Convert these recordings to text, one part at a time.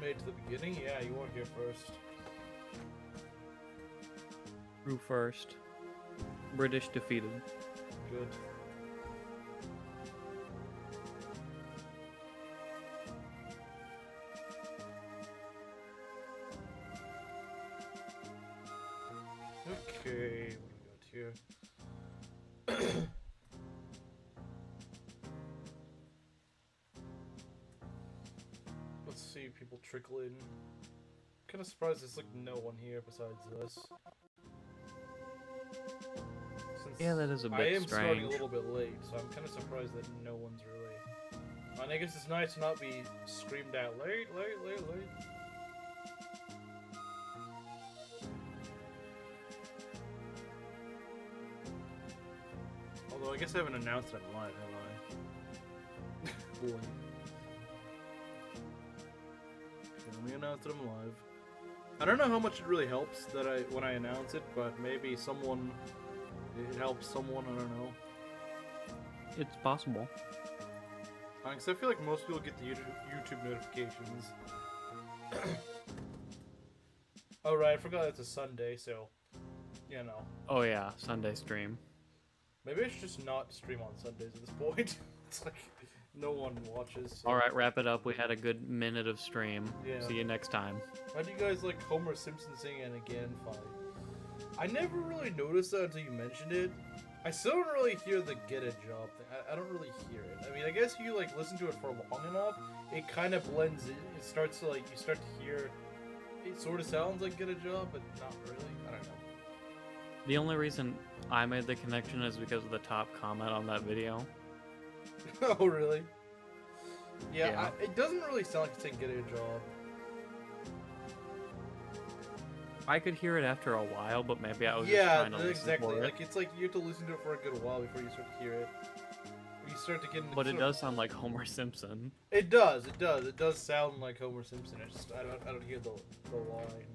made it to the beginning? Yeah, you weren't here first. Who first? British defeated. Good. Okay, what do we got here? Let's see people trickle in. Kind of surprised there's like no one here besides us. Since Yeah, that is a bit I am starting a strange. little bit late, so I'm kind of surprised that no one's really. And I guess it's nice to not be screamed at late. Although I guess I haven't announced that I'm live, have I? Boy. Let me announce that I'm live. I don't know how much it really helps that when I announce it, but maybe it helps someone. I don't know. It's possible. Because I feel like most people get the YouTube notifications. Oh right, I forgot it's a Sunday, so you know. Oh yeah, Sunday stream. Maybe I should just not stream on Sundays at this point. It's like no one watches. So. Alright, wrap it up. We had a good minute of stream. Yeah. See you next time. How do you guys like Homer Simpson singing again fight? I never really noticed that until you mentioned it. I still don't really hear the get a job thing. I don't really hear it. I mean, I guess if you like listen to it for long enough, it kind of blends in. It starts to like, you start to hear, it sort of sounds like get a job, but not really. I don't know. The only reason I made the connection is because of the top comment on that video. Oh, really? Yeah, Yeah. it doesn't really sound like it's saying get a job. I could hear it after a while, but maybe I was Yeah, just trying to listen exactly. for it. Like, it's like you have to listen to it for a good while before you start to hear it. You start to get into But it does sound like Homer Simpson. It does. It does sound like Homer Simpson. It's just I don't hear the line.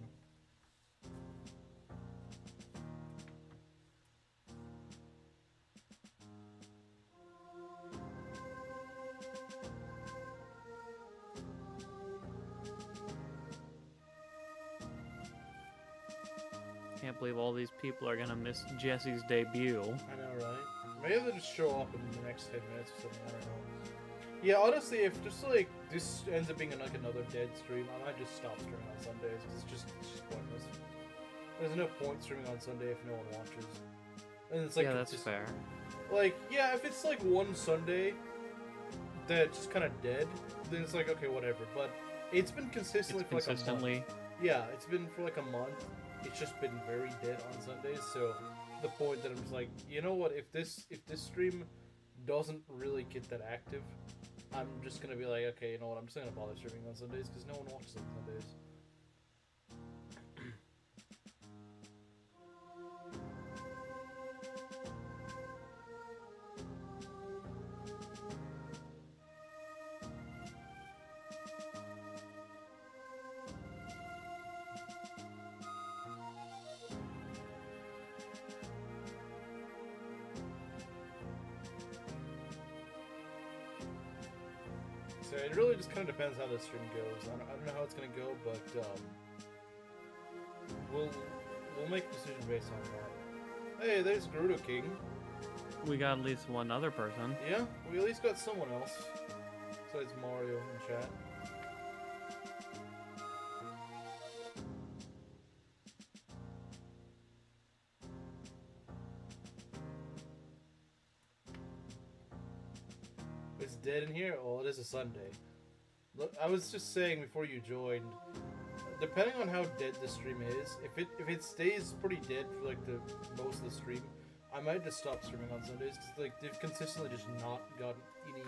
Can't believe all these people are gonna miss Jesse's debut. I know, right? Maybe they'll just show up in the next 10 minutes or something. I don't know. Yeah, honestly, if just like this ends up being like another dead stream, I might just stop streaming on Sundays because it's just pointless. There's no point streaming on Sunday if no one watches. And it's like Yeah, that's just, fair. Like, yeah, if it's like one Sunday that's just kind of dead, then it's like okay, whatever. But it's been consistently It's for like consistently. a month. Yeah, it's been for like a month. It's just been very dead on Sundays. So the point that I'm just like, you know what? If this stream doesn't really get that active, I'm just gonna be like, okay, you know what? I'm just not gonna bother streaming on Sundays because no one watches on Sundays. So it really just kind of depends how this stream goes. I don't know how it's gonna go, but we'll make a decision based on that. Hey, there's Gerudo King. We got at least one other person. Yeah, we at least got someone else besides Mario in chat. It's dead in here? Well, it is a Sunday. Look, I was just saying before you joined, depending on how dead the stream is, if it stays pretty dead for like the most of the stream, I might just stop streaming on Sundays because like they've consistently just not gotten any,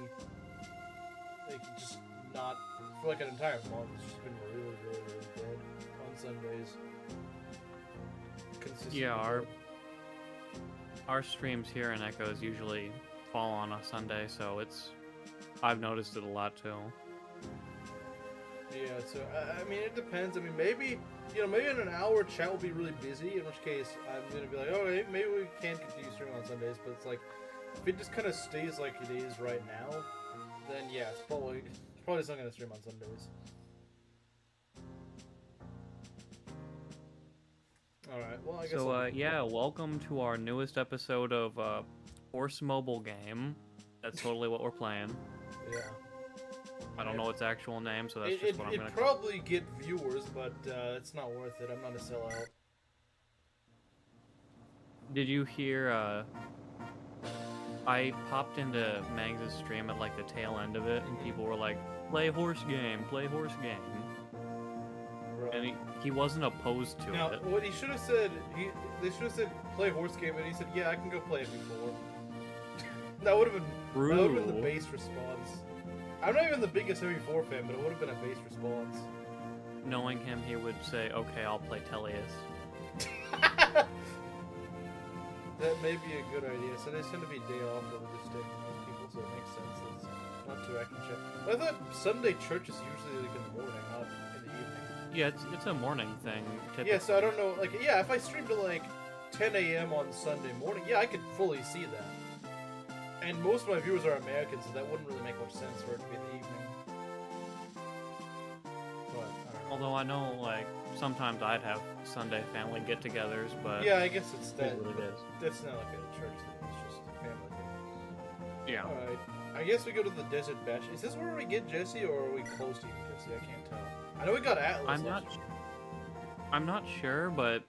like just not for like an entire month. It's just been really dead on Sundays. Consistently Yeah, dead. our streams here in Echoes usually fall on a Sunday, so I've noticed it a lot too. Yeah, so, I mean, it depends. I mean, maybe in an hour chat will be really busy, in which case I'm going to be like, oh, maybe we can continue streaming on Sundays, but it's like, if it just kind of stays like it is right now, then yeah, it's probably just not going to stream on Sundays. Alright, well, I guess. So, yeah, welcome to our newest episode of Horse Mobile Game. That's totally what we're playing. Yeah. I don't know its actual name, so that's just what I'm gonna It'd probably get viewers, but it's not worth it. I'm not a sellout. Did you hear, I popped into Mags' stream at, like, the tail end of it, and people were like, play horse game, play horse game. Right. And he wasn't opposed to Now, it. what he should have said, they should have said play horse game, and he said, yeah, I can go play it before. That would have been the base response. I'm not even the biggest MV4 fan, but it would have been a base response. Knowing him, he would say, okay, I'll play Teleus. That may be a good idea. So there's going to be a day off of just taking people, so it makes sense. It's not too action check. But I thought Sunday church is usually like in the morning, not in the evening. Yeah, it's a morning thing, typically. Yeah, so I don't know, like, yeah, if I streamed at like 10 a.m. on Sunday morning, yeah, I could fully see that. And most of my viewers are Americans, so that wouldn't really make much sense for it to be in the evening. But, I don't know. Although I know, like, sometimes I'd have Sunday family get-togethers, but... Yeah, I guess it's that. It really is. That's not like a church thing, it's just a family thing. Yeah. Alright, I guess we go to the Desert Bash. Is this where we get Jesse, or are we close to even Jesse? I can't tell. I know we got Atlas. I'm not sure, but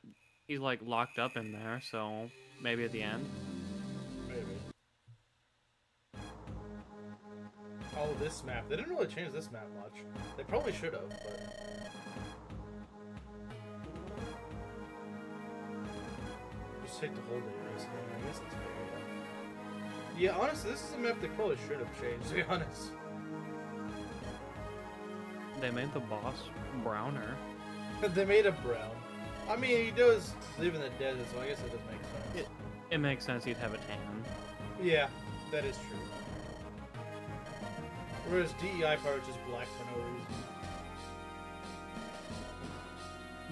he's, like, locked up in there, so maybe at the end. Maybe. Oh, this map. They didn't really change this map much. They probably should have, but... Just take the whole day racing. I guess it's fair. Yeah, honestly, this is a map they probably should have changed, to be honest. They made the boss browner. They made him brown. I mean, he does live in the desert, so I guess it does make sense. It makes sense he'd have a tan. Yeah, that is true. Whereas DEI Pirate's just black for no reason.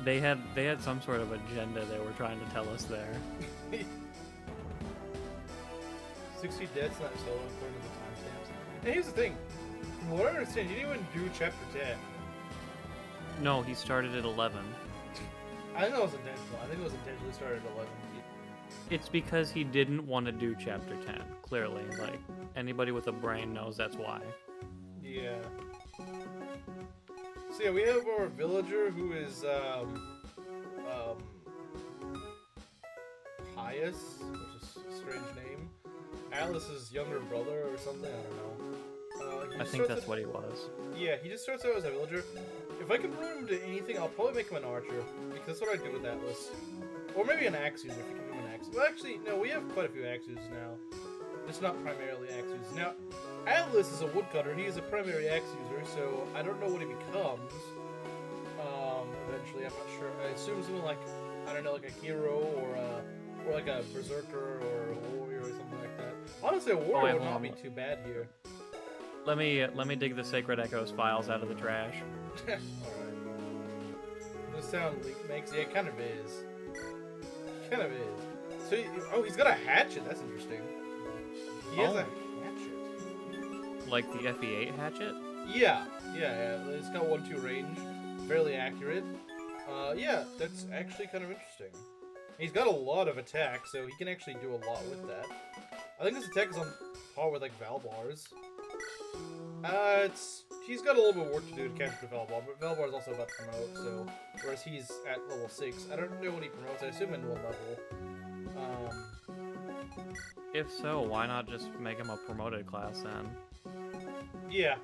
They had some sort of agenda they were trying to tell us there. 60 deaths not solo according to the timestamps. And here's the thing. From what I understand, he didn't even do chapter 10. No, he started at 11. I think that was intentional. I think it was intentionally started at 11. It's because he didn't want to do chapter 10, clearly. Like, anybody with a brain knows that's why. Yeah. So yeah, we have our villager who is, Pius, which is a strange name. Atlas's younger brother or something, I don't know. I think that's what he was. Yeah, he just starts out as a villager. If I can promote him to anything, I'll probably make him an archer, because that's what I do with Atlas. Or maybe an axe user, if you can give him an axe. Well, actually, no, we have quite a few axe users now. It's not primarily axe users. Now, Atlas is a woodcutter. He is a primary axe user, so I don't know what he becomes. Eventually, I'm not sure. I assume something like, I don't know, like a hero or like a berserker or a warrior or something like that. Honestly, a warrior would not be too bad here. Let me dig the Sacred Echoes files out of the trash. Alright. The sound leak makes, yeah, it kind of is. Kind of is. So, he's got a hatchet. That's interesting. He has a hatchet. Like the FE8 hatchet? Yeah. It's got 1-2 range. Fairly accurate. Yeah, that's actually kind of interesting. He's got a lot of attack, so he can actually do a lot with that. I think his attack is on par with, like, Valbar's. He's got a little bit of work to do to catch the Valbar, but Valbar's also about to promote, so... Whereas he's at level 6. I don't know what he promotes, I assume into a level. If so, why not just make him a promoted class then? Yeah.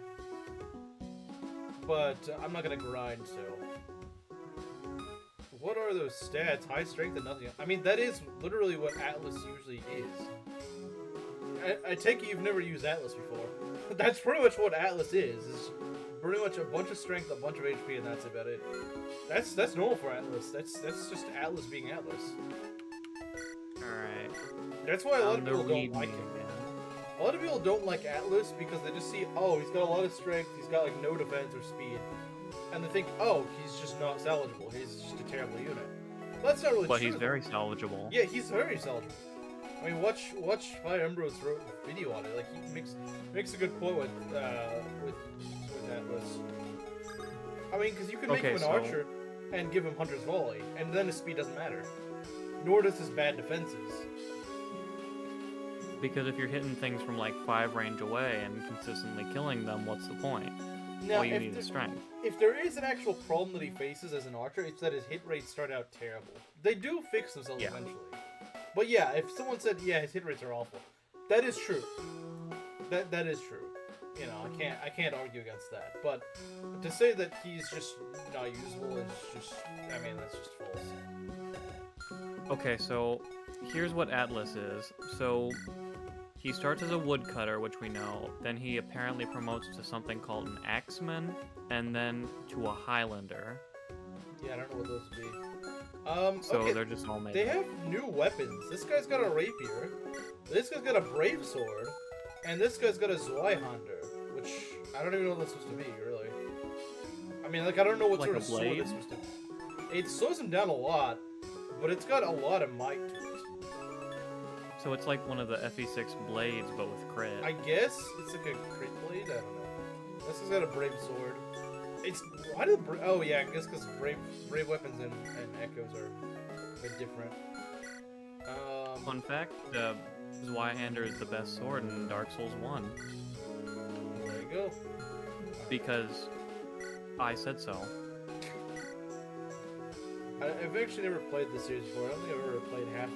But I'm not gonna grind, so... What are those stats? High strength and nothing. I mean, that is literally what Atlas usually is. I take it you've never used Atlas before. That's pretty much what Atlas is pretty much a bunch of strength, a bunch of HP, and that's about it. That's normal for Atlas. That's just Atlas being Atlas. Alright. That's why a lot of people don't like him. A lot of people don't like Atlas because they just see, oh, he's got a lot of strength, he's got like no defense or speed. And they think, oh, he's just not salvageable, he's just a terrible unit. But that's not really true. But he's very salvageable. Yeah, he's very salvageable. I mean, watch Fire Ambrose wrote a video on it. Like, he makes a good point with Atlas. I mean, because you can make him an archer. and give him Hunter's Volley, and then his speed doesn't matter. Nor does his bad defenses. Because if you're hitting things from like 5 range away and consistently killing them, what's the point? Now, All you need is strength. If there is an actual problem that he faces as an archer, it's that his hit rates start out terrible. They do fix themselves eventually. But yeah, if someone said, yeah, his hit rates are awful, that is true. That is true. You know, I can't argue against that. But to say that he's just not usable is just, I mean, that's just false. Okay, so here's what Atlas is. So he starts as a woodcutter, which we know. Then he apparently promotes to something called an axeman, and then to a Highlander. Yeah, I don't know what those would be. So okay, they're just all made. They have new weapons. This guy's got a rapier. This guy's got a brave sword. And this guy's got a Zweihander, which I don't even know what that's supposed to be, really. I mean, like, I don't know what Like sort a of sword blade? it's supposed to be. It slows him down a lot, but it's got a lot of might to it. So it's like one of the FE6 blades, but with crit. I guess it's like a crit blade? I don't know. This has got a brave sword. It's... Why did... Oh, yeah, I guess because brave weapons and echoes are a bit different. Fun fact, Zweihander is the best sword in Dark Souls 1. There you go. Because I said so. I've actually never played this series before. I don't think I've ever played half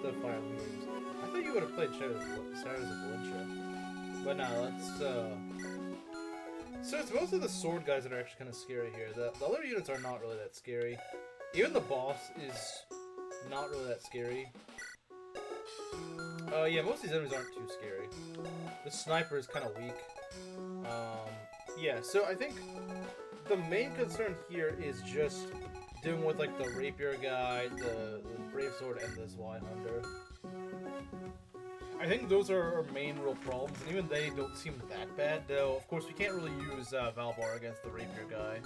the Fire Emblem games. I thought you would have played Shadows of Valencia. But no, that's, So it's mostly the sword guys that are actually kind of scary here. The other units are not really that scary. Even the boss is not really that scary. Yeah, most of these enemies aren't too scary. The sniper is kind of weak. Yeah, so I think the main concern here is just dealing with, like, the rapier guy, the brave sword, and the Zweihander. I think those are our main real problems, and even they don't seem that bad, though. Of course, we can't really use Valbar against the rapier guy.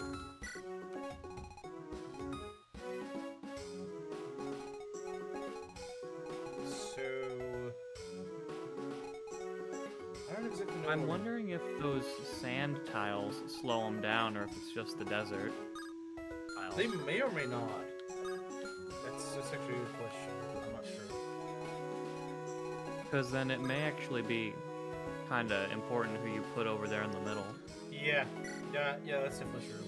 I'm wondering if those sand tiles slow them down, or if it's just the desert tiles. They may or may not. That's actually a good question. I'm not sure. Because then it may actually be kind of important who you put over there in the middle. Yeah, that's definitely true.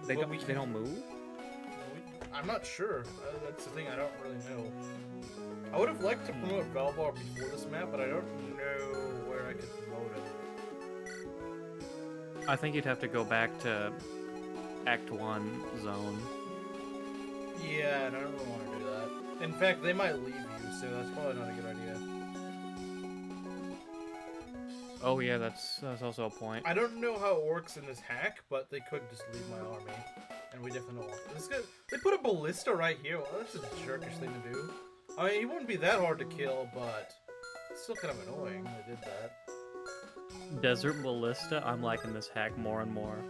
They don't move? I'm not sure. That's the thing, I don't really know. I would have liked to promote Valbar before this map, but I don't know where I could promote him. I think you'd have to go back to Act 1 zone. Yeah, and I don't really want to do that. In fact, they might leave you, so that's probably not a good idea. Oh yeah, that's also a point. I don't know how it works in this hack, but they could just leave my army, and we definitely don't want this. They put a ballista right here. Well, that's a jerkish thing to do. I mean, he wouldn't be that hard to kill, but it's still kind of annoying they did that. Desert Ballista, I'm liking this hack more and more.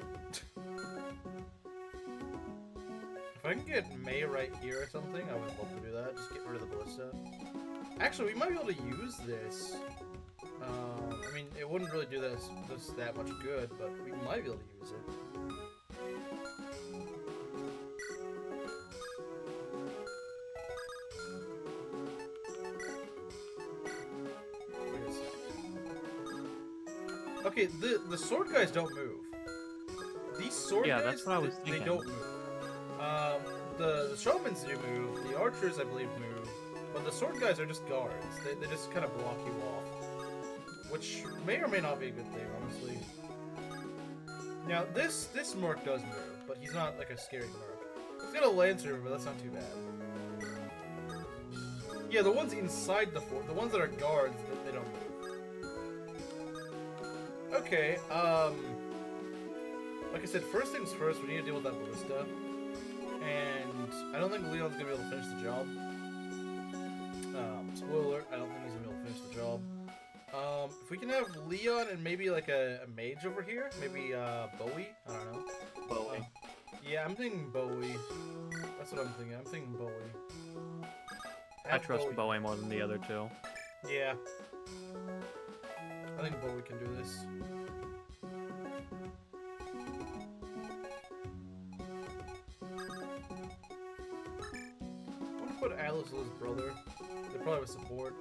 If I can get May right here or something, I would love to do that. Just get rid of the ballista. Actually, we might be able to use this. I mean, it wouldn't really do this that much good, but we might be able to use it. Wait a second. Okay, the sword guys don't move. These sword guys, that's what I was thinking. They don't move. The shamans do move. The archers, I believe, move. But the sword guys are just guards. They just kind of block you off. Which may or may not be a good thing, honestly. Now, this merc does move, but he's not like a scary merc. He's got a lancer, but that's not too bad. Yeah, the ones inside the fort, the ones that are guards, they don't move. Okay, like I said, first things first, we need to deal with that ballista. And I don't think Leon's gonna be able to finish the job. Spoiler alert, I don't think he's gonna be able to finish the job. If we can have Leon and maybe like a mage over here, maybe Bowie, I don't know. Bowie. Yeah, I'm thinking Bowie. That's what I'm thinking. I'm thinking Bowie. I trust Bowie more than the other two. Yeah. I think Bowie can do this. with his brother. They probably have support.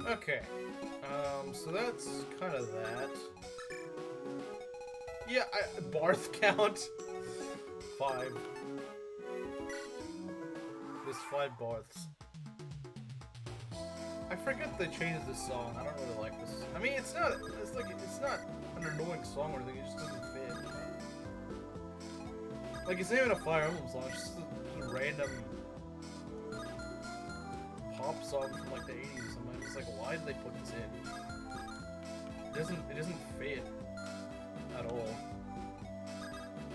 Okay. So that's kind of that. Yeah, Barth count. 5. There's 5 Barths. I forget they changed this song. I don't really like this. I mean, it's not an annoying song or anything. It just doesn't fit. Like, it's not even a Fire Emblem song. It's just a random pop song from like the 80s or something. It's like, why did they put this in? It doesn't fit at all.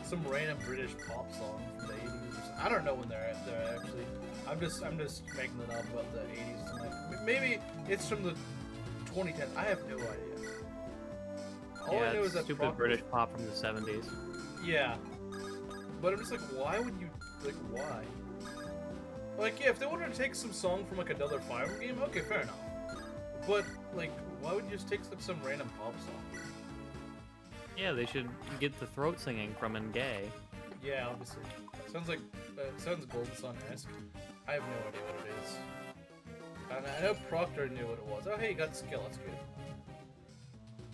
Some random British pop song from the 80s or something. I don't know when they're actually. I'm just making it up about the 80s or something. Maybe it's from the 2010. I have no idea. All I know is that stupid British pop from the 70s. Yeah. But I'm just like, why would you, like, why? Like, yeah, if they wanted to take some song from, like, another Fire Emblem game, okay, fair enough. But, like, why would you just take, like, some random pop song? Yeah, they should get the throat singing from Engay. Yeah, obviously. Sounds Golden Sun-esque. I have no idea what it is. And I know Proctor knew what it was. Oh, hey, you got skill, that's good.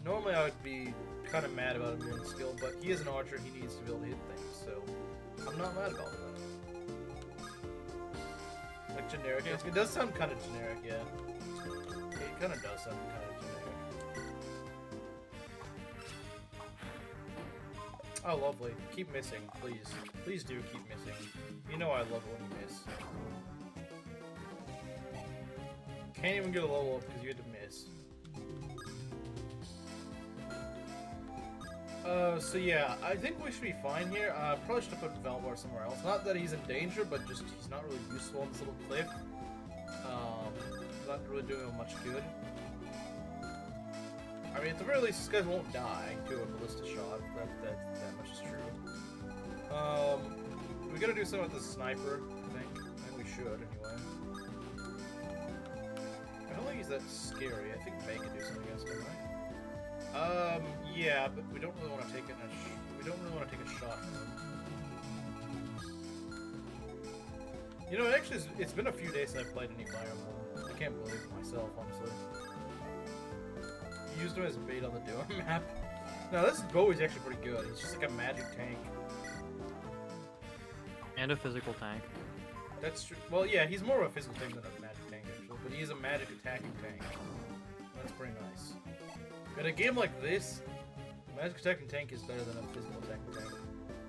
Normally I would be kind of mad about him doing skill, but he is an archer, he needs to be able to hit things, so I'm not mad about that. Like generic, it does sound kind of generic, yeah. It kind of does sound kind of generic. Oh, lovely. Keep missing, please. Please do keep missing. You know I love it when you miss. Can't even get a level up because you had to miss. So yeah, I think we should be fine here. Probably should have put Valvar somewhere else. Not that he's in danger, but just he's not really useful on this little cliff. Not really doing him much good. I mean, at the very least, this guy won't die to a ballista shot. That much is true. We gotta do something with the sniper, I think. I think we should, anyway. I don't think he's that scary. I think May can do something against him, right? Yeah, but we don't really want to take it in we don't really want to take a shot from him. You know, actually, it's been a few days since I've played any Fire Emblem. I can't believe it myself, honestly. Used him as bait on the Doom map. No, this bow is actually pretty good. He's just like a magic tank. And a physical tank. That's true. Well, yeah, he's more of a physical tank than a magic tank, actually. But he's a magic attacking tank. That's pretty nice. In a game like this, a magic attacking tank is better than a physical attacking tank.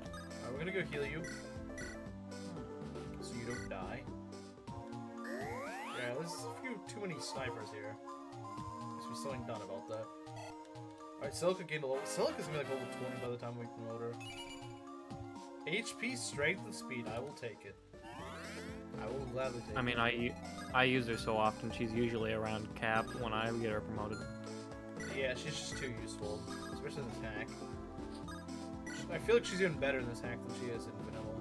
Alright, we're gonna go heal you. So you don't die. Yeah, there's too many snipers here. There's something done about that. Alright, Celica gained a level. Celica's gonna be like level 20 by the time we promote her. HP, strength, and speed. I will take it. I will gladly take it. I mean, I use her so often. She's usually around cap when I get her promoted. Yeah, she's just too useful, especially in this hack. I feel like she's even better in this hack than she is in vanilla.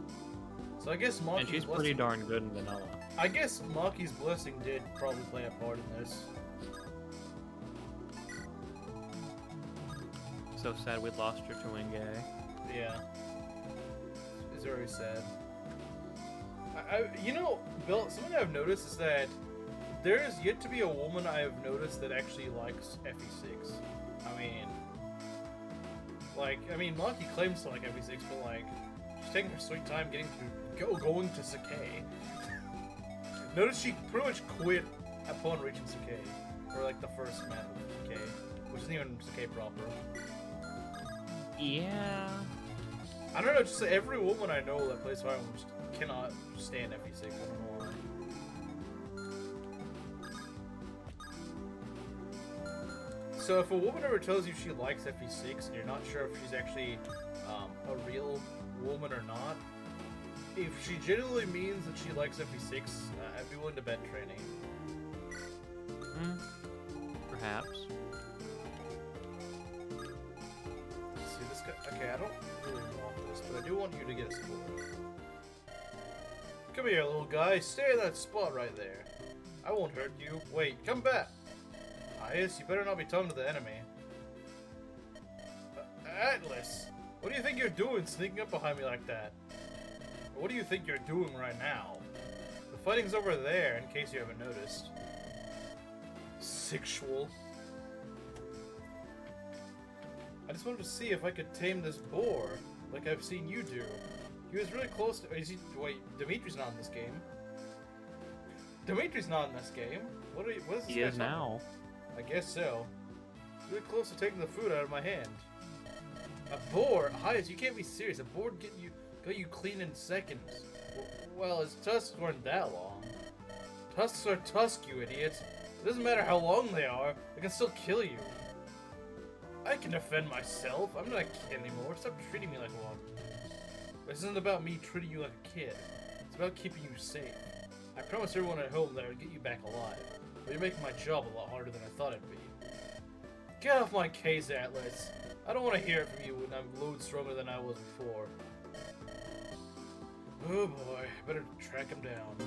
So I guess Maki's And she's pretty darn good in vanilla. I guess Maki's blessing did probably play a part in this. So sad we lost her to Engay. Yeah. It's very sad. You know, Bill, something I've noticed is that there is yet to be a woman I have noticed that actually likes FE6. I mean, Maki claims to like FE6, but like, she's taking her sweet time going to Sakai. Notice she pretty much quit upon reaching Sakai, or like the first map of Sakai, which isn't even Sakai proper. Yeah. I don't know, just every woman I know that plays Fire Emblem just cannot stand FE6. I don't know why. So if a woman ever tells you she likes FE6 and you're not sure if she's actually a real woman or not, if she genuinely means that she likes FE6, I'd be willing to bet training. Perhaps. Let's see, this guy. Okay, I don't really want this, but I do want you to get a score. Come here, little guy. Stay in that spot right there. I won't hurt you. Wait, come back. Yes, you better not be talking to the enemy. Atlas, what do you think you're doing sneaking up behind me like that? What do you think you're doing right now? The fighting's over there, in case you haven't noticed. Sexual. I just wanted to see if I could tame this boar, like I've seen you do. He was really close to... Wait, Dimitri's not in this game. Dimitri's not in this game. What is this He is now. I guess so. Really close to taking the food out of my hand. A boar? Hyas, you can't be serious. A boar got you clean in seconds. Well, his tusks weren't that long. Tusks are tusks, you idiot. It doesn't matter how long they are, they can still kill you. I can defend myself. I'm not a kid anymore. Stop treating me like one. This isn't about me treating you like a kid. It's about keeping you safe. I promised everyone at home that I would get you back alive. But you're making my job a lot harder than I thought it'd be. Get off my case, Atlas. I don't want to hear it from you when I'm loads stronger than I was before. Oh boy, better track him down.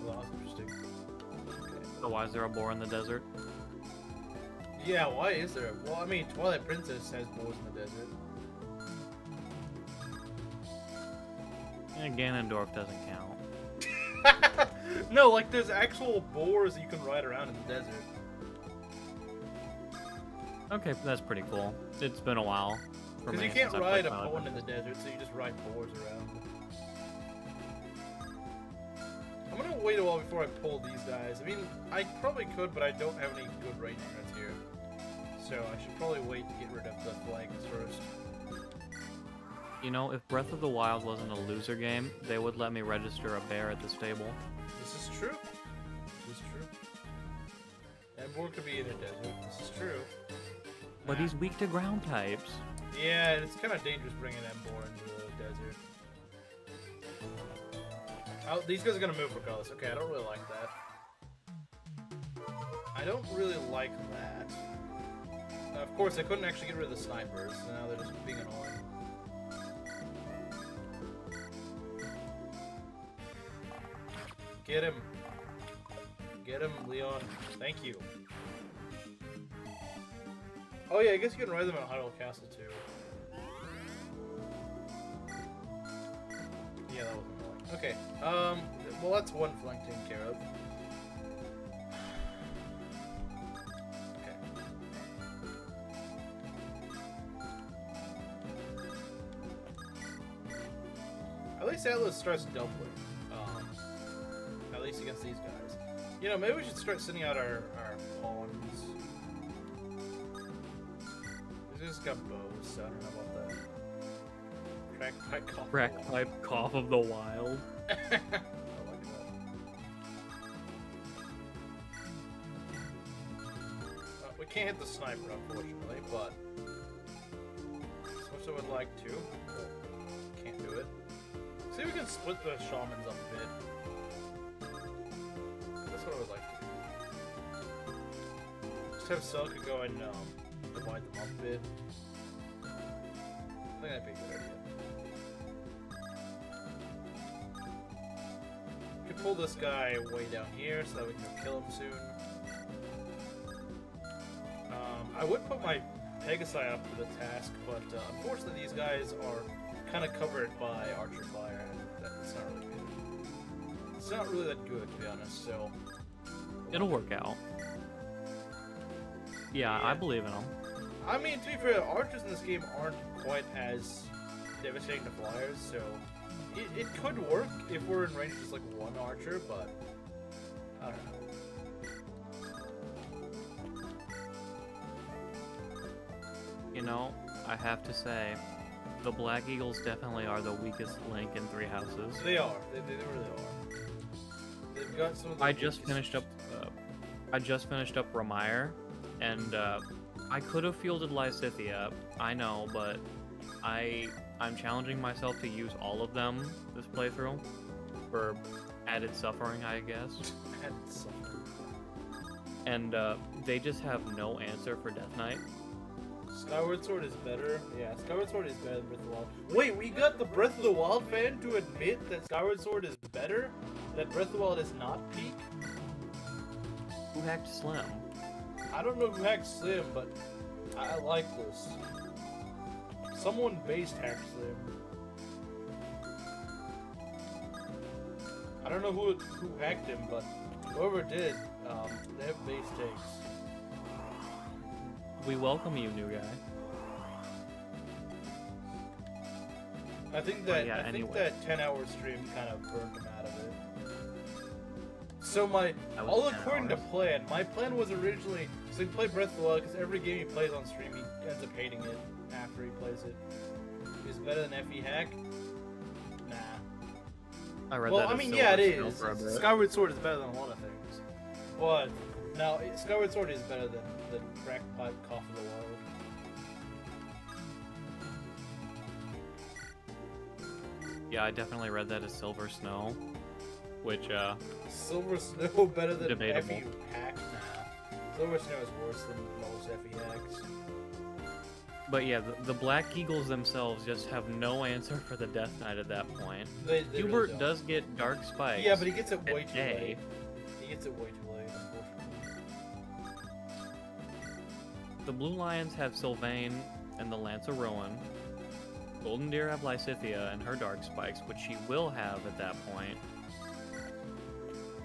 Well, that's interesting. Okay. So why is there a boar in the desert? Yeah, why is there? Well, I mean, Twilight Princess has boars in the desert. Yeah, Ganondorf doesn't count. No, like there's actual boars you can ride around in the desert. Okay, that's pretty cool. It's been a while. Because you can't ride a pony in the desert, so you just ride boars around. I'm gonna wait a while before I pull these guys. I mean, I probably could, but I don't have any good range units here. So I should probably wait to get rid of the flags first. You know, if Breath of the Wild wasn't a loser game, they would let me register a bear at the stable. This is true. This is true. And boar could be in a desert. This is true. But he's weak to ground types. Yeah, and it's kind of dangerous bringing Embor into the desert. Oh, these guys are gonna move regardless. Okay, I don't really like that. I don't really like that. Now, of course, I couldn't actually get rid of the snipers, so now they're just being annoying. Get him. Get him, Leon. Thank you. Oh yeah, I guess you can ride them at Hyrule Castle too. Yeah, that was annoying. Okay, well that's one flank taken care of. Okay. At least Atlas starts doubling. At least against these guys. You know, maybe we should start sending out our pawns. These just got bows, so I don't know about that. Crackpipe cough. Crackpipe cough of the wild. I like that. We can't hit the sniper, unfortunately, but as much as I would like to, can't do it. See if we can split the shamans up a bit. That's what I would like to do. Just have Selka go and divide them up a bit. I think that'd be a good idea. We could pull this guy way down here so that we can kill him soon. I would put my Pegasi up for the task, but unfortunately these guys are kind of covered by archer fire, and that's not really good. It's not really that good, to be honest, so... It'll work out. Yeah, I believe in them. I mean, to be fair, archers in this game aren't quite as devastating to flyers, so... It could work if we're in range of just like one archer, but... I don't know. You know, I have to say, the Black Eagles definitely are the weakest link in Three Houses. They are. They really are. They've got some of the I just finished up Ramire, and I could have fielded Lysithea, I know, but I'm challenging myself to use all of them this playthrough for added suffering, I guess. Added suffering. And they just have no answer for Death Knight. Skyward Sword is better. Yeah, Skyward Sword is better than Breath of the Wild. Wait, we got the Breath of the Wild fan to admit that Skyward Sword is better? That Breath of the Wild is not peak? Who hacked Slim? I don't know who hacked Slim, but I like this. Someone base hacked Slim. don't know who hacked him, but whoever did, they have base takes. We welcome you, new guy. I think that anyway. that 10-hour stream kind of burned him out of it. So all according to plan. My plan was originally so he played Breath of the Wild because every game he plays on stream he ends up hating it after he plays it. Is it better than FE Hack? Nah. I read Well, that I as mean, Silver yeah, it Snow is. for a bit. Skyward Sword is better than a lot of things, but no, Skyward Sword is better than Crackpipe Cough of the Wild. Yeah, I definitely read that as Silver Snow, which Silver Snow better than Debatable. FE Hack? Nah. Silver Snow is worse than most FE Hacks. But yeah, the Black Eagles themselves just have no answer for the Death Knight at that point. They Hubert really don't. does get Dark Spikes. Yeah, but he gets it way at too day. late. He gets it way too late, unfortunately. The Blue Lions have Sylvain and the Lance of Ruin. Golden Deer have Lysithea and her Dark Spikes, which she will have at that point.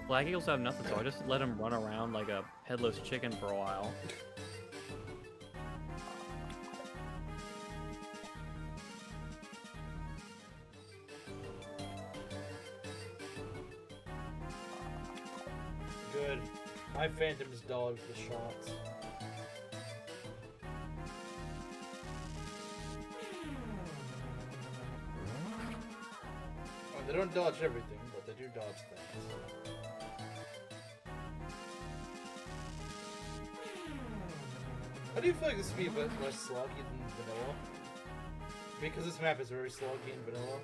Black Eagles have nothing, so I just let him run around like a headless chicken for a while. Good. My Phantoms dodged the shots. Oh, they don't dodge everything, but they do dodge things. How do you feel like this would be a bit less sloggy than vanilla? Because this map is very sloggy in vanilla.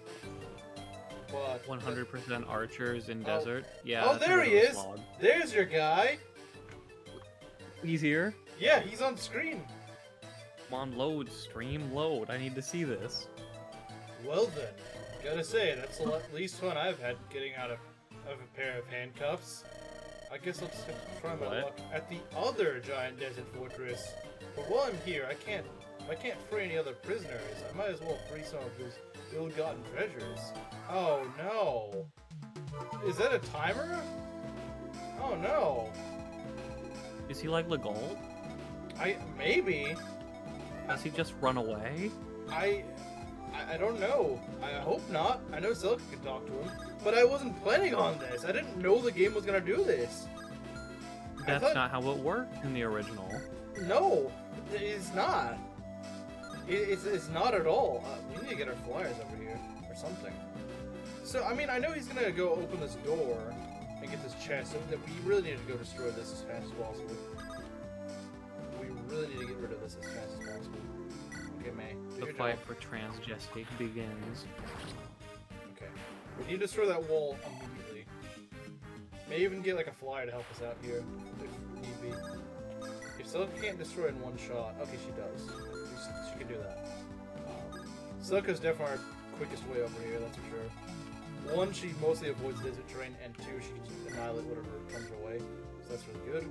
But 100% archers in desert. Yeah. Oh, that's a there bit he of a is! slog. There's your guy! He's here. Yeah, he's on screen. Come on, load, stream, load. I need to see this. Well then, gotta say, that's the least fun I've had getting out of a pair of handcuffs. I guess I'll just have to try my What? luck at the other giant desert fortress. But while I'm here, I can't free any other prisoners. I might as well free some of his ill-gotten treasures. Oh no! Is that a timer? Oh no! Is he like Legault? Maybe. Does he just run away? I don't know. I hope not. I know Celica could talk to him, but I wasn't planning on this. I didn't know the game was gonna do this. That's not how it worked in the original. No, it's not. It's not at all. We need to get our flyers over here or something. So I mean, I know he's gonna go open this door and get this chest. So that we really need to go destroy this as fast as possible. We really need to get rid of this as fast as possible. Okay, May. do The your fight job. for Trans Jesse begins. Okay. We need to destroy that wall immediately. May even get like a flyer to help us out here if need be. If Celica can't destroy in one shot, okay, she does. She can do that. Celica's definitely our quickest way over here, that's for sure. One, she mostly avoids desert terrain, and two, she can just annihilate whatever comes her way. So that's really good.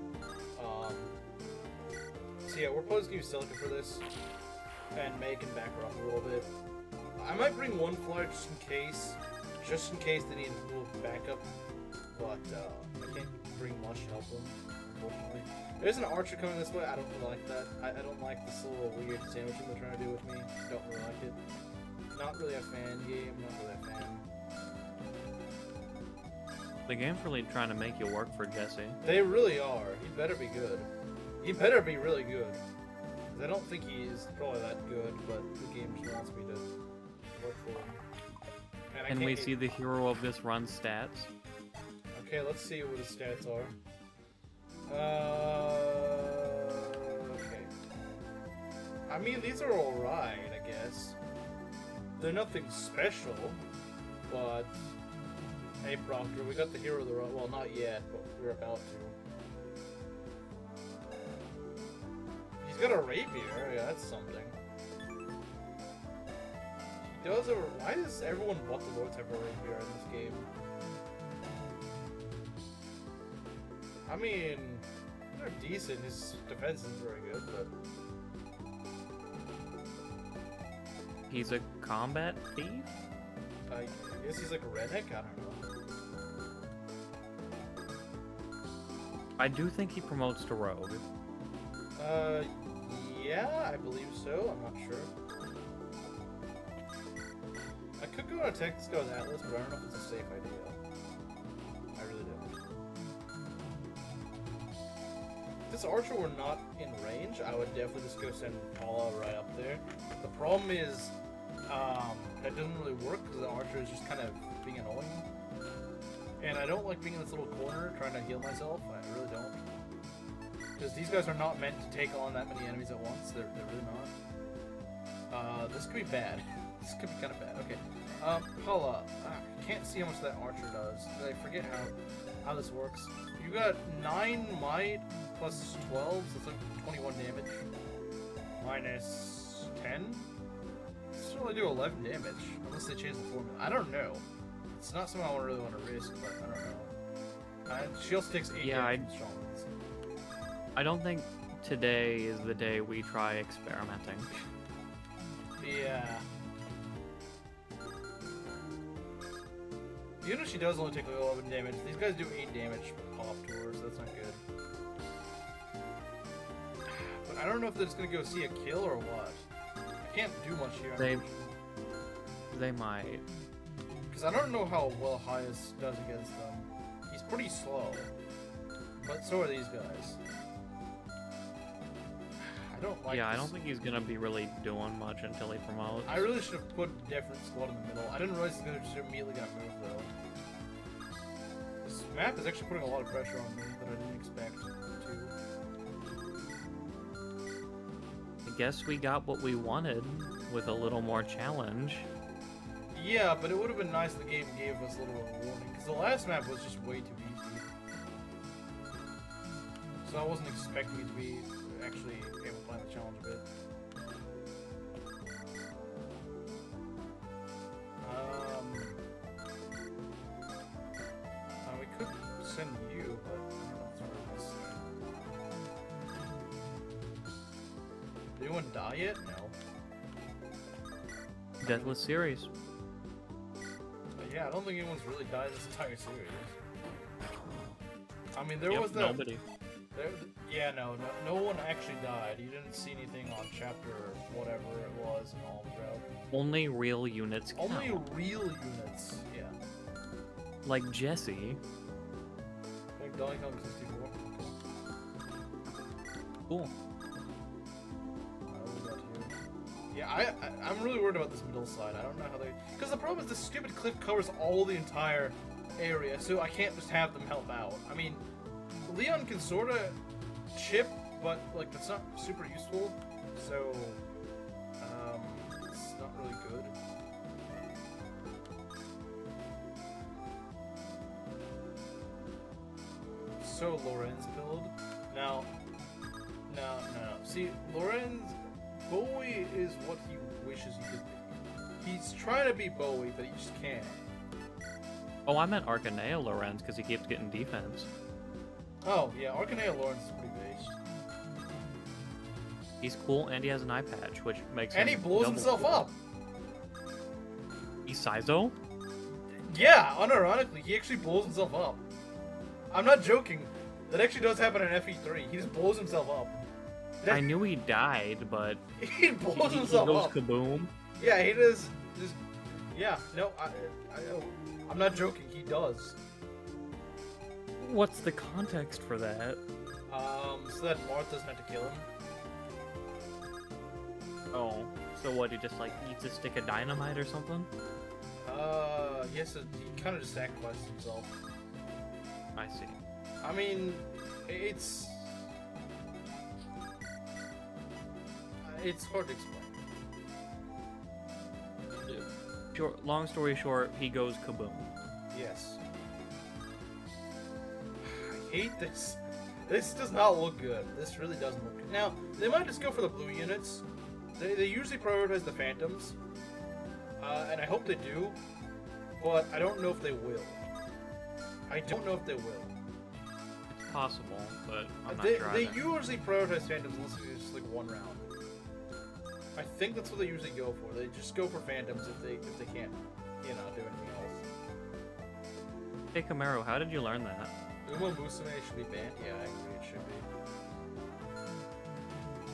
So yeah, we're supposed to use Celica for this, and May can back her off a little bit. I might bring one flyer just in case they need a little backup, but I can't bring much to help them, unfortunately. There's an archer coming this way. I don't really like that. I don't like this little weird sandwiching they're trying to do with me. Don't really like it. Not really a fan game. Not really a fan. The game's really trying to make you work for Jesse. They really are. He better be good. He better be really good. 'Cause I don't think he is probably that good, but the game just wants me to work for him. And I Can we can't- see the hero of this run's stats? Okay, let's see what his stats are. Okay. I mean, these are alright, I guess. They're nothing special, but... Hey, Proctor, we got the hero of the run. Well, not yet, but we're about to. He's got a rapier. Yeah, that's something. He does a... Why does everyone but the Lords have a rapier in this game? I mean, they're decent. His defense isn't very good, but... He's a combat thief? I guess he's like a redneck? I don't know. I do think he promotes to rogue. Yeah, I believe so. I'm not sure. I could go on a text go with Atlas, but I don't know if it's a safe idea. I really don't. If this archer were not in range, I would definitely just go send Paula right up there. The problem is, that doesn't really work because the archer is just kind of being annoying. And I don't like being in this little corner trying to heal myself. I really don't. Because these guys are not meant to take on that many enemies at once. They're really not. This could be bad. This could be kind of bad. Okay. Paula, I can't see how much that archer does. I forget how this works. You got 9 might plus 12, so it's like 21 damage. Minus 10? This only do 11 damage, unless they change the formula. I don't know. It's not something I really want to risk, but I don't know. She also takes 8 damage from shamans. I don't think today is the day we try experimenting. Yeah. Even if she does only take like 11 damage, these guys do 8 damage pop to her, so that's not good. But I don't know if they're just gonna go see a kill or what. I can't do much here. They might. Because I don't know how well Hyas does against them. He's pretty slow. But so are these guys. I don't like Yeah, this. I don't think he's gonna be really doing much until he promotes. I really should have put a different squad in the middle. I didn't realize he was just immediately gonna move though. This map is actually putting a lot of pressure on me that I didn't expect to. I guess we got what we wanted with a little more challenge. Yeah, but it would have been nice if the game gave us a little bit of a warning, because the last map was just way too easy. So I wasn't expecting it to be actually able to play the challenge a bit. We could send you, but I don't know if it's worth it. Did anyone die yet? No. Deathless series. Yeah, I don't think anyone's really died this entire series. I mean, there was that. Nobody. Yeah, no one actually died. You didn't see anything on chapter whatever it was in Alm's Route. Only real units count. Only real units, yeah. Like Jesse. Like Dolly Kong 64. Cool. Yeah, I'm really worried about this middle side. I don't know how they... Because the problem is this stupid cliff covers all the entire area, so I can't just have them help out. I mean, Leon can sort of chip, but, like, that's not super useful, so... it's not really good. So, Lorenz build. Now... No. See, Lorenz... Bowie is what he wishes he could be. He's trying to be Bowie, but he just can't. Oh, I meant Arcaneo Lorenz because he keeps getting defense. Oh, yeah, Arcaneo Lorenz is pretty based. He's cool and he has an eye patch, which makes And him he blows double himself cool. up! He's Saizo? Yeah, unironically, he actually blows himself up. I'm not joking. That actually does happen in FE3. He just blows himself up. I knew he died, but He blows himself he goes up. kaboom. Yeah, he does. Just, yeah, no, I'm not joking. He does. What's the context for that? So that Marth doesn't have to kill him. Oh, so what? He just like eats a stick of dynamite or something? He kind of just sacrifices himself. I see. I mean, it's hard to explain. Long story short, he goes kaboom. Yes. I hate this. This does not look good. This really doesn't look good. Now, they might just go for the blue units. They usually prioritize the Phantoms. And I hope they do. But I don't know if they will. I don't know if they will. It's possible, but I'm not sure. They usually prioritize Phantoms unless it's just like one round. I think that's what they usually go for. They just go for Phantoms if they can't, do anything else. Hey Camaro, how did you learn that? Uma Musume should be banned? Yeah, I agree, it should be.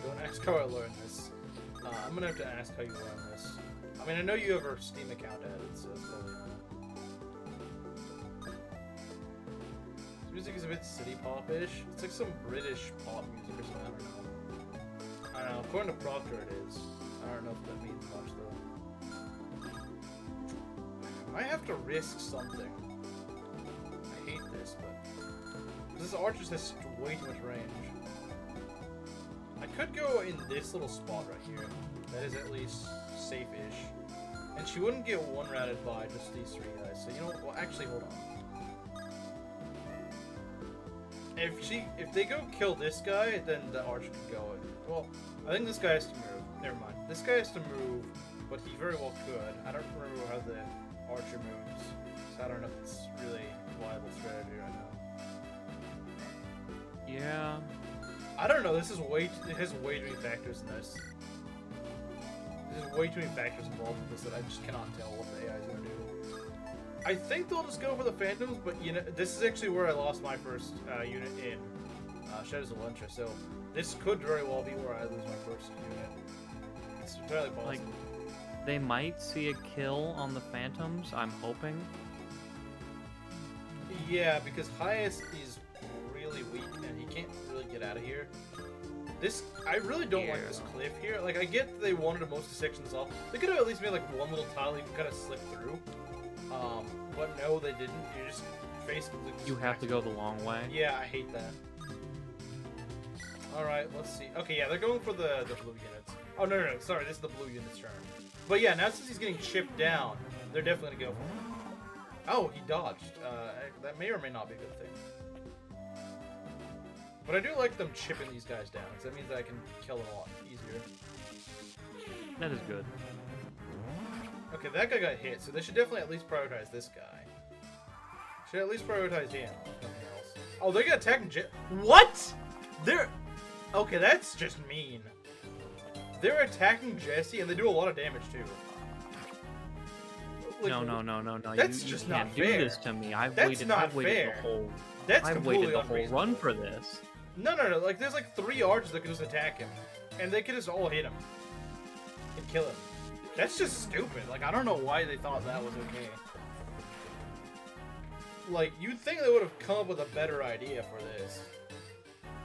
Don't ask how I learned this. I'm gonna have to ask how you learned this. I mean, I know you have a Steam account added, so it's probably not. This music is a bit city pop-ish. It's like some British pop music or something, I don't know. I don't know, according to Proctor it is. I don't know if that means much, though. I might have to risk something. I hate this, but... This archer has way too much range. I could go in this little spot right here. That is at least safe-ish. And she wouldn't get one-routed by just these three guys. So, you know what? Well, actually, hold on. If they go kill this guy, then the archer could go. Well, I think this guy has to move. Never mind. This guy has to move, but he very well could. I don't remember how the archer moves, so I don't know if it's really a viable strategy right now. Yeah. I don't know. It has way too many factors in this. There's way too many factors involved in this that I just cannot tell what the AI is going to do. I think they'll just go for the Phantoms, but you know, this is actually where I lost my first unit in Shadows of Luncha, so this could very well be where I lose my first unit. It's entirely possible. Like, they might see a kill on the Phantoms, I'm hoping. Yeah, because Highest is really weak and he can't really get out of here. I really don't like this cliff here. Like, I get that they wanted most of the sections off. They could have at least made like one little tile you can kind of slip through. But no, they didn't. You just basically... You have to go the long way. Yeah, I hate that. Alright, let's see. Okay, yeah, they're going for the blue units. Oh, no, sorry, this is the blue unit's turn. But yeah, now since he's getting chipped down, they're definitely going to go for him. Oh, he dodged. That may or may not be a good thing. But I do like them chipping these guys down, because that means that I can kill them a lot easier. That is good. Okay, that guy got hit, so they should definitely at least prioritize this guy. Should at least prioritize him. Nothing else. Oh, they're gonna attack What? They're... Okay, that's just mean. They're attacking Jesse, and they do a lot of damage, too. Like, no. That's you just can't not do fair. this to me. I've That's waited not the fair. whole... That's I've completely waited the whole unreasonable. run for this. No. Like, there's like 3 archers that can just attack him. And they can just all hit him. And kill him. That's just stupid. Like, I don't know why they thought that was okay. Like, you'd think they would have come up with a better idea for this.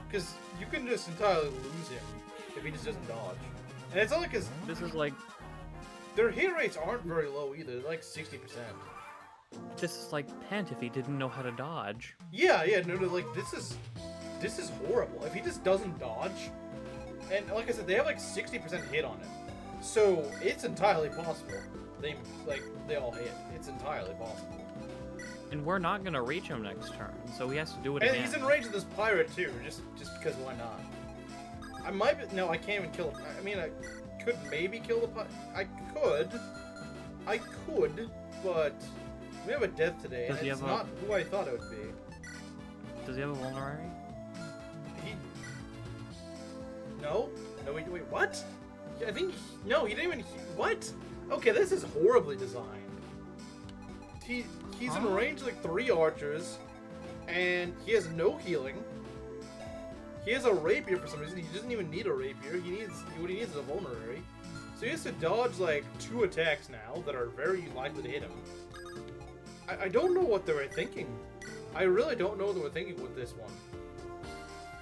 Because you can just entirely lose him if he just doesn't dodge. And it's only because... This is like... Their hit rates aren't very low either. They're like 60%. This is like Pent if he didn't know how to dodge. Yeah, no, like, this is horrible. If he just doesn't dodge... And like I said, they have like 60% hit on him. So, it's entirely possible. They all hit. It's entirely possible. And we're not gonna reach him next turn, so he has to do it And again. he's in range of this pirate too, just because why not? I might be... No, I can't even kill him. I mean, I could maybe kill the pirate. I could, but we have a death today, and it's not who I thought it would be. Does he have a vulnerary? No, wait, what? I think... No, he didn't even... What? Okay, this is horribly designed. He's in range of like 3 archers, and he has no healing. He has a rapier for some reason. He doesn't even need a rapier. What he needs is a vulnerary. So he has to dodge like 2 attacks now that are very likely to hit him. I don't know what they were thinking. I really don't know what they were thinking with this one.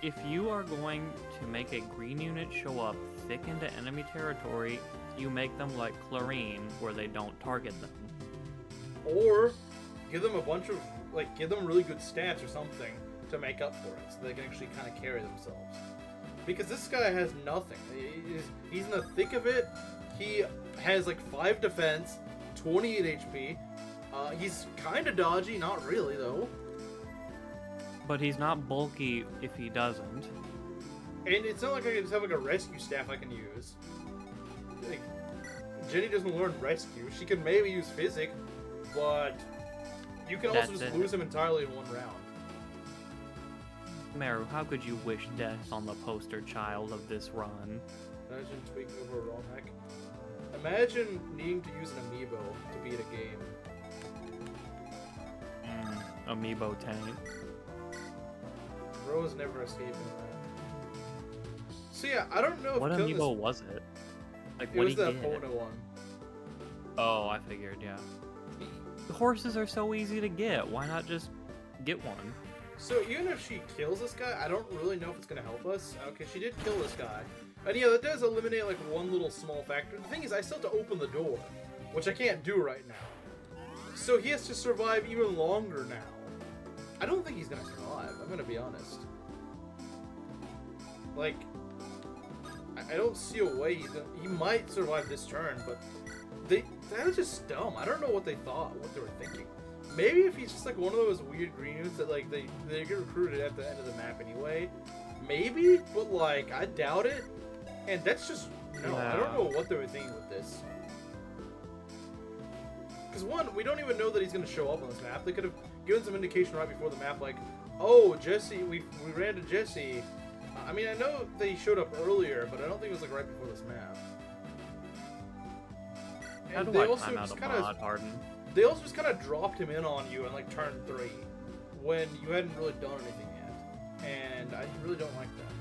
If you are going to make a green unit show up thick into enemy territory, you make them like Clarine, where they don't target them. Or give them a bunch of, like, give them really good stats or something to make up for it, so they can actually kind of carry themselves. Because this guy has nothing. He's in the thick of it. He has like 5 defense, 28 HP. He's kind of dodgy, not really though. But he's not bulky if he doesn't. And it's not like I can just have like a rescue staff I can use. Like, Jenny doesn't learn rescue. She can maybe use physic, but you can also just lose him entirely in 1 round. Meru, how could you wish death on the poster child of this run? Imagine tweaking over a ROM hack. Imagine needing to use an amiibo to beat a game. Amiibo tank. Bro's never escaping that. So yeah, I don't know if What killing amiibo was it? Like, it what was did the he get? Epona one. Oh, I figured, yeah. The horses are so easy to get. Why not just get one? So even if she kills this guy, I don't really know if it's gonna help us. Okay, she did kill this guy. And yeah, that does eliminate like one little small factor. The thing is, I still have to open the door, which I can't do right now. So he has to survive even longer now. I don't think he's gonna survive, I'm gonna be honest. Like, I don't see a way he might survive this turn, but that was just dumb. I don't know what they thought, what they were thinking. Maybe if he's just like one of those weird greens that like they get recruited at the end of the map anyway. Maybe, but like I doubt it. And that's just no. Yeah. I don't know what they were thinking with this. Because one, we don't even know that he's gonna show up on this map. They could have given some indication right before the map, like, oh Jesse, we ran to Jesse. I mean, I know they showed up earlier, but I don't think it was like right before this map. How And do they I also time out just a kind of mod, Harden? they also just kind of dropped him in on you in like turn 3 when you hadn't really done anything yet, and I really don't like that.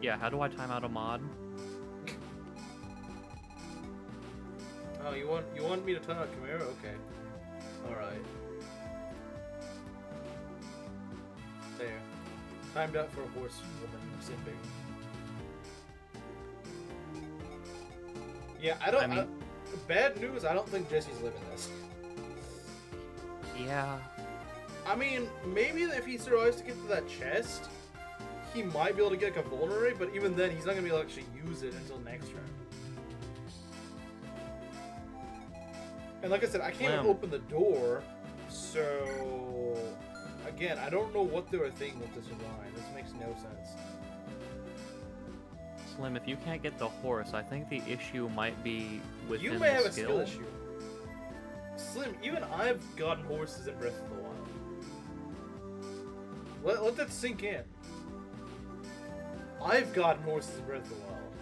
Yeah, how do I time out a mod? Oh, you want me to time out Chimera? Okay, all right. There, timed out for a horse woman simping. Yeah, I mean, bad news. I don't think Jesse's living this. Yeah. I mean, maybe if he survives to get to that chest, he might be able to get like a vulnerary, but even then, he's not gonna be able to actually use it until next turn. And like I said, I can't open the door, so again, I don't know what they were thinking with this design. This makes no sense. Slim, if you can't get the horse, I think the issue might be within You may have the a skill issue. Slim, even I've gotten horses in Breath of the Wild. Let that sink in. I've gotten horses in Breath of the Wild.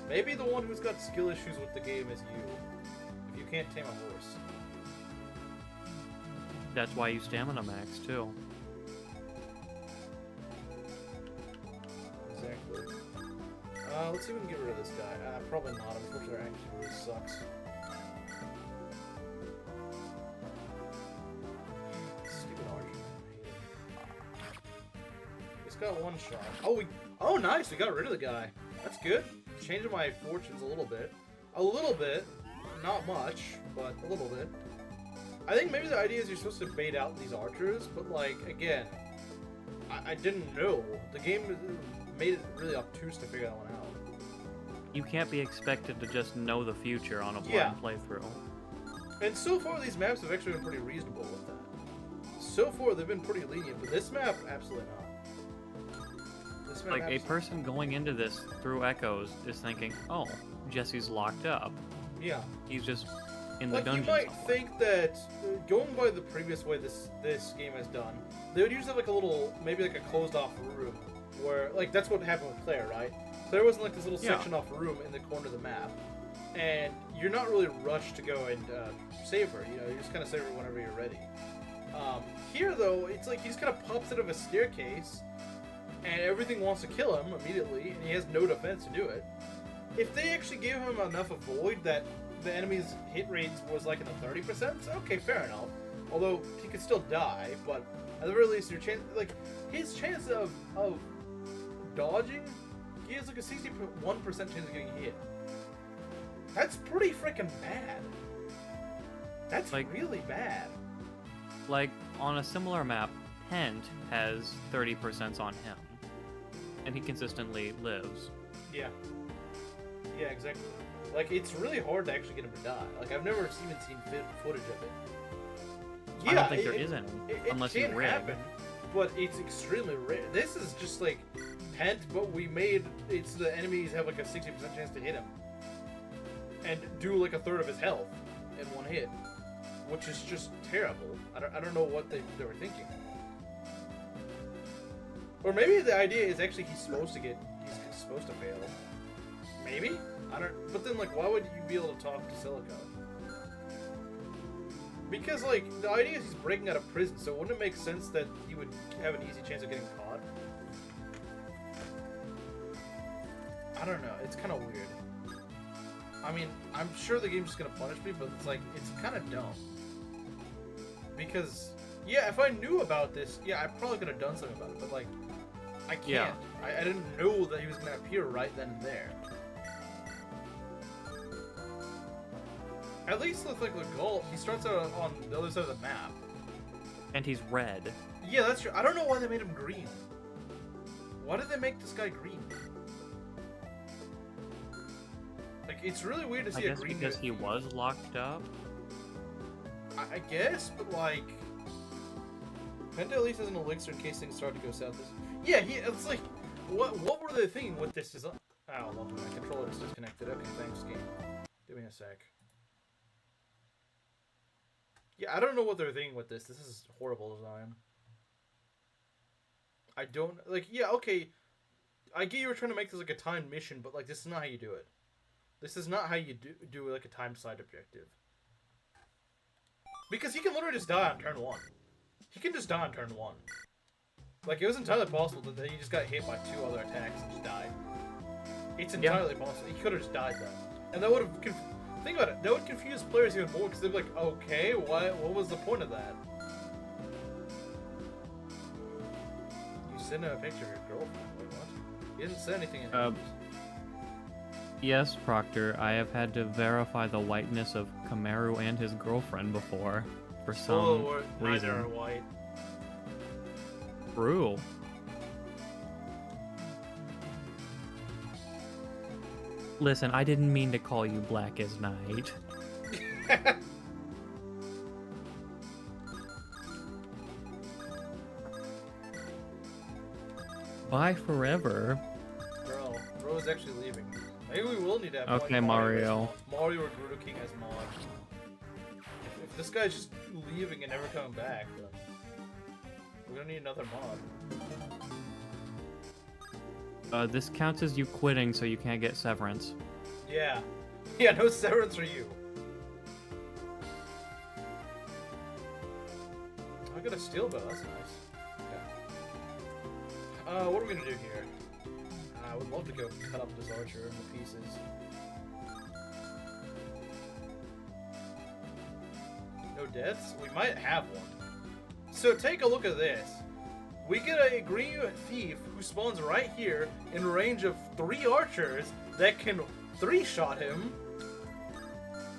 Maybe the one who's got skill issues with the game is you. If you can't tame a horse. That's why you stamina max, too. Exactly. Let's see if we can get rid of this guy. Probably not. Unfortunately, our action really sucks. Stupid archer. I hate it. He's got one shot. Oh, nice. We got rid of the guy. That's good. Changing my fortunes a little bit. A little bit. Not much, but a little bit. I think maybe the idea is you're supposed to bait out these archers, but like, again, I didn't know. The game made it really obtuse to figure that one out. You can't be expected to just know the future on a blind playthrough. And so far, these maps have actually been pretty reasonable with that. So far, they've been pretty lenient, but this map, absolutely not. This map, Like, absolutely. a person going into this through Echoes is thinking, oh, Jesse's locked up. Yeah. He's just in the Like, dungeon you might somewhere. think that, going by the previous way this game has done, they would usually have like a little, maybe like a closed off room, where, like, that's what happened with Claire, right? Claire was in like this little section off room in the corner of the map, and you're not really rushed to go and save her, you know, you just kind of save her whenever you're ready. Here, though, it's like he just kind of pops out of a staircase, and everything wants to kill him immediately, and he has no defense to do it. If they actually gave him enough avoid that the enemy's hit rates was like in the 30%, okay, fair enough. Although he could still die, but at the very least, your chance, like his chance of dodging, he has like a 61% chance of getting hit. That's pretty freaking bad. That's Like, really bad. Like, on a similar map, Pent has 30% on him. And he consistently lives. Yeah. Yeah, exactly. Like, it's really hard to actually get him to die. Like, I've never even seen footage of it. Yeah, I don't think there is any, unless you can rig. happen, but it's extremely rare. This is just like Pent, but we made it's the enemies have like a 60% chance to hit him. And do like a third of his health in one hit. Which is just terrible. I don't know what they were thinking. Or maybe the idea is actually he's supposed to fail. Maybe? I don't. But then, like, why would you be able to talk to Silica? Because, like, the idea is he's breaking out of prison, so wouldn't it make sense that he would have an easy chance of getting caught? I don't know. It's kind of weird. I mean, I'm sure the game's just gonna punish me, but it's like, it's kind of dumb. Because, yeah, if I knew about this, yeah, I probably could have done something about it, but, like, I can't. Yeah. I didn't know that he was gonna appear right then and there. At least with, like, the goal, he starts out on the other side of the map. And he's red. Yeah, that's true. I don't know why they made him green. Why did they make this guy green? Like, it's really weird to see a green because dude. he was locked up. I guess, but like, Penta at least has an elixir in case things start to go south. Yeah, it's like, what were they thinking with this design? Oh, well, my controller is disconnected. Okay, thanks, game. Give me a sec. Yeah, I don't know what they're thinking with this. This is horrible design. I don't, like, yeah, okay. I get you were trying to make this like a timed mission, but like, this is not how you do it. This is not how you do like a timed side objective. Because he can literally just die on turn 1. He can just die on turn 1. Like, it was entirely possible that he just got hit by 2 other attacks and just died. It's entirely possible. He could have just died then. And that would have... Think about it. That would confuse players even more, because they'd be like, okay, what was the point of that? You sent a picture of your girlfriend. Wait, what? You didn't say anything in here. Yes, Proctor, I have had to verify the whiteness of Kamaru and his girlfriend before, for some reason. Neither are white. True. Listen, I didn't mean to call you black as night. Bye forever. Bro is actually leaving. Maybe we will need to have okay, Mario. Mario or Gerudo King as mod. If this guy's just leaving and never coming back, then we're gonna need another mod. This counts as you quitting, so you can't get severance. Yeah. Yeah, no severance for you. I got a steel bow, that's nice. Okay. What are we gonna do here? I would love to go cut up this archer into pieces. No deaths? We might have one. So take a look at this. We get a green thief who spawns right here in range of 3 archers that can 3-shot him.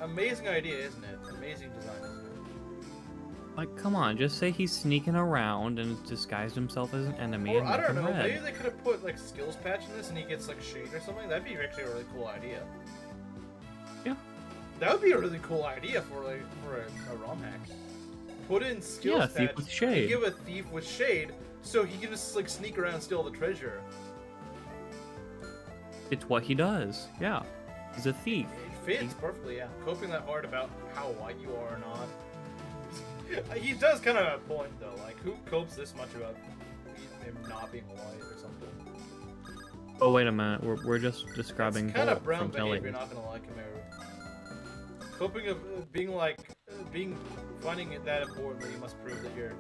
Amazing idea, isn't it? Amazing design, isn't it? Like, come on, just say he's sneaking around and disguised himself as an enemy. Or, and I don't know, red. maybe they could have put, like, skills patch in this and he gets, like, shade or something. That'd be actually a really cool idea. Yeah. That would be a really cool idea for, like, a ROM hack. Put in skills patch. Thief with shade. And give a thief with shade so he can just, like, sneak around and steal the treasure. It's what he does. Yeah. He's a thief. It fits perfectly, yeah. Coping that hard about how white you are or not. He does kind of have a point, though. Like, who copes this much about him not being white or something? Oh, wait a minute. We're just describing It's kind of Bolt brown from behavior, Telly. not gonna lie, Kamaru. Coping of being like, finding it that important that you must prove that you're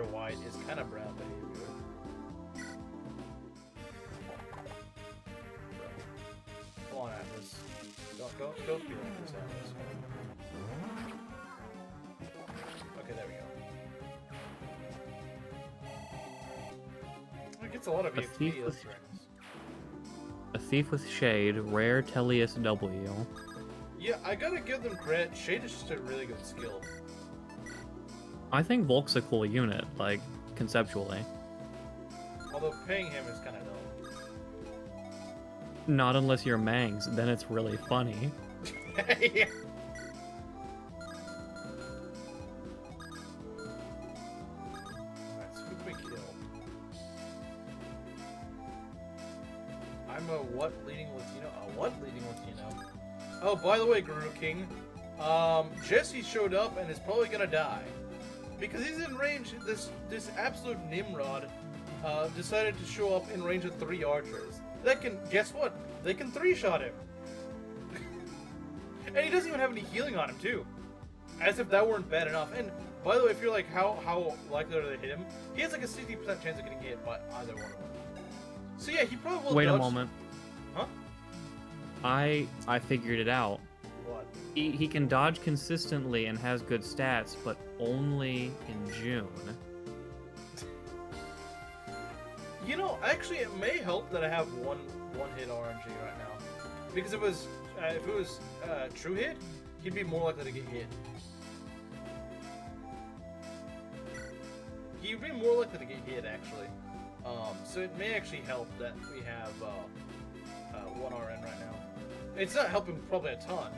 white is kind of brown behavior. Come on, Atlas. Don't be like this, Atlas. Okay, there we go. It gets a lot of A EXP. thief That's with- very nice. A thief with shade, rare Tellius W. Yeah, I gotta give them credit. Shade is just a really good skill. I think Volk's a cool unit, like, conceptually. Although paying him is kind of dumb. Not unless you're Mangs, then it's really funny. Yeah. Alright, so who can we kill? I'm a what leading Latino? A what leading Latino? Oh, by the way, Guru King, Jesse showed up and is probably gonna die. Because he's in range, this absolute Nimrod decided to show up in range of 3 archers. That can, guess what? They can 3-shot him. And he doesn't even have any healing on him, too. As if that weren't bad enough. And by the way, if you're like, how likely are they to hit him? He has like a 60% chance of getting hit by either one of them. So yeah, he probably will. Wait dodge... a moment. Huh? I figured it out. What? He can dodge consistently and has good stats, but only in June. You know, actually, it may help that I have one hit RNG right now, because if it was true hit, he'd be more likely to get hit. He'd be more likely to get hit actually. So it may actually help that we have one RN right now. It's not helping probably a ton,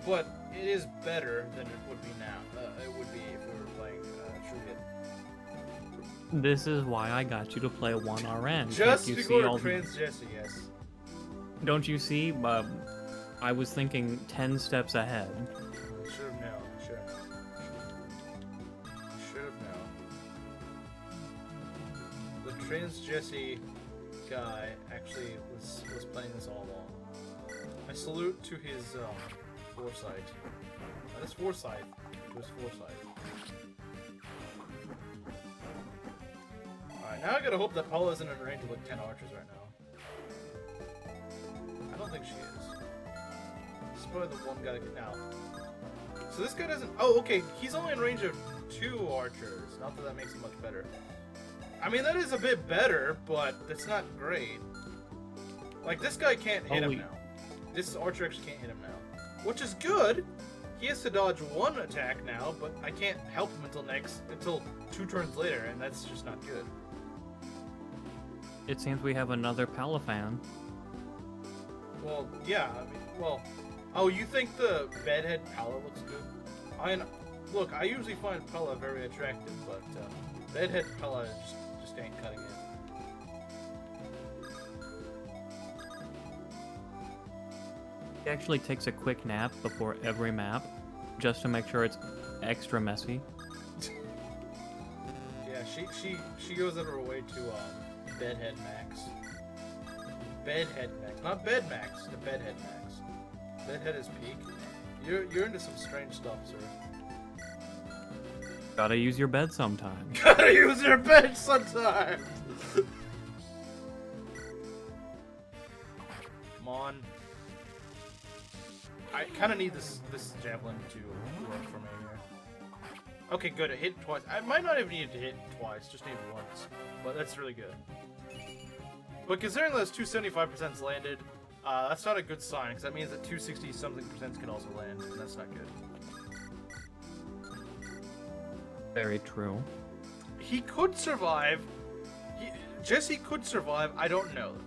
but it is better than it would be now. It would be if we were playing true hit. This is why I got you to play 1RN. Just you to see go all to Trans Jesse, yes. Don't you see? I was thinking 10 steps ahead. Should have known. Should have known. The Trans Jesse guy actually was playing this all along. I salute to his foresight. Not his foresight, to his foresight. Alright, now I gotta hope that Paula isn't in range of like 10 archers right now. I don't think she is. This is probably the one guy that can now. So this guy doesn't. Oh, okay. He's only in range of 2 archers. Not that that makes him much better. I mean, that is a bit better, but that's not great. Like, this guy can't hit him now. This archer actually can't hit him now. Which is good. He has to dodge 1 attack now, but I can't help him until 2 turns later, and that's just not good. It seems we have another Pala fan. Well, yeah, I mean, well... Oh, you think the bedhead Pala looks good? Look, I usually find Pala very attractive, but bedhead Pala just ain't cutting it. He actually takes a quick nap before every map, just to make sure it's extra messy. Yeah, she goes out of her way to bedhead max. Bedhead max, not bed max, the bedhead max. Bedhead is peak. You're into some strange stuff, sir. Gotta use your bed sometime. Gotta use your bed sometime. Come on. I kind of need this javelin to work for me here. Okay, good. It hit twice. I might not even need to hit twice. Just need once. But that's really good. But considering those 275% landed, that's not a good sign, because that means that 260-something% can also land, and that's not good. Very true. He could survive. Jesse could survive. I don't know.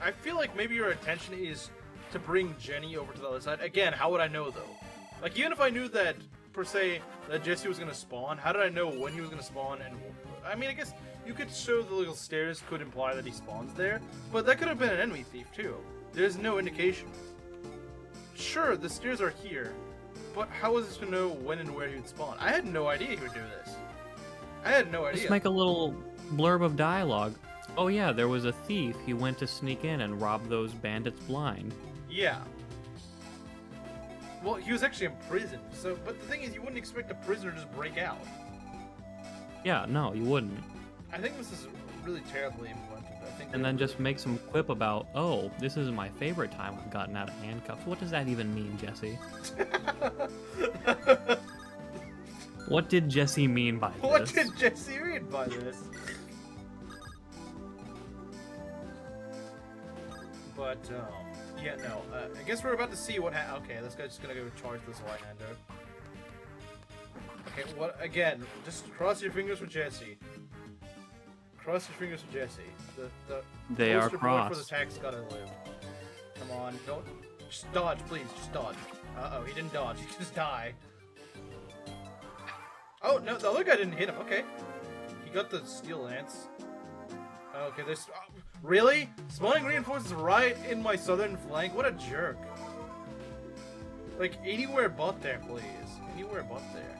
I feel like maybe your intention is to bring Jenny over to the other side. Again, how would I know, though? Like, even if I knew that, per se, that Jesse was going to spawn, how did I know when he was going to spawn? And I mean, I guess you could show the little stairs could imply that he spawns there, but that could have been an enemy thief, too. There's no indication. Sure, the stairs are here, but how was it to know when and where he would spawn? I had no idea he would do this. I had no idea. Just make a little blurb of dialogue. Oh yeah, there was a thief. He went to sneak in and rob those bandits blind. Yeah. Well, he was actually in prison, so, but the thing is, you wouldn't expect a prisoner to just break out. Yeah, no, you wouldn't. I think this is really terribly implemented. And then just make some quip about, oh, this is my favorite time I've gotten out of handcuffs. What does that even mean, Jesse? What did Jesse mean by this? What did Jesse mean by this? But, yeah, no. I guess we're about to see what okay, this guy's just gonna go charge this right-hander. Okay, what? Again, just cross your fingers for Jesse. Cross your fingers for Jesse. They are poster boy crossed. for the tax gotta live. Come on, don't... Just dodge, please. Just dodge. Uh-oh, he didn't dodge. He just died. Oh, no, the other guy didn't hit him. Okay. He got the steel lance. Okay, there's... really? Spawning reinforcements right in my southern flank? What a jerk. Like, anywhere but there, please. Anywhere but there.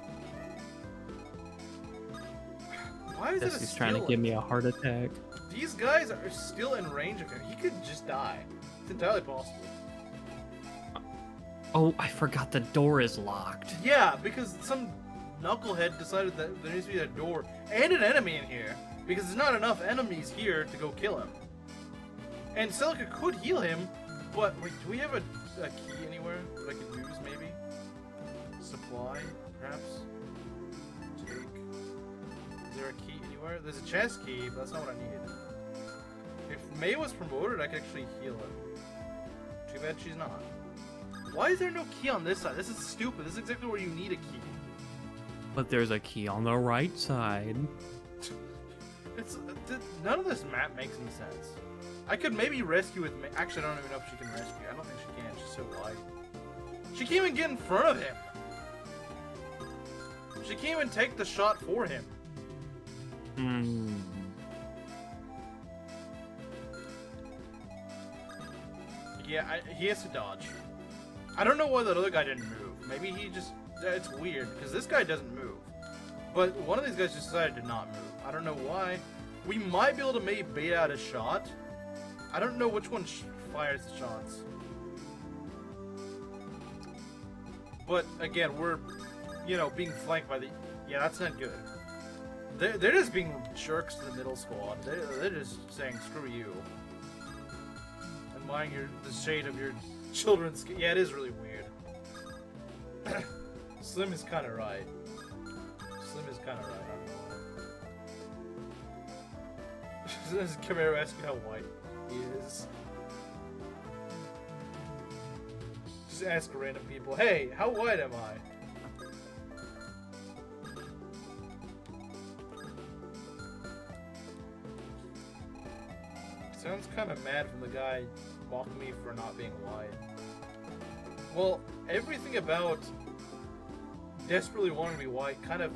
Why is it a Jesse's trying to give me a heart attack. These guys are still in range of him. He could just die. It's entirely possible. Oh, I forgot the door is locked. Yeah, because some knucklehead decided that there needs to be a door and an enemy in here. Because there's not enough enemies here to go kill him. And Celica could heal him, but wait, do we have a key anywhere that I could use, maybe? Supply, perhaps? Take. Is there a key anywhere? There's a chest key, but that's not what I need. If May was promoted, I could actually heal her. Too bad she's not. Why is there no key on this side? This is stupid. This is exactly where you need a key. But there's a key on the right side. None of this map makes any sense. I could maybe rescue with May. Actually, I don't even know if she can rescue. I don't think she can. She's so wide. She can't even get in front of him. She can't even take the shot for him. Hmm. Yeah, he has to dodge. I don't know why that other guy didn't move. Maybe he just... It's weird, because this guy doesn't move. But one of these guys just decided to not move. I don't know why. We might be able to maybe bait out a shot. I don't know which one fires the shots. But, again, we're, being flanked by the... Yeah, that's not good. They're just being jerks to the middle squad. They're just saying, screw you. And mind the shade of your children's... Yeah, it is really weird. Slim is kind of right. Slim is kind of right. Does Camaro ask you how white he is? Just ask random people, hey, how white am I? Sounds kind of mad from the guy mocking me for not being white. Well, everything about desperately wanting to be white kind of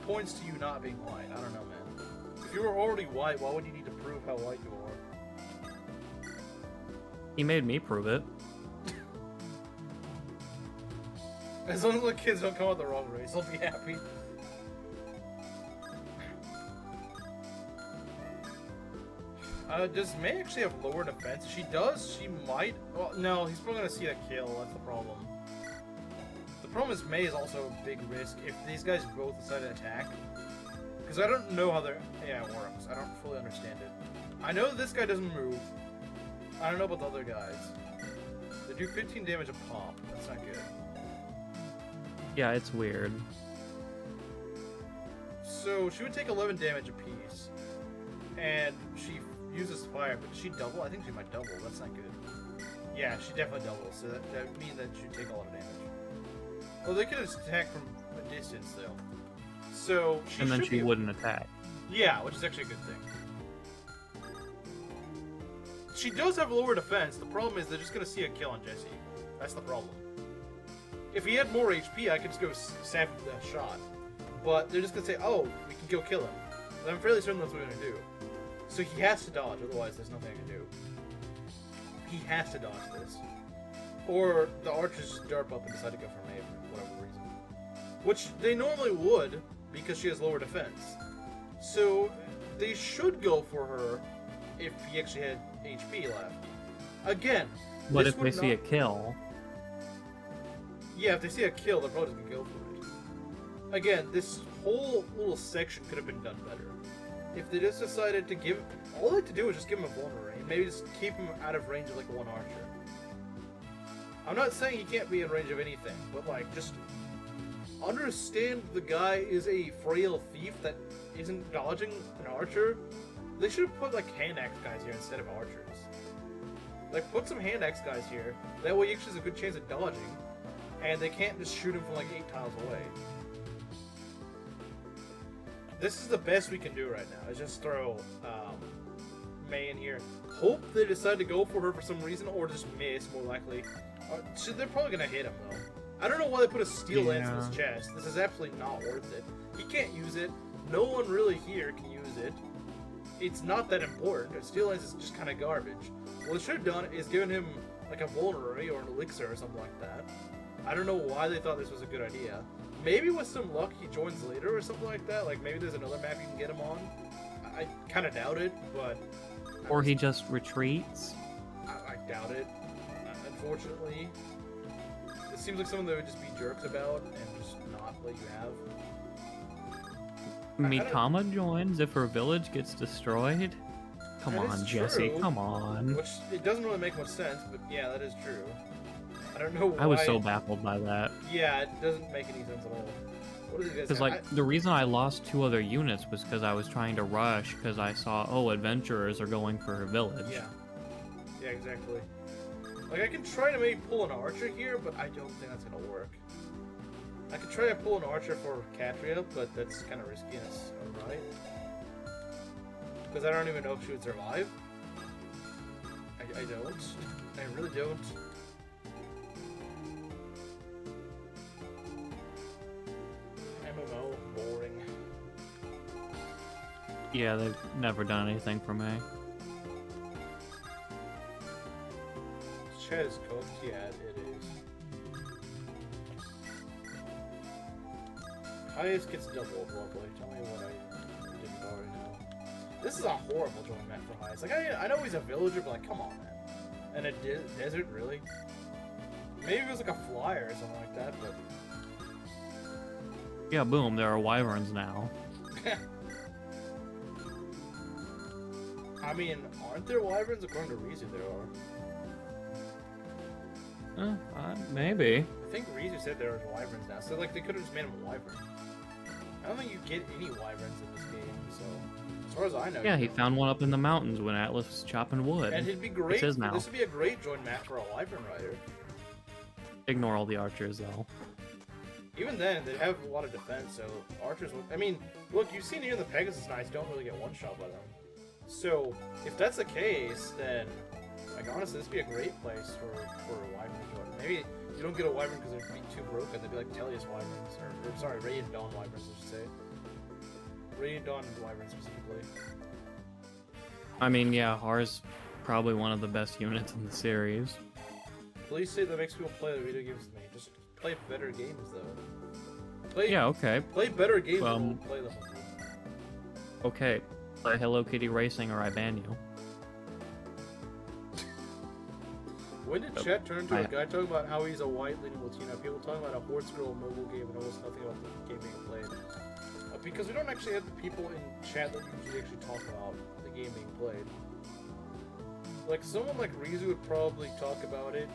points to you not being white. I don't know, man. If you were already white, why would you need to prove how white you are? He made me prove it. As long as the kids don't come out the wrong race, I'll be happy. Does May actually have lower defense? If she does, she might... Well, no, he's probably going to see a kill. That's the problem. The problem is May is also a big risk if these guys both decide to attack. Because I don't know how their AI works. I don't fully understand it. I know this guy doesn't move. I don't know about the other guys. They do 15 damage a pop. That's not good. Yeah, it's weird. So she would take 11 damage apiece. And she uses fire, but does she double? I think she might double. That's not good. Yeah, she definitely doubles. So that would mean that she'd take a lot of damage. Well, they could attack from a distance, though. So she And then should she be... wouldn't attack. Yeah, which is actually a good thing. She does have lower defense. The problem is they're just going to see a kill on Jesse. That's the problem. If he had more HP, I could just go sap that shot. But they're just going to say, oh, we can go kill him. And I'm fairly certain that's what we're going to do. So he has to dodge, otherwise there's nothing I can do. He has to dodge this. Or the archers just derp up and decide to go for May for whatever reason. Which they normally would, because she has lower defense. So they should go for her if he actually had HP left. Again, What if they see a kill? Yeah, if they see a kill, they're probably just gonna go for it. Again, this whole little section could have been done better. If they just decided to give... All they had to do was just give him a vulnerary, and maybe just keep him out of range of, like, one archer. I'm not saying he can't be in range of anything, but, like, just... understand the guy is a frail thief that isn't dodging an archer. They should have put, like, hand axe guys here instead of archers. Like, put some hand axe guys here. That way he actually has a good chance of dodging. And they can't just shoot him from, like, 8 tiles away. This is the best we can do right now, is just throw May in here. Hope they decide to go for her for some reason, or just miss, more likely. They're probably going to hit him, though. I don't know why they put a steel lance in his chest. This is absolutely not worth it. He can't use it. No one really here can use it. It's not that important. A steel lance is just kind of garbage. What they should have done is given him, like, a vulnerary or an elixir or something like that. I don't know why they thought this was a good idea. Maybe with some luck he joins later or something like that. Like, maybe there's another map you can get him on. I kind of doubt it, but... Or he just retreats? I doubt it, unfortunately. seems like someone they would just be jerks about and just not let you have. Mikama joins if her village gets destroyed? Come That on, is Jesse, true. come on. Which, it doesn't really make much sense, but yeah, that is true. I don't know why. I was so baffled by that. Yeah, it doesn't make any sense at all. What do these guys Because, have? like, the reason I lost 2 other units was because I was trying to rush because I saw, oh, adventurers are going for her village. Yeah. Yeah, exactly. Like, I can try to maybe pull an archer here, but I don't think that's gonna work. I could try to pull an archer for Katria, but that's kind of risky in its own right. Because I don't even know if she would survive. I don't. I really don't. MMO, boring. Yeah, they've never done anything for me. Chat is cooked? Yeah, it is. Highest gets doubled, lovely. Tell me what I didn't already know. This is a horrible joint map for highest. Like, I know he's a villager, but like, come on, man. And a desert, really? Maybe it was like a flyer or something like that, but... Yeah, boom, there are wyverns now. I mean, aren't there wyverns? According to Rizu, there are. Maybe. I think Rizu said there are wyverns now, so like they could have just made him a wyvern. I don't think you get any wyverns in this game, so as far as I know. Yeah, he found one up in the mountains when Atlas was chopping wood. And it'd be great. It's his now. This would be a great joint map for a wyvern rider. Ignore all the archers, though. Even then, they have a lot of defense, so archers would... I mean, look, you've seen here the Pegasus Knights don't really get one-shot by them. So, if that's the case, then, like, honestly, this would be a great place for a wyvern to join. Maybe you don't get a wyvern because they'd be too broken. They'd be like Tellius wyverns, or sorry, Radiant Dawn wyverns, I should say. Radiant Dawn wyverns, specifically. I mean, yeah, Har's probably one of the best units in the series. Please say that makes people play the video games with me. Just play better games, though. Yeah, okay. Play better games and we'll play them with you. Okay. Play Hello Kitty Racing or I ban you. When did chat turn to a guy talking about how he's a white leaning Latino? People talking about a horse girl mobile game and almost nothing about the game being played. Because we don't actually have the people in chat that usually actually talk about the game being played. Like, someone like Rizu would probably talk about it.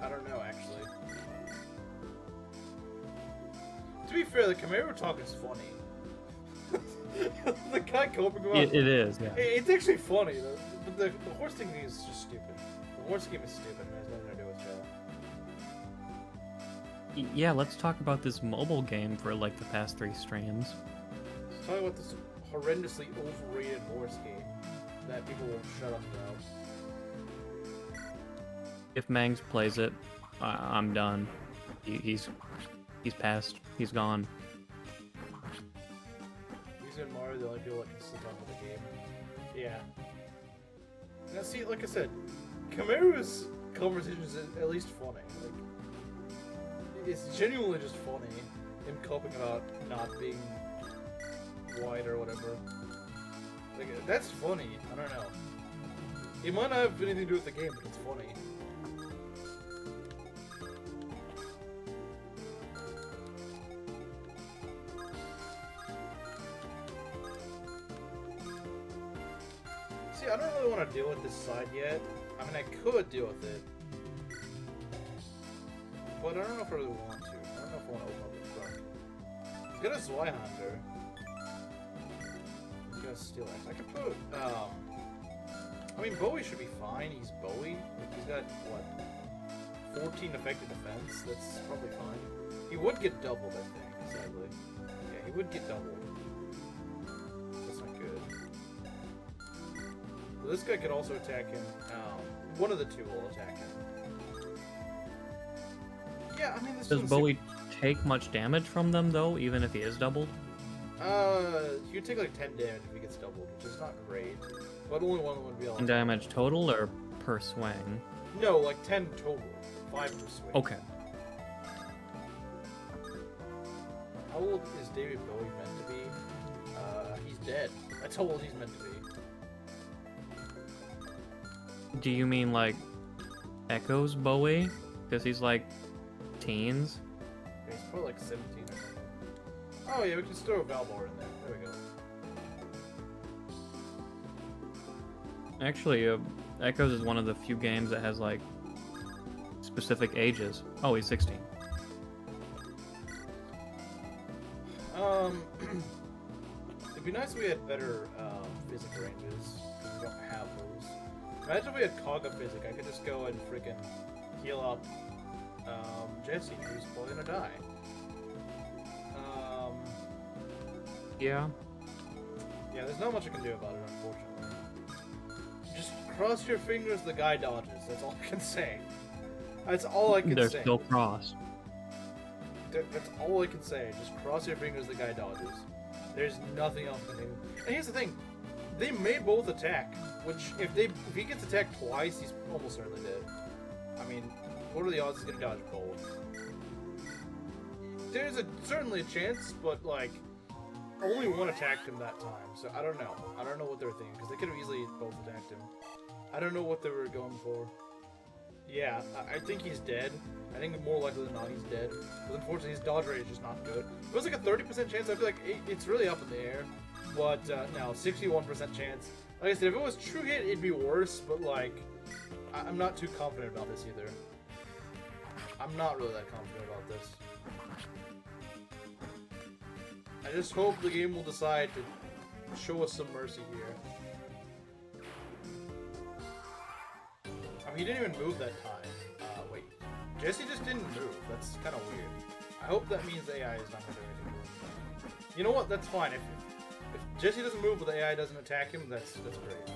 I don't know, actually. To be fair, the Camaro talk is funny. The guy coping about It is, yeah. It's actually funny, but the horse thing is just stupid. The horse game is stupid and has nothing to do with Joe. Yeah, let's talk about this mobile game for like the past 3 streams. Let's talk about this horrendously overrated horse game that people won't shut up about. If Mangs plays it, I'm done. He's passed. He's gone. He's and Mario are the only people that can sit down with the game. Yeah. Now see, like I said, Kamaru's conversations are at least funny. Like, it's genuinely just funny. Him coping about not being white or whatever. Like, that's funny. I don't know. It might not have anything to do with the game, but it's funny. See, I don't really want to deal with this side yet. I mean, I could deal with it. But I don't know if I really want to. I don't know if I want to open up the front. He's got a Zweihunter. He's got a Steel Axe. I could put, I mean, Bowie should be fine. He's Bowie. Like, he's got, what, 14 effective defense. That's probably fine. He would get doubled, I think, sadly. Yeah, he would get doubled. That's not good. But this guy could also attack him. One of the two will attack him. Yeah, I mean, this Does Bowie take much damage from them, though, even if he is doubled? He would take like 10 damage if he gets doubled, which is not great. But only one would be able to... 10 damage total or per swing? No, like 10 total. 5 per swing. Okay. How old is David Bowie meant to be? He's dead. That's how old he's meant to be. Do you mean like Echo's Bowie? Because he's like teens. Yeah, he's probably like 17 or something. Oh yeah, we can throw Valmore in there. There we go. Actually, Echoes is one of the few games that has like specific ages. Oh, he's 16. It'd be nice if we had better physic ranges, because we don't have those. Imagine if we had Kaga physic, I could just go and freaking heal up Jesse, who's probably gonna die. Yeah. Yeah, there's not much I can do about it, unfortunately. Just cross your fingers the guy dodges, that's all I can say. That's all I can They're say. still crossed. That's all I can say. Just cross your fingers the guy dodges. There's nothing else I can do. And here's the thing. They may both attack, which if he gets attacked twice, he's almost certainly dead. I mean, what are the odds he's gonna dodge both? There's certainly a chance, but like only one attacked him that time, so I don't know. I don't know what they were thinking, because they could have easily both attacked him. I don't know what they were going for. Yeah, I think he's dead. I think more likely than not he's dead. Because unfortunately his dodge rate is just not good. If it was like a 30% chance, I'd be like, it's really up in the air. But no, 61% chance. Like I said, if it was true hit, it'd be worse, but like, I'm not too confident about this either. I'm not really that confident about this. I just hope the game will decide to show us some mercy here. I mean, he didn't even move that time. Wait. Jesse just didn't move. That's kind of weird. I hope that means the AI is not going to do anything to him. You know what? That's fine. If Jesse doesn't move but the AI doesn't attack him, that's great.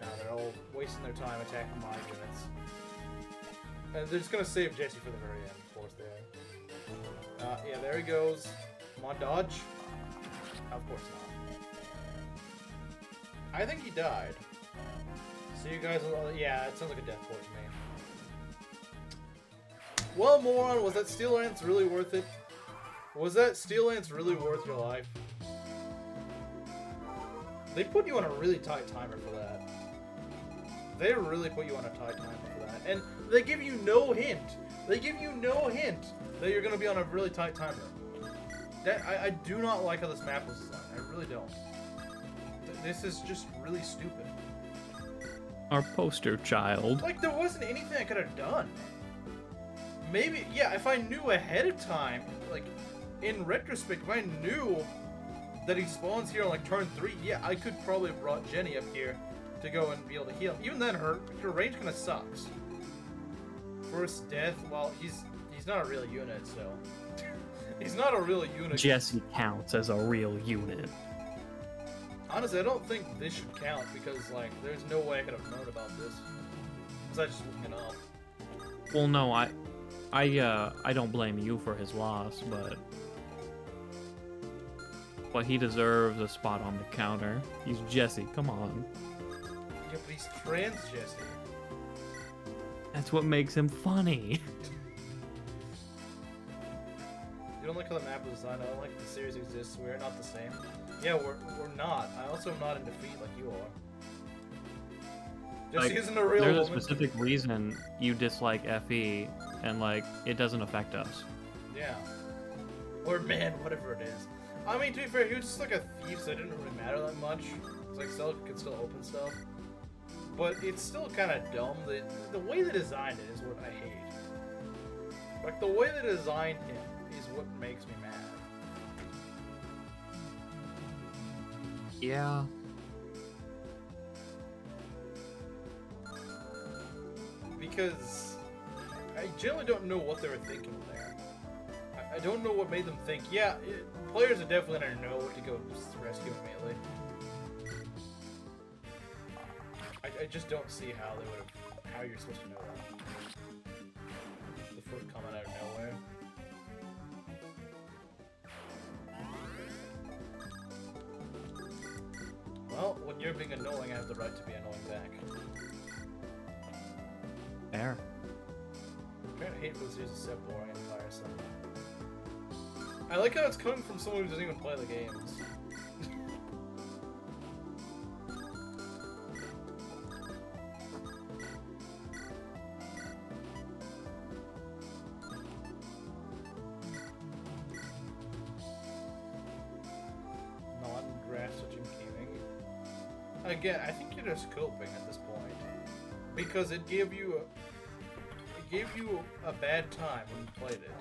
Now they're all wasting their time attacking my units. And they're just going to save Jesse for the very end, of course they are. Yeah, there he goes. Come on, dodge. Of course not. I think he died. See you guys. Yeah, it sounds like a death blow to me. Well, moron, was that Steel Lance really worth it? Was that Steel Lance really worth your life? They put you on a really tight timer for that. They really put you on a tight timer for that. And they give you no hint. They give you no hint that you're going to be on a really tight timer. I do not like how this map was designed. I really don't. This is just really stupid. Our poster child. Like, there wasn't anything I could have done. Maybe, yeah, if I knew ahead of time, like, in retrospect, if I knew that he spawns here on, like, turn 3, yeah, I could probably have brought Jenny up here to go and be able to heal him. Even then, her range kind of sucks. First death, well, he's not a real unit, so... He's not a real unit. Jesse counts as a real unit. Honestly, I don't think this should count because, like, there's no way I could have known about this. Because I just looked it up. Well, no, I don't blame you for his loss, but he deserves a spot on the counter. He's Jesse. Come on. Yeah, but he's trans Jesse. That's what makes him funny. You don't like how the map was designed. I don't like the series exists. We're not the same. Yeah, we're not. I also am not in defeat like you are. Jesse isn't a real woman. There's a specific reason you dislike FE, and like it doesn't affect us. Yeah. Or man, whatever it is. I mean, to be fair, he was just like a thief, so it didn't really matter that much. It's like Cell could still open stuff. But it's still kind of dumb. The way they designed it is what I hate. Like, the way they designed him is what makes me mad. Yeah. Because I generally don't know what they were thinking there. I don't know what made them think. Yeah, players are definitely gonna know to go rescue immediately. I just don't see how they would have. How you're supposed to know that. The foot coming out of nowhere. Well, when you're being annoying, I have the right to be annoying back. Fair. I kind of hate when there's a set boring and tiresome. I like how it's coming from someone who doesn't even play the games. again, I think you're just coping at this point because it gave you a bad time when you played it.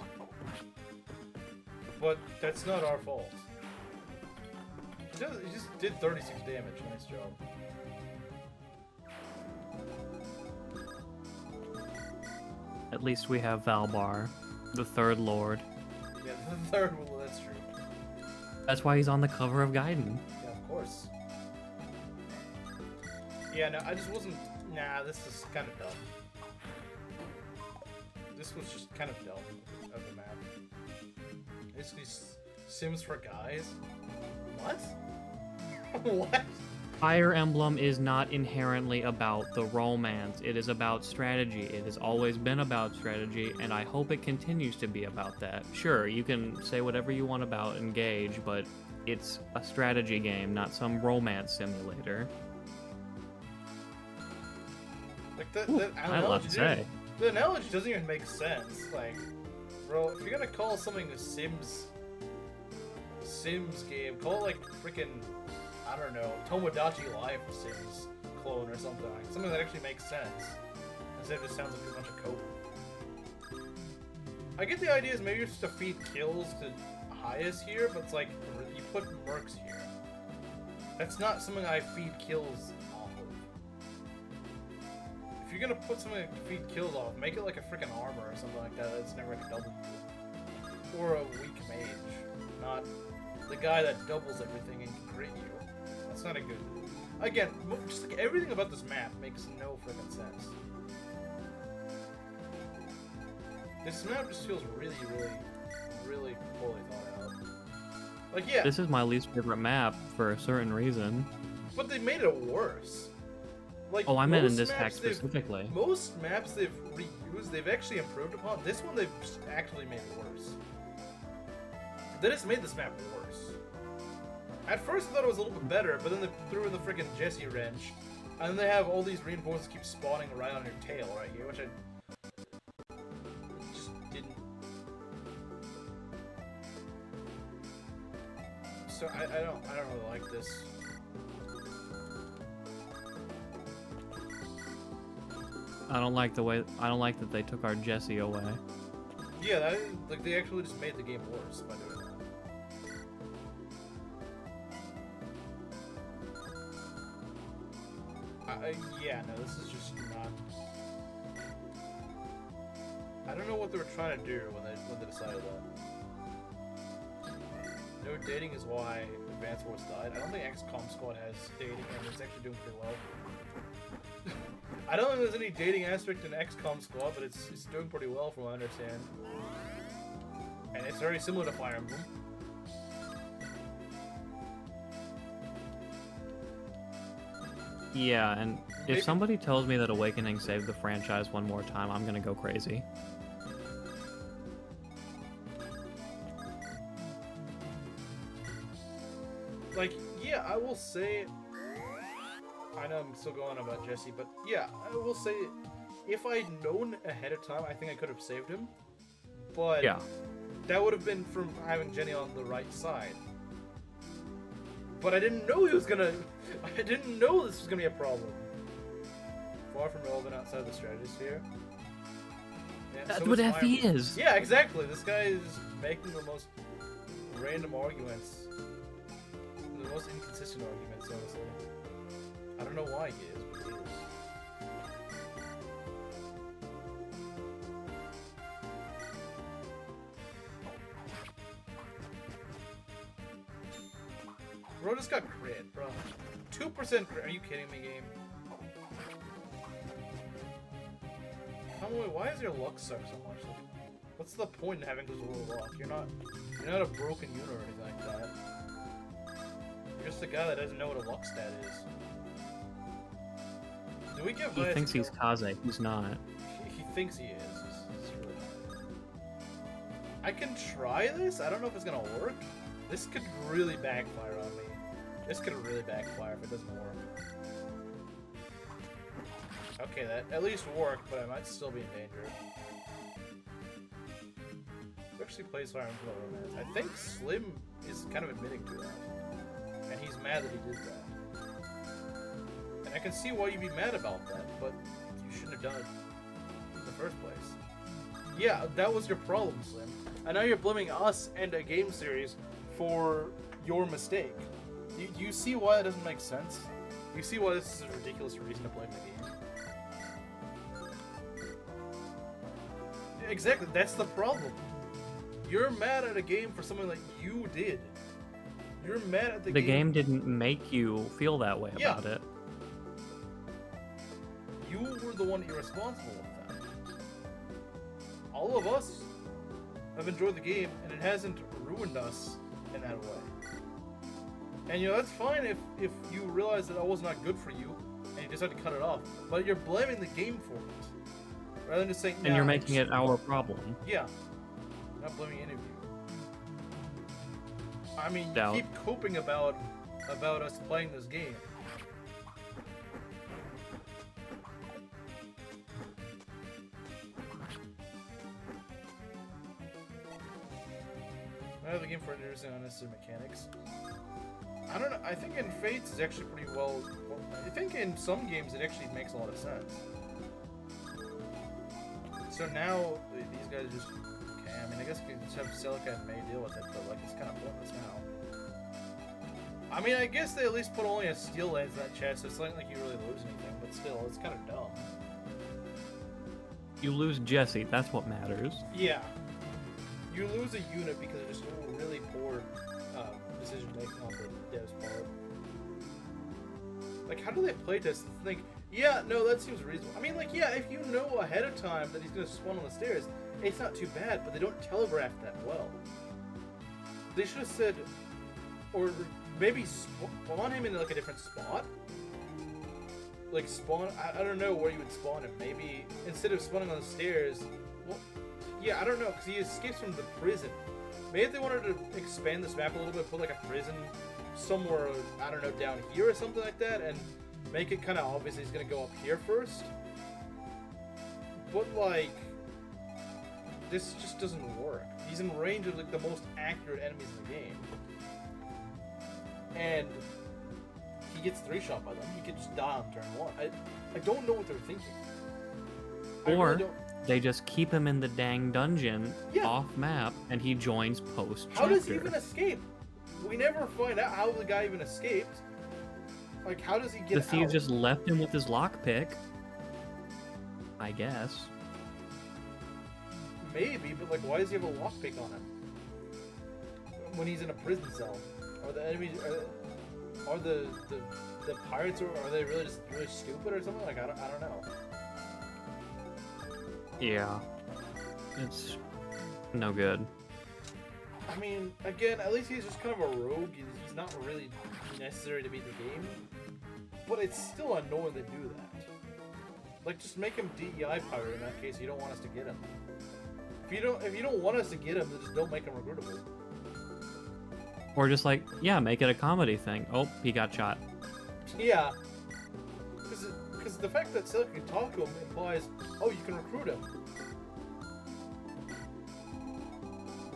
But that's not our fault. He just did 36 damage. Nice job. At least we have Valbar, the third lord. Yeah, the third one, that's true. That's why he's on the cover of Gaiden. Yeah, of course. Yeah, no, I just wasn't... Nah, this is kind of dumb. This was just kind of dumb of the map. Basically, Sims for guys? What? What? Fire Emblem is not inherently about the romance. It is about strategy. It has always been about strategy, and I hope it continues to be about that. Sure, you can say whatever you want about Engage, but it's a strategy game, not some romance simulator. Like, the I love to say. The analogy doesn't even make sense. Like, bro, if you're gonna call something a Sims game, call it like freaking, I don't know, Tomodachi Life Sims clone or something. Like, something that actually makes sense. Instead of just sounds like a bunch of code. I get the idea is maybe you're just to feed kills to highest here, but it's like, you put mercs here. That's not something I feed kills off of. If you're gonna put something to feed kills off, make it like a freaking armor or something like that that's never gonna double you. Or a weak mage, not the guy that doubles everything and can crit you. That's not a good... Again, just like everything about this map makes no freaking sense. This map just feels really, really, really poorly thought out. Like, yeah. This is my least favorite map for a certain reason. But they made it worse. Like, oh, I meant in this hack specifically. Most maps they've reused, they've actually improved upon. This one they've just actually made it worse. They just made this map worse. At first I thought it was a little bit better, but then they threw in the freaking Jesse wrench, and then they have all these reinforcements keep spawning right on your tail right here, which I just didn't. So I don't really like this. I don't like that they took our Jesse away. Yeah, like they actually just made the game worse by doing that. Yeah, no, this is just not. I don't know what they were trying to do when they decided that. No dating is why Advance Wars died. I don't think XCOM Squad has dating, and it's actually doing pretty well. I don't think there's any dating aspect in XCOM Squad, but it's doing pretty well from what I understand. And it's very similar to Fire Emblem. Yeah, and if somebody tells me that Awakening saved the franchise one more time, I'm gonna go crazy. Like, yeah, I will say... I know I'm still going on about Jesse, but yeah, I will say, if I'd known ahead of time, I think I could have saved him. But yeah, that would have been from having Jenny on the right side. But I didn't know he was gonna... I didn't know this was gonna be a problem. Far from relevant outside of the strategy sphere. That's what FE is! Yeah, exactly. This guy is making the most random arguments. The most inconsistent arguments, honestly. I don't know why he is, but he is. Bro just got crit, bro. 2% crit. Are you kidding me, game? Why does your luck suck so much? Like, what's the point in having this low luck? You're not a broken unit or anything like that. You're just a guy that doesn't know what a luck stat is. Do we give He thinks he's Kaze, he's not. He thinks he is. He's really not. I can try this? I don't know if it's gonna work. This could really backfire on me. This could really backfire if it doesn't work. Okay, that at least worked, but I might still be in danger. Who actually plays Fire Emblem Romance? I think Slim is kind of admitting to that. And he's mad that he did that. I can see why you'd be mad about that, but you shouldn't have done it in the first place. Yeah, that was your problem, Slim. And now you're blaming us and a game series for your mistake. You see why it doesn't make sense? You see why this is a ridiculous reason to blame the game? Exactly, that's the problem. You're mad at a game for something that you did. You're mad at the game. The game didn't make you feel that way about it. You were the one irresponsible with that. All of us have enjoyed the game, and it hasn't ruined us in that way. And you know, that's fine if you realize that that was not good for you, and you decide to cut it off. But you're blaming the game for it. Rather than just saying, And you're making it our problem. Yeah. Not blaming any of you. I mean, Doubt. you keep coping about us playing this game. I have a game for introducing unnecessary mechanics. I don't know. I think in Fates is actually pretty well. I think in some games it actually makes a lot of sense. So now these guys just. Okay, I mean, I guess we can just have Celica and May deal with it, but like it's kind of pointless now. I mean, I guess they at least put only a steel lance in that chest, so it's not like you really lose anything. But still, it's kind of dumb. You lose Jesse, that's what matters. Yeah. You lose a unit because of just really poor decision making on the dev's part. Like, how do they play test and think, yeah, no, that seems reasonable? I mean, like, yeah, if you know ahead of time that he's going to spawn on the stairs, it's not too bad, but they don't telegraph that well. They should have said, or maybe spawn him in, like, a different spot? Like, spawn, I don't know where you would spawn him. Maybe, instead of spawning on the stairs, well, yeah, I don't know, because he escapes from the prison. Maybe if they wanted to expand this map a little bit, put like a prison somewhere, I don't know, down here or something like that, and make it kind of obvious he's going to go up here first. But like, this just doesn't work. He's in range of like the most accurate enemies in the game. And he gets 3-shot by them. He could just die on turn 1. I don't know what they're thinking. Or really they just keep him in the dang dungeon off map and he joins post chapter. How does he even escape? We never find out how the guy even escaped. Like, how does he get out? The thief just left him with his lockpick. I guess. Maybe, but like, why does he have a lockpick on him? When he's in a prison cell? Are the enemies... Are the pirates, or are they really just really stupid or something? Like, I don't know. Yeah. It's no good. I mean, again, at least he's just kind of a rogue. He's not really necessary to beat the game. But it's still annoying to do that. Like, just make him DEI pirate in that case. You don't want us to get him. If you don't want us to get him, then just don't make him recruitable. Or just like, yeah, make it a comedy thing. Oh, he got shot. Yeah. Because the fact that Celica can talk to him implies, oh, you can recruit him.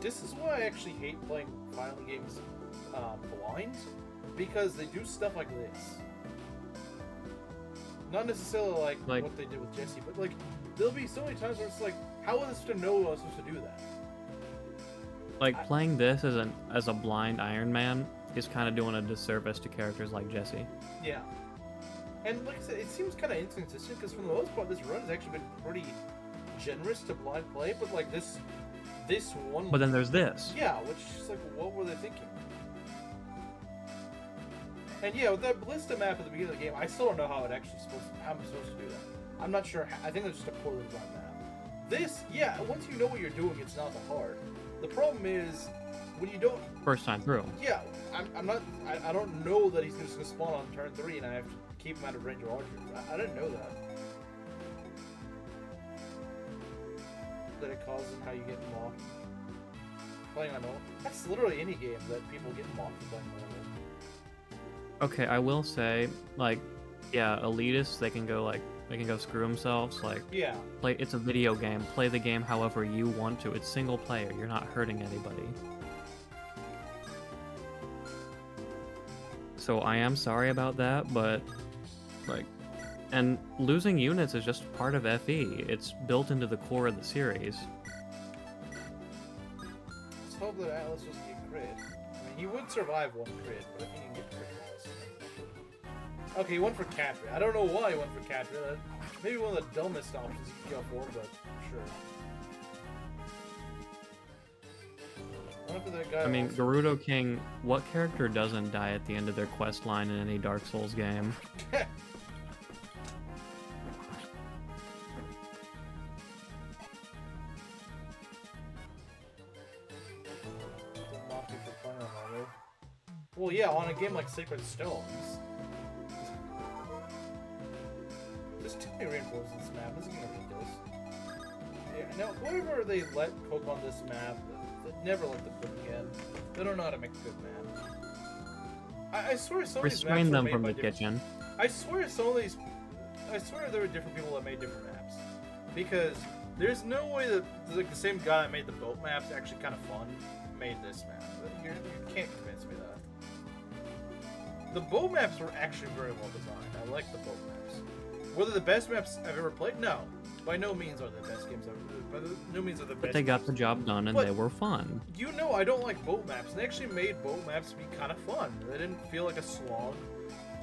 This is why I actually hate playing fighting games blind, because they do stuff like this. Not necessarily like what they did with Jesse, but like there'll be so many times where it's like, how was I supposed to know I was supposed to do that? Like playing this as a blind Iron Man is kind of doing a disservice to characters like Jesse. Yeah. And like I said, it seems kind of inconsistent because for the most part, this run has actually been pretty generous to blind play, but like this one. But then there's this. Yeah, which is like, what were they thinking? And yeah, with that ballista map at the beginning of the game, I still don't know how I'm supposed to do that. I'm not sure. I think it's just a poorly designed map. This, yeah, once you know what you're doing, it's not that hard. The problem is when you don't. First time through. Yeah, I'm not. I don't know that he's just gonna spawn on turn 3, and I have to keep him out of range of archers. I didn't know that. That it causes how you get mocked playing on normal. That's literally any game that people get mocked playing normal. Okay, I will say, like, yeah, elitists, they can go screw themselves. Like, yeah, it's a video game. Play the game however you want to. It's single player. You're not hurting anybody. So I am sorry about that, but Like, and losing units is just part of FE. It's built into the core of the series. Let's hope that Atlas doesn't get crit. I mean, he would survive one crit, but if he can get crit loss. Okay, he went for Catria. I don't know why he went for Catria. Maybe one of the dumbest options you could go for, but sure. I mean, Gerudo King, what character doesn't die at the end of their quest line in any Dark Souls game? Well, yeah, on a game like Sacred Stones. There's too many reinforcements in this map. This is getting ridiculous. Yeah, now, whoever they let cook on this map, they never let them cook again. They don't know how to make a good map. I swear some of these maps Restrain them were from made the by kitchen. I swear some of these... I swear there were different people that made different maps. Because there's no way that like, the same guy that made the boat maps actually kind of fun made this map. You can't convince me that. The boat maps were actually very well designed. I like the boat maps. Were they the best maps I've ever played? No. By no means are they the best games I've ever played. By no means are the best. But they got the job done and they were fun. You know I don't like boat maps. They actually made boat maps be kind of fun. They didn't feel like a slog.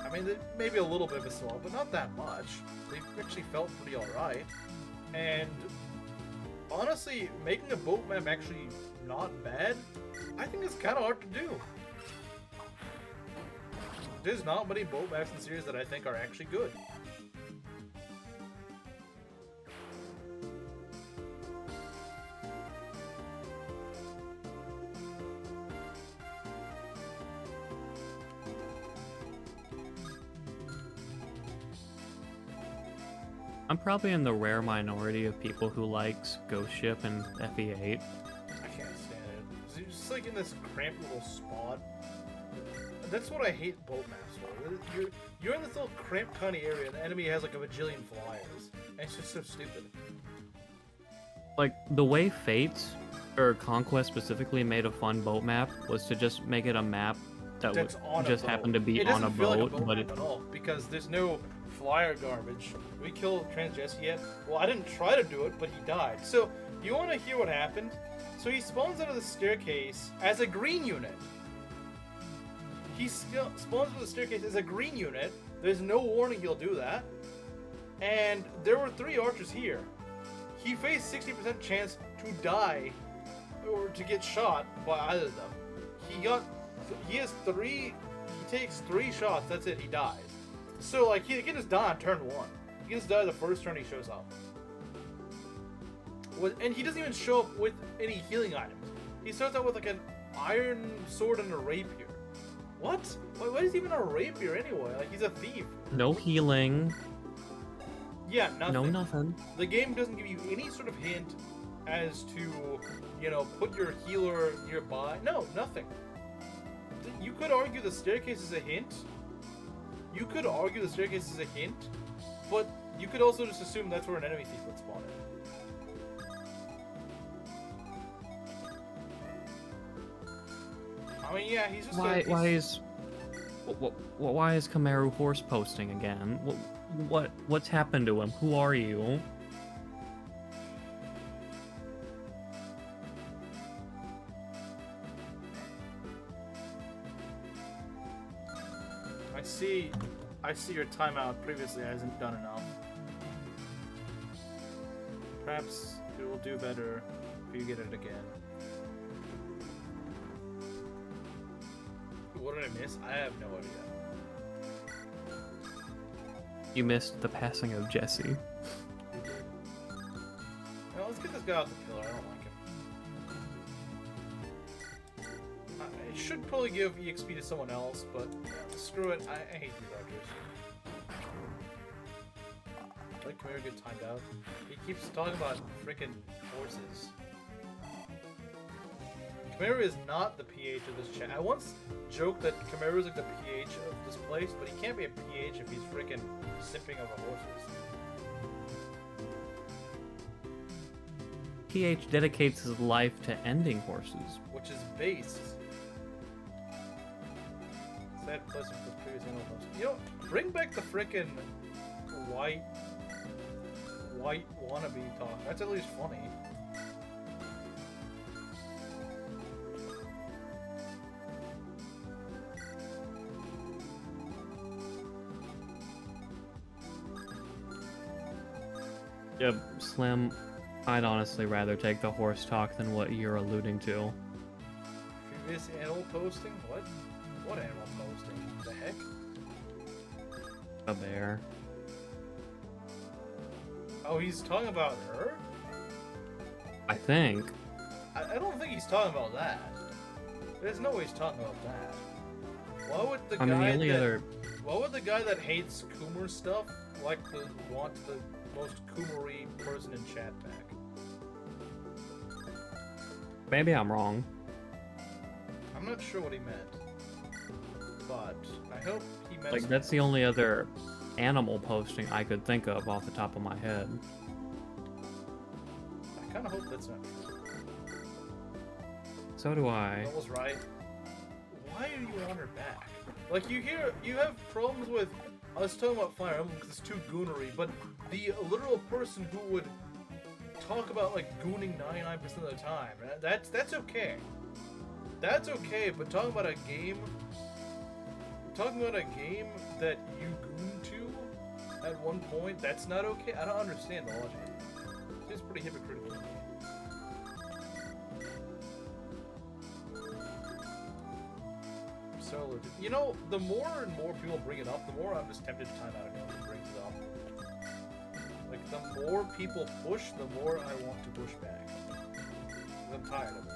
I mean, maybe a little bit of a slog, but not that much. They actually felt pretty alright. And honestly, making a boat map actually not bad, I think it's kind of hard to do. There's not many boat maps in the series that I think are actually good. I'm probably in the rare minority of people who likes Ghost Ship and FE8. I can't stand it. It's just like in this cramped little spot. That's what I hate boat maps for. You're in this little cramped tiny area and the enemy has like a bajillion flyers. And it's just so stupid. Like, the way Fates, or Conquest specifically, made a fun boat map was to just make it a map that just happened to be on a boat, like a but map at all, because there's no flyer garbage. We killed Transjesse yet? Well, I didn't try to do it, but he died. So, you want to hear what happened? So he spawns out of the staircase as a green unit. He still spawns out of the staircase as a green unit. There's no warning he'll do that. And there were 3 archers here. He faced 60% chance to die or to get shot by either of them. He takes 3 shots, that's it, he dies. So, like, he can just die on turn 1. He can just die the first turn he shows up. And he doesn't even show up with any healing items. He starts out with, like, an iron sword and a rapier. What? What is even a rapier anyway? Like, he's a thief. no healing. Yeah, nothing. No nothing. The game doesn't give you any sort of hint as to, you know, put your healer nearby. No, nothing. You could argue the staircase is a hint. But you could also just assume that's where an enemy thief would spawn in. I mean, yeah, he's just why is Kamaru horse posting again? What's happened to him? Who are you? I see your timeout previously hasn't done enough. Perhaps it will do better if you get it again. What did I miss? I have no idea. You missed the passing of Jesse. Now let's get this guy off the pillar. I don't like him. I should probably give EXP to someone else, but screw it. I hate these archers. Like, Kamaru get timed out. He keeps talking about freaking horses. Kamaru is not the PH of this chat. I once joked that Kamaru is like the PH of this place, but he can't be a PH if he's freaking sipping over horses. PH dedicates his life to ending horses. Which is base. That plus the previous animal post. You know, bring back the frickin' white wannabe talk. That's at least funny. Yep, Slim, I'd honestly rather take the horse talk than what you're alluding to. Previous animal posting? What? What animal posting? The heck? A bear. Oh, he's talking about her? I think. I don't think he's talking about that. There's no way he's talking about that. Why would the Why would the guy that hates Coomer stuff want the most Coomery person in chat back? Maybe I'm wrong. I'm not sure what he meant, but I hope he meant. Like, that's the only other animal posting I could think of off the top of my head. I kind of hope that's not true. So do I. That was right. Why are you on her back? Like, you have problems with us talking about Fire Emblem because it's too goonery, but the literal person who would talk about, like, gooning 99% of the time, that's okay. That's okay, but talking about a game that you goon to at one point, that's not okay? I don't understand the logic. It's pretty hypocritical to me. So, you know, the more and more people bring it up, the more I'm just tempted to time out again and bring it up. Like, the more people push, the more I want to push back. I'm tired of it.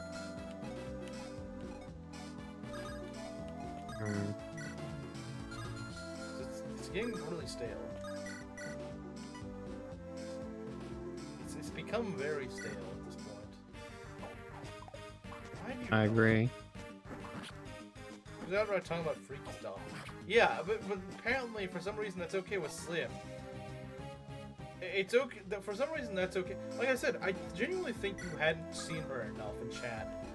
It's getting really stale. It's become very stale at this point. Why do you I agree. Because after I talk about freaky stuff. Yeah, but apparently for some reason that's okay with Slim. It's okay. For some reason that's okay. Like I said, I genuinely think you hadn't seen her enough in chat.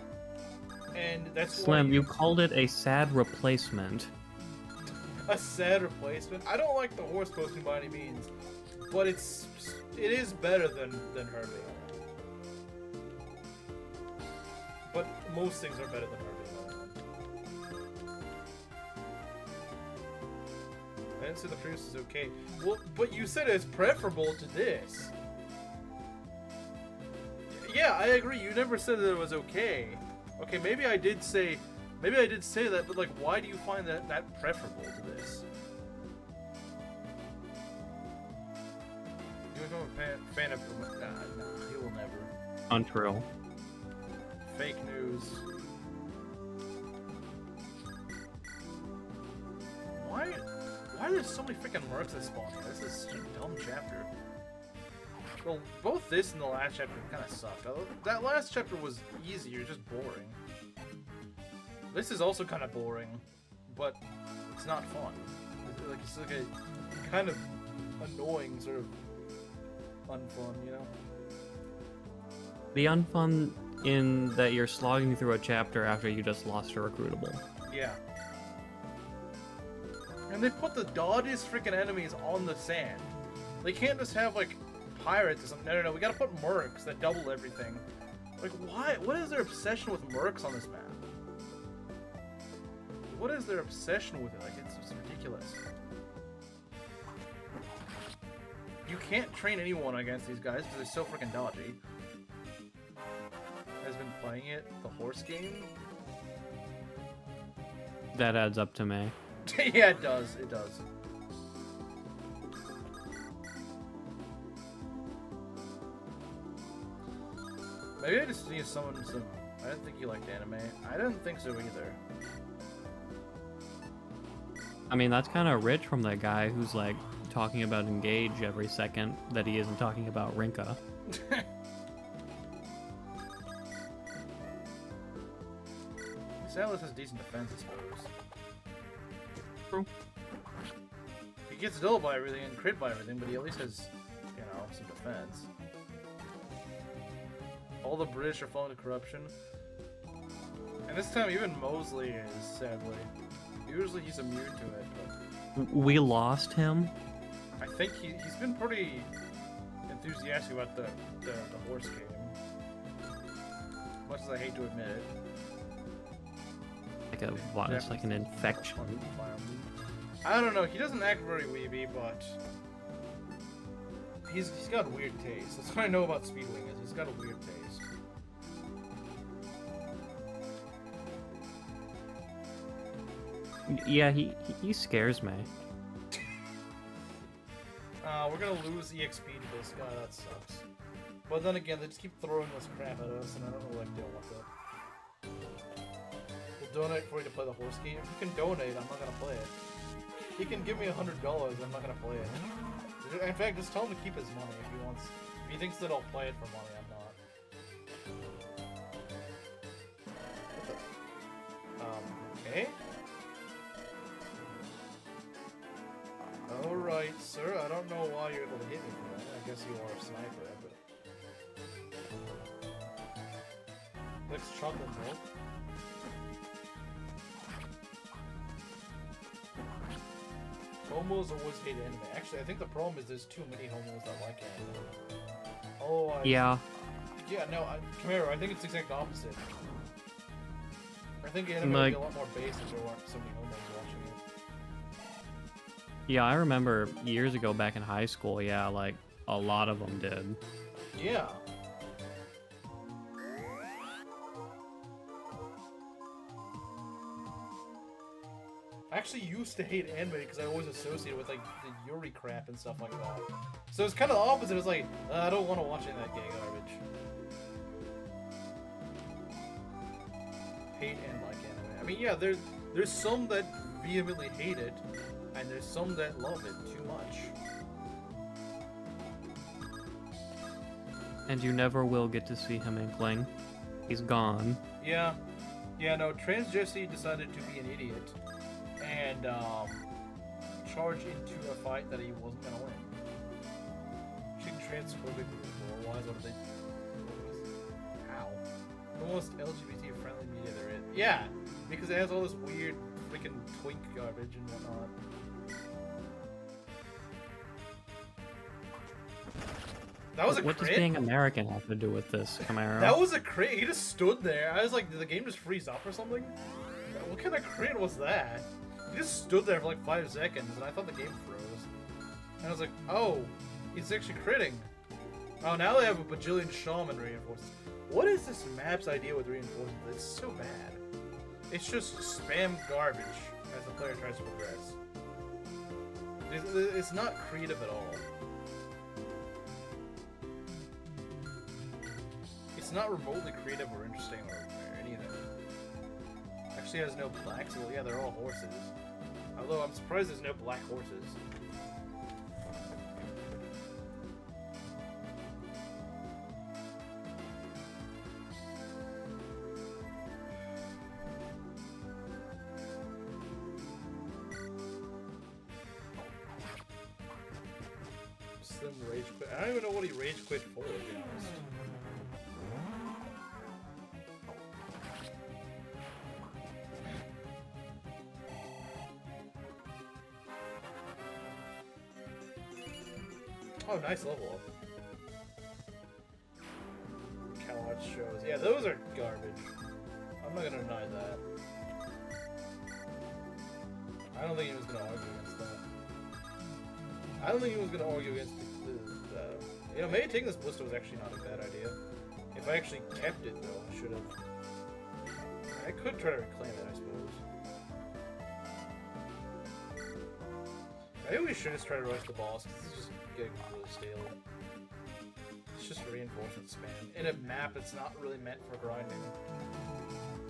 And that's Slim, why you called it a sad replacement. A sad replacement? I don't like the horse posting by any means, but it is better than her being. But most things are better than her being. I didn't say the previous is okay. Well, but you said it's preferable to this. Yeah, I agree. You never said that it was okay. Okay, maybe I did say that, but like, why do you find that preferable to this? You become a fan of... Nah, he will never. Untrue. Fake news. Why are there so many freaking mercs that spawn here? This is such a dumb chapter. Well, both this and the last chapter kind of sucked. That last chapter was easier, just boring. This is also kind of boring, but it's not fun. It's like a kind of annoying sort of unfun, you know? The unfun in that you're slogging through a chapter after you just lost a recruitable. Yeah. And they put the dodgiest freaking enemies on the sand. They can't just have, like, pirates or something. No, we gotta put mercs that double everything. Like, why? What is their obsession with mercs on this map? What is their obsession with it? Like, it's ridiculous. You can't train anyone against these guys because they're so freaking dodgy. Has been playing it, the horse game? That adds up to me. Yeah, it does. It does. Maybe I just need some... I didn't think you liked anime. I didn't think so either. I mean, that's kind of rich from that guy who's, like, talking about Engage every second that he isn't talking about Rinka. Salas has decent defense, I suppose. True. He gets dull by everything and crit by everything, but he at least has, you know, some defense. All the British are falling to corruption. And this time even Mosley is, sadly. Usually he's immune to it, but We lost him. I think he's been pretty enthusiastic about the horse game. Much as I hate to admit it. Like a what? It's like an infection. I don't know. He doesn't act very weeby, but he's got a weird taste. That's what I know about Speedwing is he's got a weird taste. Yeah, he scares me. We're gonna lose EXP to this guy. That sucks. But then again, they just keep throwing this crap at us, and I don't know what to deal with it. We'll donate for you to play the horse game. If you can donate, I'm not gonna play it. He can give me $100. I'm not gonna play it. In fact, just tell him to keep his money if he wants. If he thinks that I'll play it for money, I'm not. Okay. Alright, sir. I don't know why you're able to hit me for that. I guess you are a sniper, but... Next chocolate milk. Homos always hate anime. Actually, I think the problem is there's too many homos that like anime. Oh, Yeah. Yeah, no, Camaro, I think it's the exact opposite. I think anime would Like, be a lot more base if there weren't so many homos watching it. yeah, I remember years ago back in high school, yeah, like, a lot of them did. Yeah. I actually used to hate anime because I always associated with like the Yuri crap and stuff like that. So it's kind of the opposite. It's like I don't want to watch any of that gay garbage. Hate and like anime. I mean, yeah, there's some that vehemently hate it, and there's some that love it too much. And you never will get to see him, Inkling. He's gone. Yeah, no. Trans Jesse decided to be an idiot and charge into a fight that he wasn't gonna win. She transphobic or wise, what did they? How? The most LGBT friendly media there is. Yeah, because it has all this weird freaking twink garbage and whatnot. That was a What crit? does being American have to do with this, Camaro? That was a crit. He just stood there. I was like, did the game just freeze up or something? What kind of crit was that? He just stood there for like 5 seconds, and I thought the game froze. And I was like, oh, he's actually critting. Oh, now they have a bajillion shaman reinforcements. What is this map's idea with reinforcements? It's so bad. It's just spam garbage as the player tries to progress. It's not creative at all. It's not remotely creative or interesting or anything. Actually has no blacks. Well, yeah, they're all horses. Although I'm surprised there's no black horses. Slim rage quit. I don't even know what he rage quit for, to be honest. Oh, nice level up. Calamite shows. Yeah, those are garbage. I'm not gonna deny that. I don't think he was gonna argue against that. I don't think he was gonna argue against the you know, maybe taking this blister was actually not a bad idea. If I actually kept it, though, I should have. I could try to reclaim it, I suppose. Maybe we should just try to rush the boss, because this is just getting really stale. It's just reinforcement spam. In a map that's not really meant for grinding.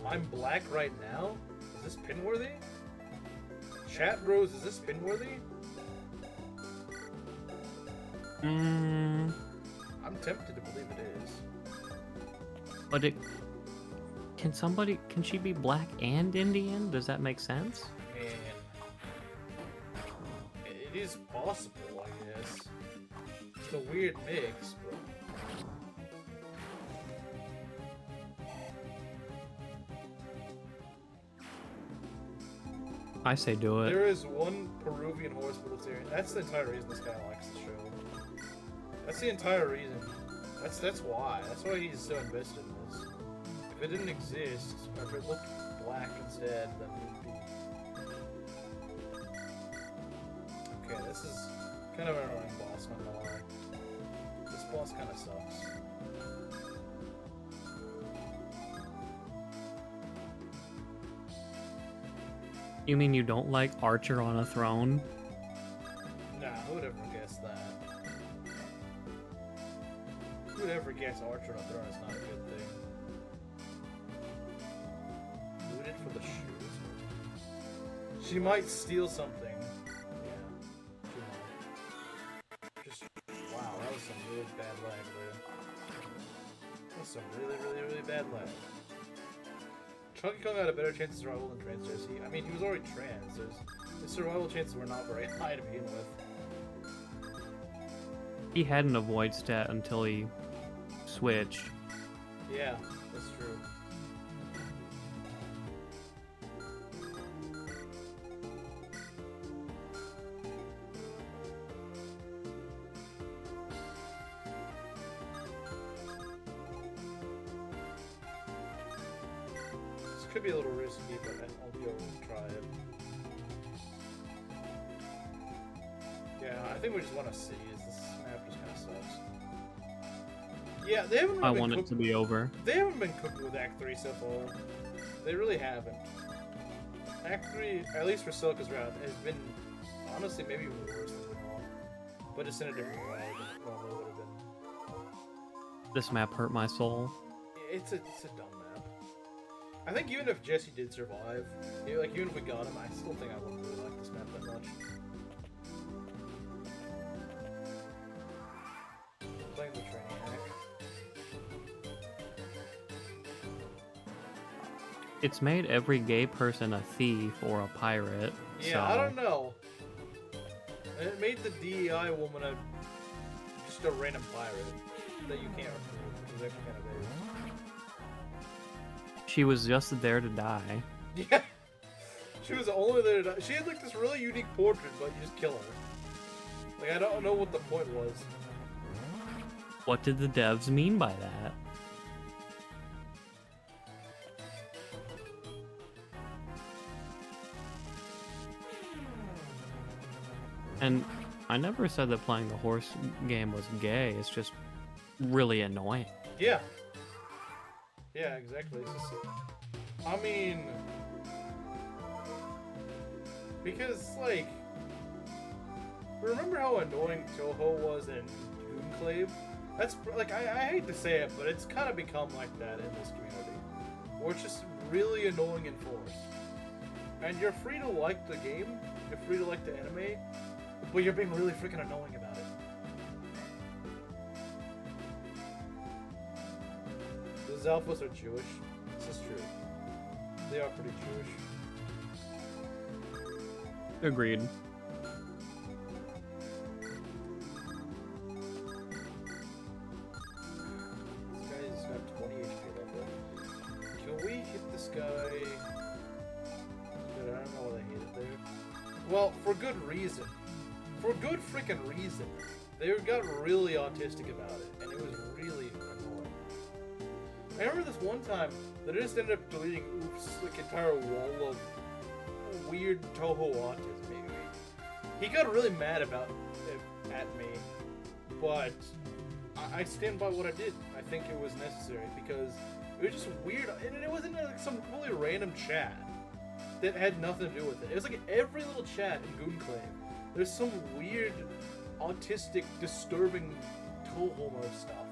I'm black right now? Is this pin-worthy? Chat bros, is this pin-worthy? I'm tempted to believe it is. But can she be black and Indian? Does that make sense? Man. It is possible, I guess. It's a weird mix, but... I say do it. There is one Peruvian horse militarian. That's the entire reason this guy likes the show. That's the entire reason. That's why. That's why he's so invested in this. If it didn't exist, or if it looked black instead, then it would be... Okay, this is kind of an annoying boss, not gonna lie. This boss kind of sucks. You mean you don't like Archer on a throne? Nah, who would ever guess that? Who would ever guess Archer on a throne is not a good thing? Looted for the shoes? She might steal something. Yeah, she might. Just, wow, that was some really bad lag there. That was some really, really, really bad lag. Chunky Kong had a better chance of survival than Trans Jesse. I mean, he was already trans. His survival chances were not very high to begin with. He had an avoid stat until he switched. Yeah, that's true. This could be a little risky, but I'll be able to try it. Yeah, I think we just want to see. This map just kind of sucks. Yeah, they haven't. Really I want it to be over. They haven't been cooking with Act 3 so far. They really haven't. Act 3, at least for Silka's route, has been honestly maybe even worse than all. But it's in a different way than it normally would have been. This map hurt my soul. It's a dumb map. I think even if Jesse did survive, like even if we got him, I still think I wouldn't really like this map that much. Playing the training hack. It's made every gay person a thief or a pirate. Yeah, so... I don't know. And it made the DEI woman just a random pirate that you can't recruit, which is actually kind of weird. She was just there to die. Yeah, she was only there to die. She had like this really unique portrait, but you just kill her. Like I don't know what the point was. What did the devs mean by that? And I never said that playing the horse game was gay. It's just really annoying. Yeah. Yeah, exactly. It's just, I mean, because like, remember how annoying Toho was in Goonclave? That's like I hate to say it, but it's kind of become like that in this community, where it's just really annoying and forced. And you're free to like the game, you're free to like the anime, but you're being really freaking annoying about it. Those alphas are Jewish. This is true. They are pretty Jewish. Agreed. This guy's got 20 HP left. Can we hit this guy? Dude, I don't know what I hit it there. Well, for good reason. For good freaking reason. They got really autistic about it, and it was really annoying. I remember this one time that I just ended up deleting Oof's like entire wall of weird Toho autism. Maybe he got really mad about it at me, but I stand by what I did. I think it was necessary because it was just weird, and it wasn't like some completely random chat that had nothing to do with it. It was like every little chat in Goonclave. There's some weird, autistic, disturbing Toho stuff.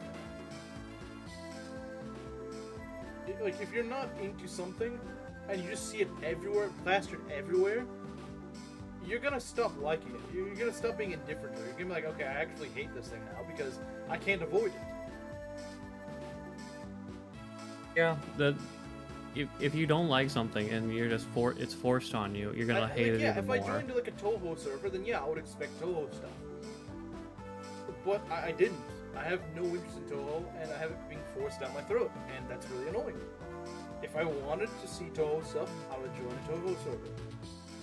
Like, if you're not into something, and you just see it everywhere, plastered everywhere, you're gonna stop liking it. You're gonna stop being indifferent to it. You're gonna be like, okay, I actually hate this thing now because I can't avoid it. Yeah, if you don't like something and you're just it's forced on you, you're gonna hate it even if more. I joined like a Toho server, then yeah, I would expect Toho stuff. But I didn't. I have no interest in Toho, and I have it being forced down my throat, and that's really annoying. If I wanted to see Toho stuff, I would join a Toho server.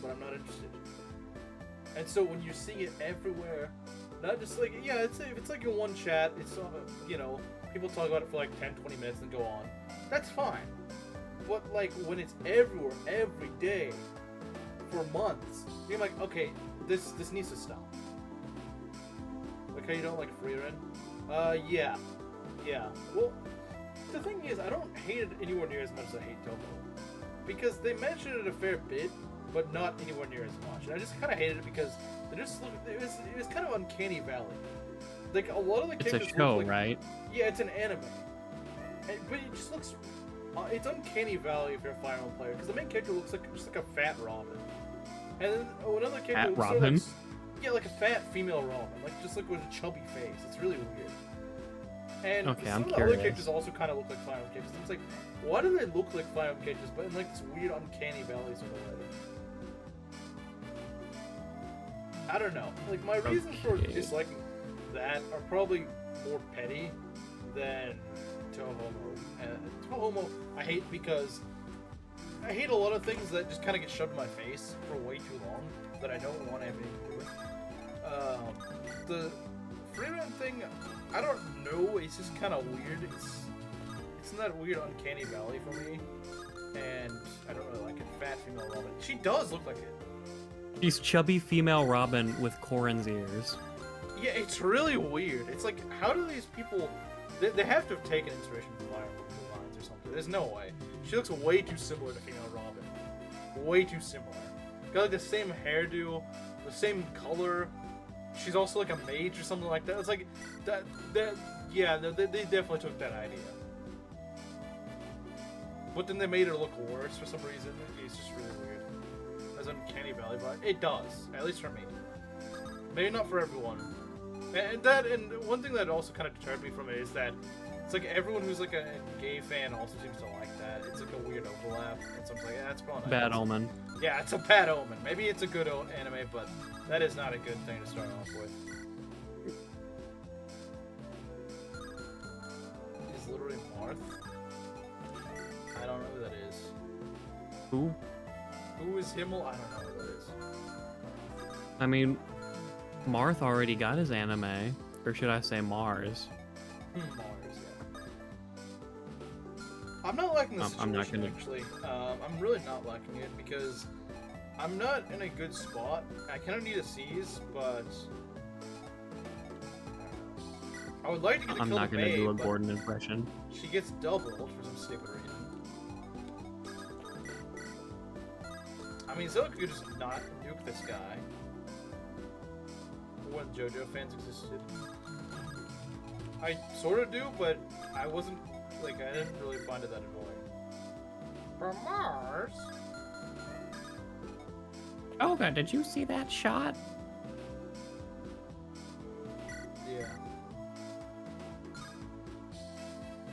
but I'm not interested. And so when you're seeing it everywhere, not just like, yeah, if it's like in one chat, it's, you know, people talk about it for like 10, 20 minutes and go on. That's fine. But like when it's everywhere, every day, for months, you're like, okay, this needs to stop. Okay, you don't like Freerin? Yeah. Yeah. Well, the thing is, I don't hate it anywhere near as much as I hate Toho. Because they mention it a fair bit, but not anywhere near as much. And I just kind of hated it because they just look, it was kind of uncanny valley. Like, a lot of the characters It's a show, look like, right? Yeah, it's an anime. But it just looks... it's uncanny valley if you're a Fire Emblem player, because the main character looks like just like a fat Robin. And then another character Fat looks Robin? sort of like, yeah, like a fat female Robin. Like, just like with a chubby face. It's really weird. And Okay, some I'm of the curious. other characters also kind of look like Fire Emblem characters. It's like, why do they look like Fire Emblem characters, but in like this weird uncanny valley sort of way? I don't know. Like, my reasons for Okay. disliking that are probably more petty than Tohomo. And Tohomo, I hate because I hate a lot of things that just kind of get shoved in my face for way too long that I don't want to have anything to do with. The Freeman thing, I don't know. It's just kind of weird. It's in that weird uncanny valley for me, and I don't really like it. Fat female Robin. She does look like it. She's chubby female Robin with Corrin's ears. Yeah, it's really weird. It's like, how do these people... They have to have taken inspiration from Fire Emblem designs or something. There's no way. She looks way too similar to female Robin. Way too similar. Got like the same hairdo, the same color. She's also like a mage or something like that. It's like, yeah, they definitely took that idea. But then they made her look worse for some reason. It's just really weird. As uncanny valley, but it does, at least for me. Maybe not for everyone. And one thing that also kind of deterred me from it is that it's like everyone who's like a gay fan also seems to like that. It's like a weird overlap, and so I'm like, yeah, that's probably not Bad omen. Yeah, it's a bad omen. Maybe it's a good anime, but that is not a good thing to start off with. Is literally Marth? I don't know who that is. Who? Who is Himmel? I don't know who that is. I mean, Marth already got his anime. Or should I say Mars? Mars, yeah. I'm not liking this I'm not situation, gonna- actually. I'm really not liking it because I'm not in a good spot. I kind of need a seize, but I would like to get a I'm kill not to gonna May, do a but Gordon impression. she gets doubled for some stupid reason. I mean, Zelda could just not nuke this guy. When JoJo fans existed. I sort of do, but I wasn't, like, I didn't really find it that annoying. From Mars? Olga, did you see that shot? Yeah.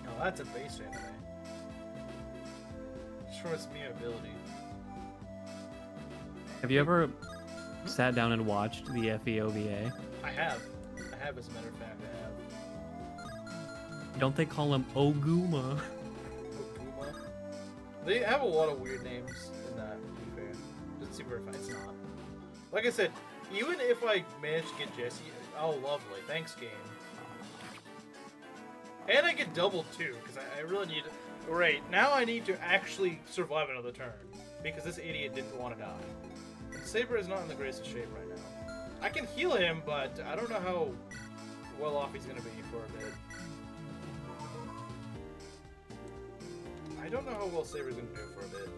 No, that's a base anime. Just from its mere ability. Have you ever sat down and watched the FEOVA? I have, as a matter of fact, I have. Don't they call him Oguma? Oguma. They have a lot of weird names in that, to be fair. Doesn't seem very fun. It's not. Like I said, even if I manage to get Jesse, oh, lovely. Thanks, game. And I get doubled, too, because I really need... Great, now I need to actually survive another turn, because this idiot didn't want to die. Saber is not in the greatest shape right now. I can heal him, but I don't know how well off he's going to be for a bit. I don't know how well Saber's going to do for a bit.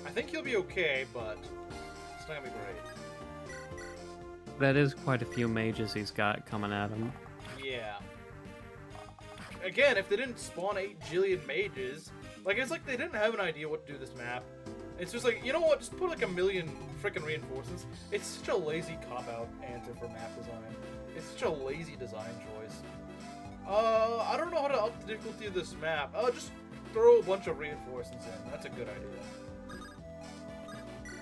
I think he'll be okay, but it's not going to be great. That is quite a few mages he's got coming at him. Yeah. Again, if they didn't spawn 8 jillion mages, like, it's like they didn't have an idea what to do this map. It's just like, you know what, just put like a million freaking reinforcements. It's such a lazy cop-out answer for map design. It's such a lazy design choice. I don't know how to up the difficulty of this map. Just throw a bunch of reinforcements in. That's a good idea.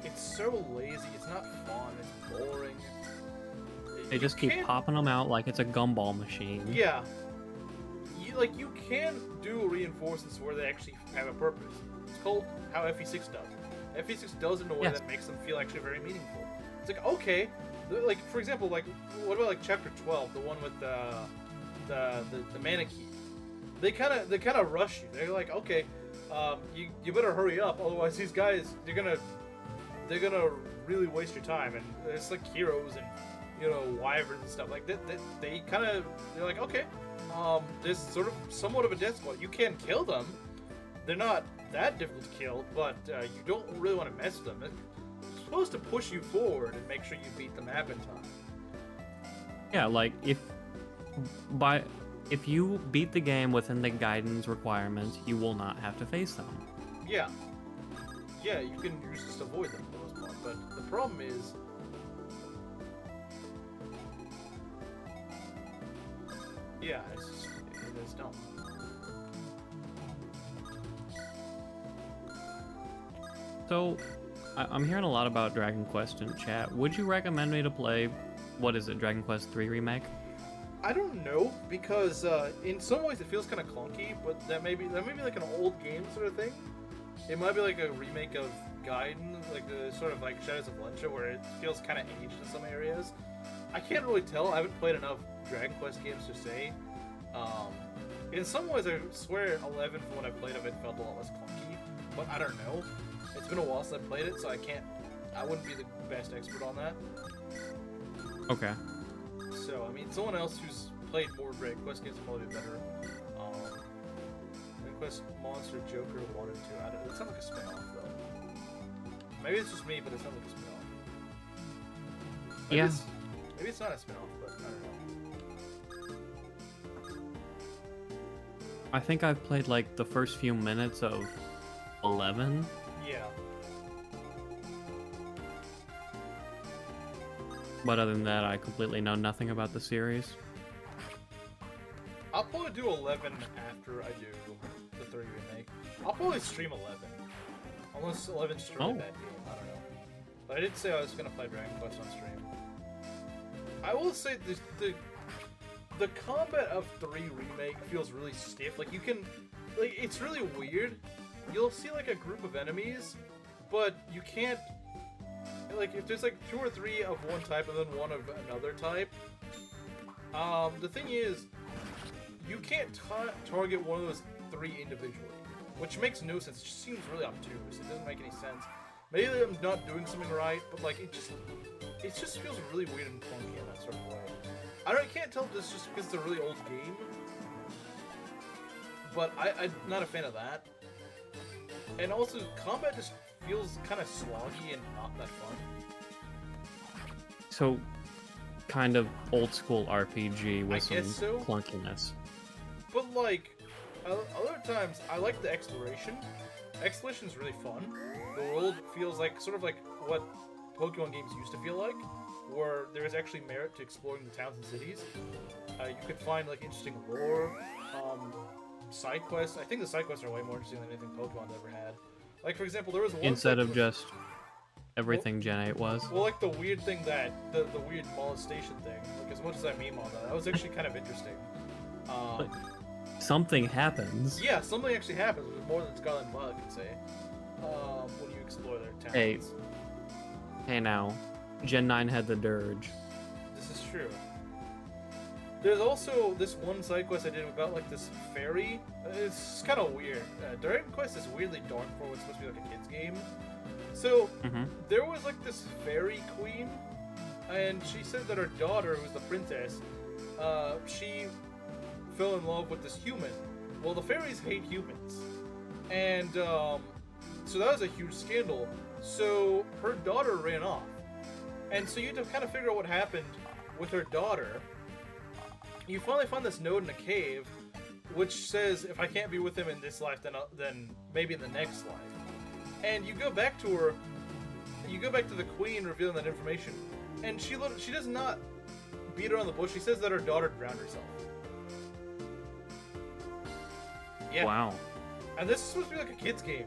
It's so lazy, it's not fun, it's boring. They just keep popping them out like it's a gumball machine. Yeah. You can do reinforcements where they actually have a purpose. It's called how FE6 does. FE6 does it in a way Yes. that makes them feel actually very meaningful. It's like, okay, like for example, like what about like chapter 12, the one with the mannequin? They kind of rush you. They're like, okay, you better hurry up, otherwise these guys they're gonna really waste your time. And it's like heroes and wyverns and stuff like that. They're like, okay, there's sort of somewhat of a death squad. You can kill them. They're not that difficult to kill, but you don't really want to mess with them. It's supposed to push you forward and make sure you beat the map in time. Yeah, like if you beat the game within the guidance requirements, you will not have to face them. Yeah. Yeah, you can just avoid them for the most part, but the problem is... Yeah, it's dumb. So, I'm hearing a lot about Dragon Quest in chat. Would you recommend me to play, what is it, Dragon Quest 3 Remake? I don't know, because in some ways it feels kind of clunky, but that may be like an old game sort of thing. It might be like a remake of Gaiden, like the sort of like Shadows of Valencia, where it feels kind of aged in some areas. I can't really tell. I haven't played enough Dragon Quest games to say. In some ways, I swear 11 from what I played of it felt a lot less clunky, but I don't know. It's been a while since I played it, so I wouldn't be the best expert on that. Okay. So, I mean, someone else who's played more Dragon Quest games would probably be better. Dragon Quest Monster Joker 1 and 2. It sounds like a spin-off, though. Maybe it's just me, but it sounds like a spin-off. Yeah. Maybe it's not a spin-off, but I don't know. I think I've played like the first few minutes of 11. Yeah. But other than that, I completely know nothing about the series. I'll probably do 11 after I do the 3 remake. I'll probably stream 11. Unless 11's just a really bad game, I don't know. But I did say I was going to play Dragon Quest on stream. I will say the combat of 3 remake feels really stiff. Like, you can... Like, it's really weird. You'll see, like, a group of enemies, but you can't... Like, if there's, like, 2 or 3 of one type and then one of another type, the thing is, you can't target one of those 3 individually, which makes no sense. It just seems really obtuse. It doesn't make any sense. Maybe I'm not doing something right, but, like, it just feels really weird and clunky in that sort of way. I can't tell if this is just because it's a really old game, but I'm not a fan of that. And also, combat just feels kind of sloggy and not that fun. So, kind of old school RPG with some so. clunkiness. But like, other times, I like the exploration. Exploration's really fun. The world feels like sort of like what Pokemon games used to feel like, where there is actually merit to exploring the towns and cities. You could find like interesting lore, side quests. I think the side quests are way more interesting than anything Pokemon's ever had. Like, for example, there was one Instead of just everything Gen 8 was. Well, like the weird thing the weird molestation thing. Like, as much as I meme on that was actually kind of interesting. Something happens. Yeah, something actually happens. There's more than Scarlet and Violet can say. When you explore their towns. Hey now, Gen 9 had the Dirge. This is true. There's also this one side quest I did about like this fairy. It's kind of weird. Dragon Quest is weirdly dark for what's supposed to be like a kid's game. So there was like this fairy queen, and she said that her daughter, who was the princess, she fell in love with this human. Well, the fairies hate humans, and so that was a huge scandal. So her daughter ran off, and so you have to kind of figure out what happened with her daughter. You finally find this note in a cave, which says, if I can't be with him in this life, then maybe in the next life. And you go back to her, you go back to the queen revealing that information, and she does not beat around the bush. She says that her daughter drowned herself. Yeah. Wow. And this is supposed to be like a kid's game.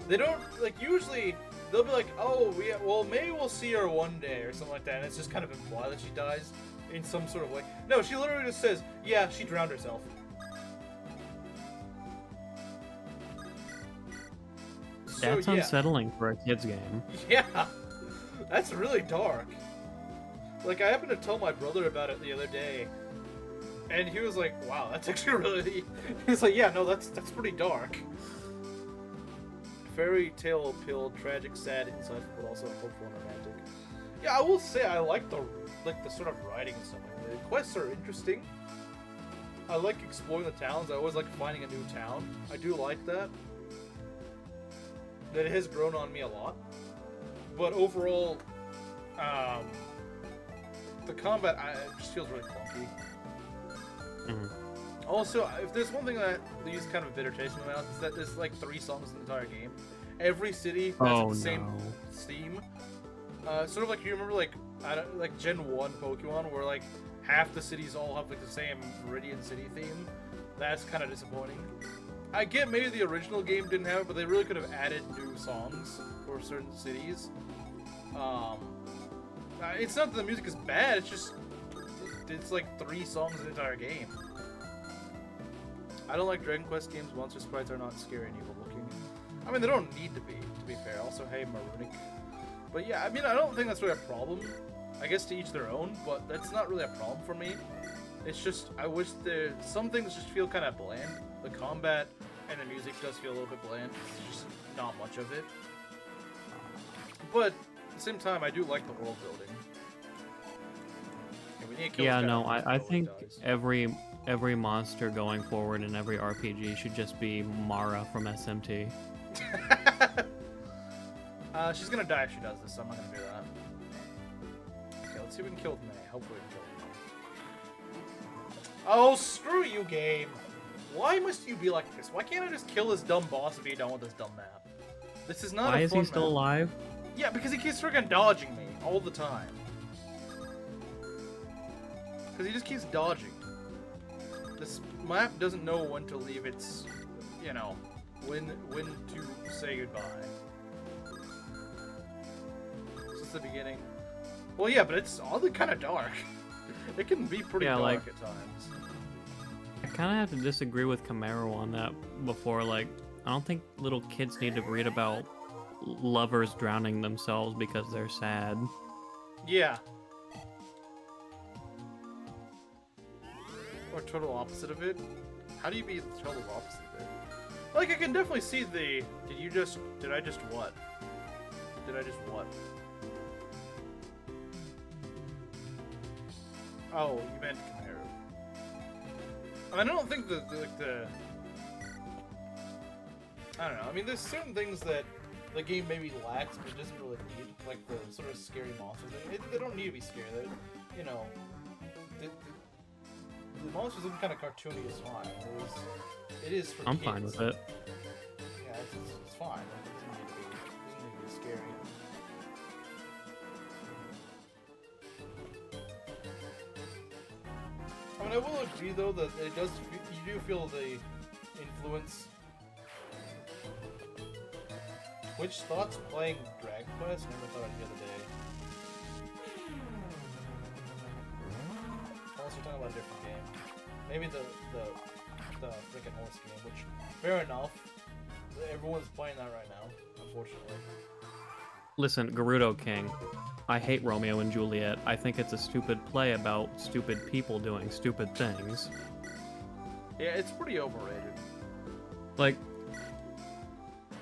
They don't, like, usually, they'll be like, oh, yeah, well, maybe we'll see her one day, or something like that, and it's just kind of implied that she dies in some sort of way. No, she literally just says, yeah, she drowned herself. So, That's yeah. unsettling for a kid's game. Yeah, that's really dark. Like, I happened to tell my brother about it the other day, and he was like, "Wow, that's actually really." He's like, "Yeah, no, that's pretty dark." Fairy tale appeal, tragic, sad, insightful, but also hopeful and romantic. Yeah, I will say I like the sort of writing and stuff. Like that. The quests are interesting. I like exploring the towns. I always like finding a new town. I do like that. That it has grown on me a lot. But overall, the combat it just feels really clunky. Mm-hmm. Also, if there's one thing that leaves kind of a bitter taste in my mouth, is that there's like 3 songs in the entire game. Every city has the same theme. Sort of like, you remember like Gen 1 Pokemon, where like half the cities all have like the same Viridian City theme. That's kind of disappointing. I get maybe the original game didn't have it, but they really could have added new songs for certain cities. It's not that the music is bad, it's just it's like 3 songs in the entire game. I don't like Dragon Quest games. Monster sprites are not scary and evil looking. I mean, they don't need to be fair. Also, hey, Marunic. But yeah, I mean, I don't think that's really a problem. I guess to each their own, but that's not really a problem for me. It's just, I wish some things just feel kind of bland. The combat and the music does feel a little bit bland. It's just not much of it. But at the same time, I do like the world building. Yeah, we need to kill this guy no, before I he think dies. every monster going forward in every RPG should just be Mara from SMT. She's gonna die if she does this, so I'm not gonna do that. Okay, let's see if we can kill May. Hopefully we can kill May. Oh, screw you, game! Why must you be like this? Why can't I just kill this dumb boss and be done with this dumb map? This is not Why a is fun he still map. alive? Yeah, because he keeps freaking dodging me all the time. Because he just keeps dodging. This map doesn't know when to leave its, you know, when to say goodbye. Since the beginning. Well, yeah, but it's oddly kind of dark. It can be pretty dark like- at times. I kind of have to disagree with Camaro on that before. Like, I don't think little kids need to read about lovers drowning themselves because they're sad. Yeah. Or total opposite of it. How do you be the total opposite of it? Like, I can definitely see the... Did I just what? Oh, you meant Camaro. I mean, I don't think the I don't know. I mean, there's certain things that the game maybe lacks, but it doesn't really need. Like the sort of scary monsters. They don't need to be scary. They, you know, the monsters look kind of cartoony is fine. It is for I'm kids. fine with it. Yeah, it's fine. It doesn't need to be scary. I mean, I will agree though that it does. You do feel the influence. Which thoughts playing Dragon Quest? Never thought of the other day. Unless you're talking about a different game. Maybe the freaking horse game, which fair enough. Everyone's playing that right now, unfortunately. Listen, Gerudo King, I hate Romeo and Juliet. I think it's a stupid play about stupid people doing stupid things. Yeah, it's pretty overrated. Like,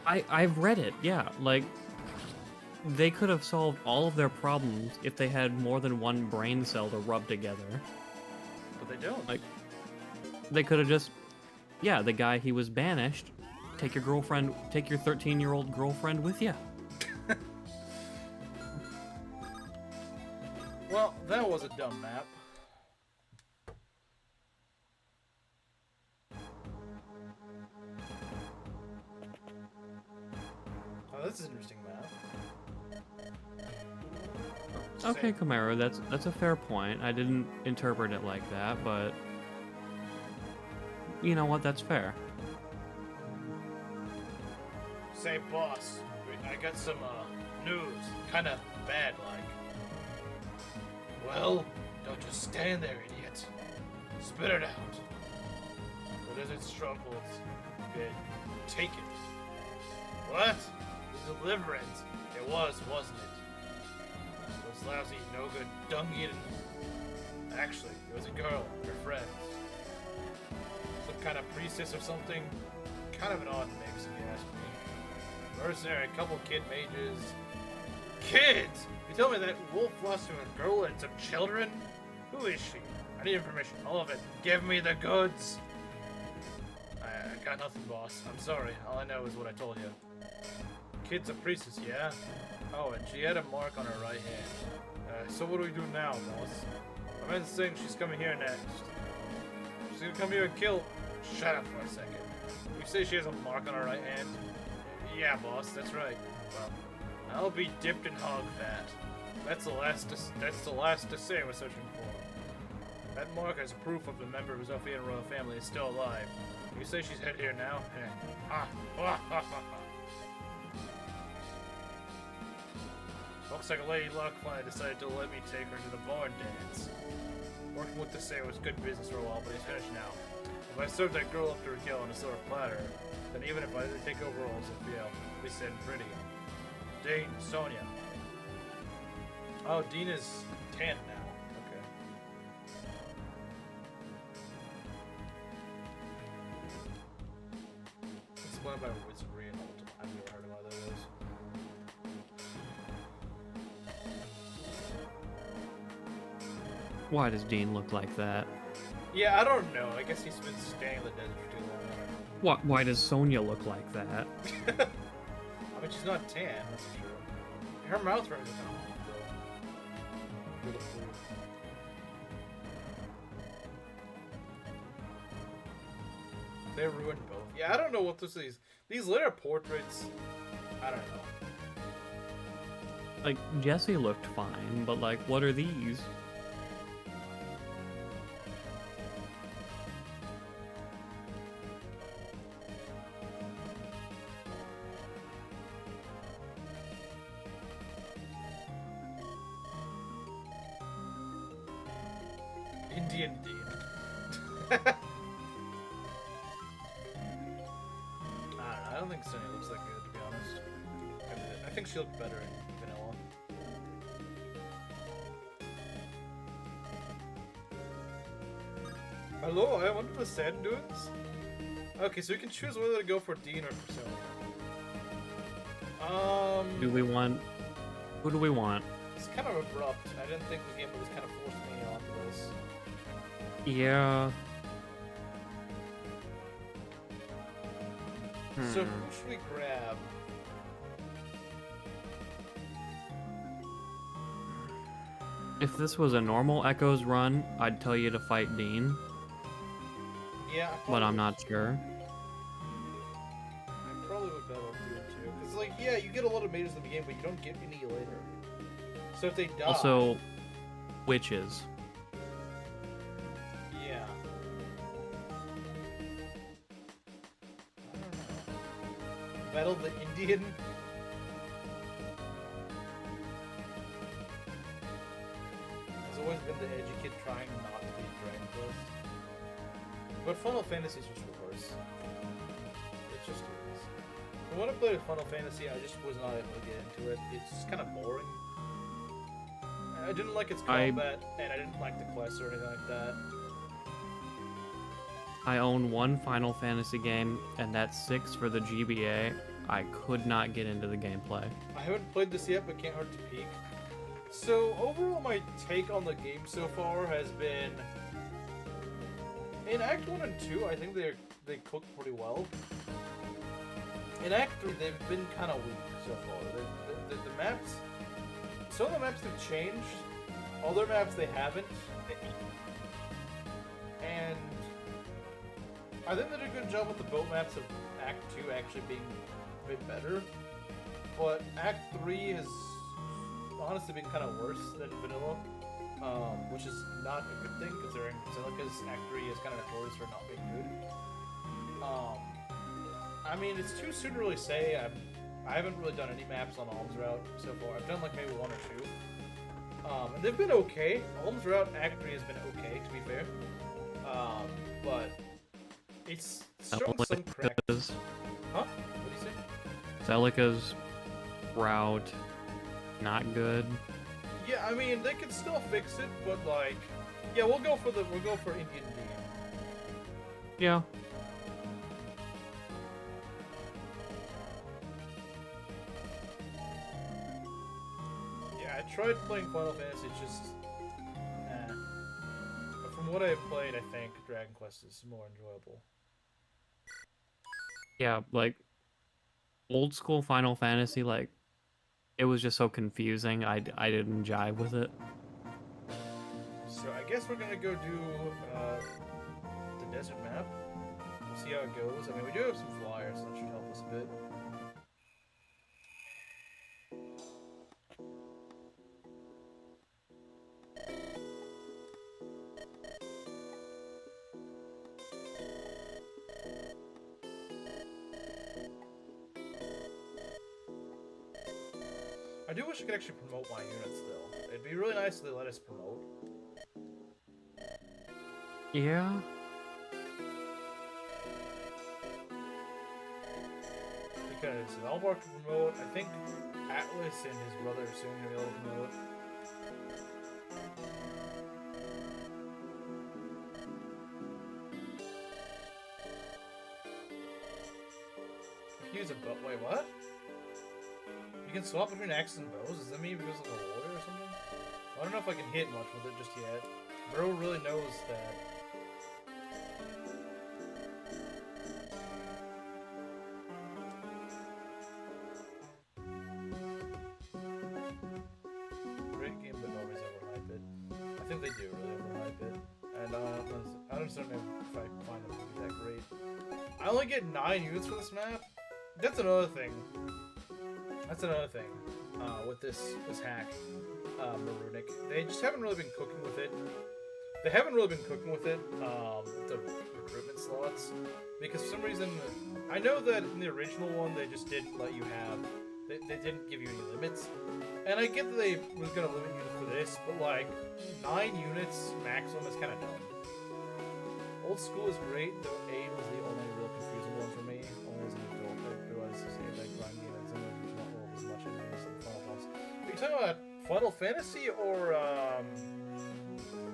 I've read it, yeah. Like, they could have solved all of their problems if they had more than one brain cell to rub together. But they don't. Like, they could have just, yeah, the guy, he was banished. Take your 13-year-old girlfriend with you. Well, that was a dumb map. Oh, this is an interesting map. Okay, Camaro, that's a fair point. I didn't interpret it like that, but you know what? That's fair. Say, boss, I got some news. Kind of bad, like. Well, don't just stand there, idiot. Spit it out. What is its strongholds? Good. Take it. What? deliverance. It was, wasn't it? Those lousy, no-good, dung-eating... Actually, it was a girl, her friends. Some kind of priestess or something. Kind of an odd mix, if you ask me. Mercenary, a couple kid mages. Kids! You tell me that wolf lost to a girl and some children? Who is she? I need information, all of it. Give me the goods! I got nothing, boss. I'm sorry. All I know is what I told you. Kid's a priestess, yeah? Oh, and she had a mark on her right hand. So what do we do now, boss? My man's saying she's coming here next. She's gonna come here and kill... Shut up for a second. You say she has a mark on her right hand? Yeah, boss, that's right. Well, I'll be dipped in hog fat. That's the last to say we're searching for. That mark is proof of the member of the Zophian royal family is still alive. You say she's headed here now? Ha! Ha! Ha! Ha! Looks like a Lady Luck finally decided to let me take her to the barn dance. Working with the Sayer was good business for a while, but he's finished now. If I served that girl up to her kill on a silver platter, then even if I didn't take over all Sophia, we said pretty. Dean, Sonia. Oh, Dean is 10 now. Okay. Explained by wizardry and ultimate. I've never heard about those. Why does Dean look like that? Yeah, I don't know. I guess he's been staying in the desert for too long. Why does Sonya look like that? I mean, she's not tan, that's for sure. Her mouth rings is not though. Beautiful. They ruined both. Yeah, I don't know what this is. These later portraits, I don't know. Like, Jesse looked fine, but like, what are these? Indian Dean. I don't think Sonya looks that good, to be honest. I think she looked better in vanilla. Hello, I am under the sand dunes. Okay, so we can choose whether to go for Dean or for Sonya. Do we want... Who do we want? It's kind of abrupt. I didn't think the game was kind of forced me onto this. Yeah. So who should we grab? If this was a normal Echoes run, I'd tell you to fight Dean. Yeah, But I'm not sure. I probably would bet I'll do it too. Because, like, yeah, you get a lot of mages in the game, but you don't get any later. So if they die... Also, witches. Yeah. I don't know. Battle the Indian? Has always been the edgy kid trying not to be Dragon Quest. But Final Fantasy is just worse. It just is. And when I played Final Fantasy, I just was not able to get into it. It's just kind of boring. I didn't like its combat, and I didn't like the quests or anything like that. I own one Final Fantasy game, and that's 6 for the GBA. I could not get into the gameplay. I haven't played this yet, but can't hurt to peek. So, overall, my take on the game so far has been... In Act 1 and 2, I think they cooked pretty well. In Act 3, they've been kind of weak so far. The maps... Some of the maps have changed. Other maps, they haven't. And... I think they did a good job with the boat maps of Act 2 actually being a bit better. But Act 3 has honestly been kind of worse than vanilla. Which is not a good thing, considering Zilica's Act 3 is kind of notorious for not being good. I mean, it's too soon to really say. I haven't really done any maps on Alms Route so far. I've done like maybe 1 or 2. And they've been okay. Alms Route Act 3 has been okay, to be fair. But it's shown some cracks. Huh? What do you say? Celica's route not good. Yeah, I mean they could still fix it, but like, yeah, we'll go for Indian D. Yeah. Yeah, I tried playing Final Fantasy, it's just, nah. But from what I've played, I think Dragon Quest is more enjoyable. Yeah, like old school Final Fantasy, like it was just so confusing. I didn't jive with it. So I guess we're gonna go do the desert map. We'll see how it goes. I mean, we do have some flyers, so that should help us a bit. I do wish I could actually promote my units, though. It'd be really nice if they let us promote. Yeah. Because Alvar can promote. I think Atlas and his brother are soon going to be able to promote. Use a bow. Wait, what? You can swap between axes and bows? Does that mean because of a warrior or something? I don't know if I can hit much with it just yet. Bro really knows that. Great game, but nobody's overhyped it. I think they do really overhype it. And I don't know if I find them to be that great. I only get 9 units for this map. That's another thing. With this hack, Marunic. They just haven't really been cooking with it. The recruitment slots. Because for some reason, I know that in the original one, they just didn't let you have, they didn't give you any limits. And I get that they was going to limit you for this, but like, 9 units maximum is kind of dumb. Old school is great, though 8 was the only real confusing one for me. Only as an adult, I realized to say that grind game and some of them not roll as much in as the Final Boss. Are you talking about Final Fantasy or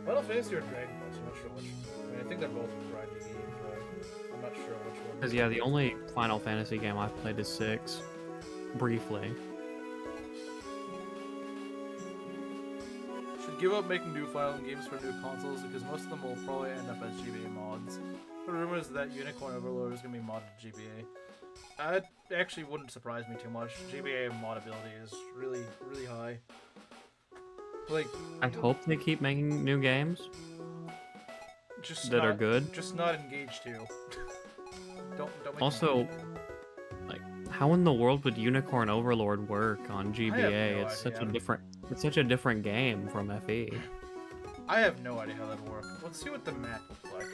Final Fantasy or Dragon Quest? I'm not sure which. I mean, I think they're both grinding games, right? I'm not sure which one. Because yeah, the only Final Fantasy game I've played is 6. Briefly. Should give up making new Final games for new consoles because most of them will probably end up as GBA mods. The rumor is that Unicorn Overlord is going to be modded to GBA. That actually wouldn't surprise me too much. GBA modability is really, really high. Like, I hope they keep making new games that are good. Just not Engage 2. don't make Also, like, how in the world would Unicorn Overlord work on GBA? It's such a different game from FE. I have no idea how that would work. Let's see what the map looks like.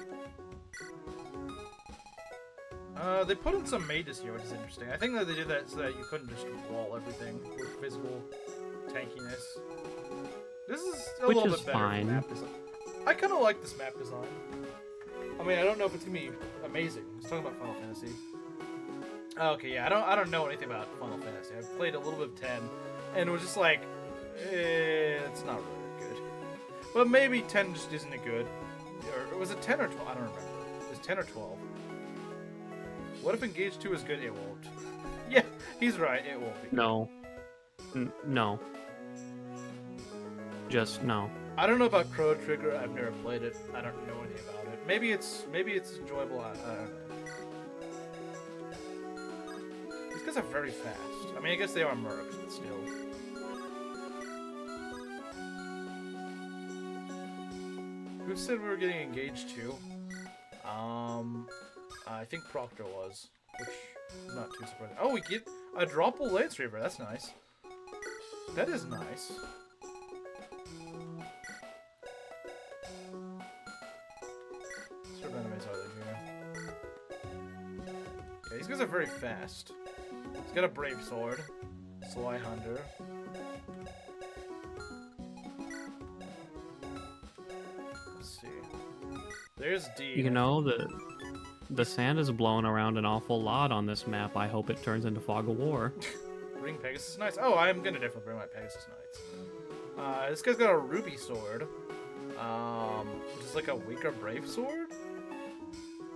They put in some mages here, which is interesting. I think that they did that so that you couldn't just wall everything with physical tankiness. This is a little bit better than map design. I kind of like this map design. I mean, I don't know if it's gonna be amazing. I was talking about Final Fantasy. Okay, yeah, I don't know anything about Final Fantasy. I've played a little bit of 10, and it was just like, it's not really good. But maybe 10 just isn't a good. Or was it 10 or 12? I don't remember. It was 10 or 12. What if Engage 2 is good? It won't. Yeah, he's right. It won't be good. No. No. Just no. I don't know about Chrono Trigger. I've never played it. I don't know anything about it. Maybe it's enjoyable. I don't know. These guys are very fast. I mean, I guess they are mercs, but still. Who said we were getting Engaged 2? I think Proctor was, which is not too surprising. Oh, we get a droppable Lance Reaver. That's nice. That is nice. What sort of enemies are there here? Yeah, these guys are very fast. He's got a Brave Sword. Sly Hunter. Let's see. There's D. You know, the sand is blowing around an awful lot on this map. I hope it turns into Fog of War. bring Pegasus Knights? Oh, I'm gonna definitely bring my Pegasus Knights. This guy's got a ruby sword. Which is like a weaker brave sword?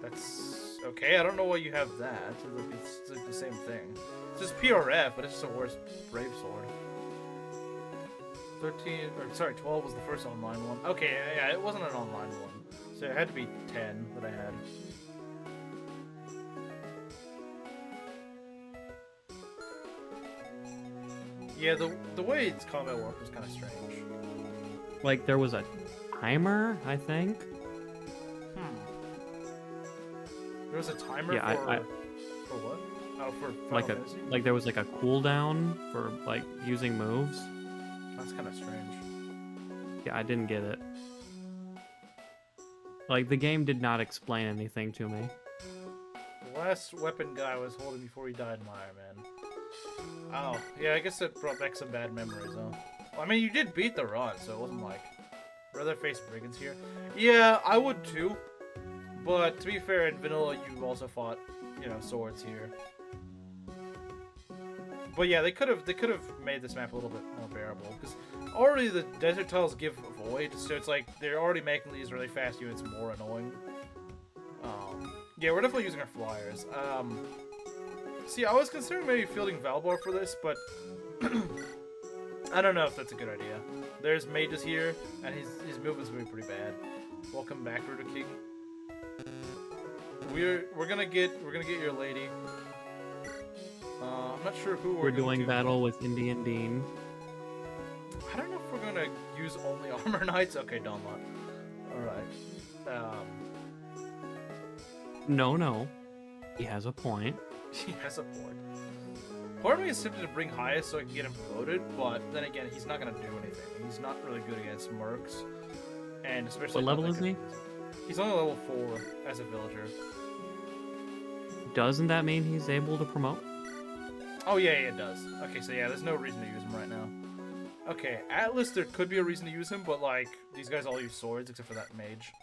That's okay. I don't know why you have that. It's like the same thing. It's just PRF, but it's just a worse brave sword. 12 was the first online one. Okay, yeah, it wasn't an online one. So it had to be 10 that I had. Yeah, the way its combat worked was kind of strange. Like, there was a timer, I think? There was a timer Yeah, for what? Oh, for Final like Fantasy? like there was like a cooldown for like using moves. That's kind of strange. Yeah, I didn't get it. Like, the game did not explain anything to me. The last weapon guy was holding before he died in Ironman. Oh, yeah, I guess it brought back some bad memories, huh? Well, I mean, you did beat the run, so it wasn't like... Rather face brigands here. Yeah, I would too. But to be fair, in vanilla, you also fought, you know, swords here. But yeah, they could have made this map a little bit more bearable, because already the desert tiles give void, so it's like they're already making these really fast units more annoying. Yeah, we're definitely using our flyers. See, I was considering maybe fielding Valbar for this, but I don't know if that's a good idea. There's mages here, and his movement's gonna be pretty bad. Welcome back, Ruder King. We're gonna get your lady. I'm not sure who we're doing battle with Indian Dean. I don't know if we're gonna use only armor knights. Okay, Donlot. All right. No. He has a point. He has a point. Part of me is tempted to bring highest so I can get him promoted, but then again, he's not gonna do anything. He's not really good against mercs, and especially. What level is he? He's only level 4 as a villager. Doesn't that mean he's able to promote? Oh yeah, it does. Okay, so yeah, there's no reason to use him right now. Okay, Atlas, there could be a reason to use him, but like, these guys all use swords except for that mage.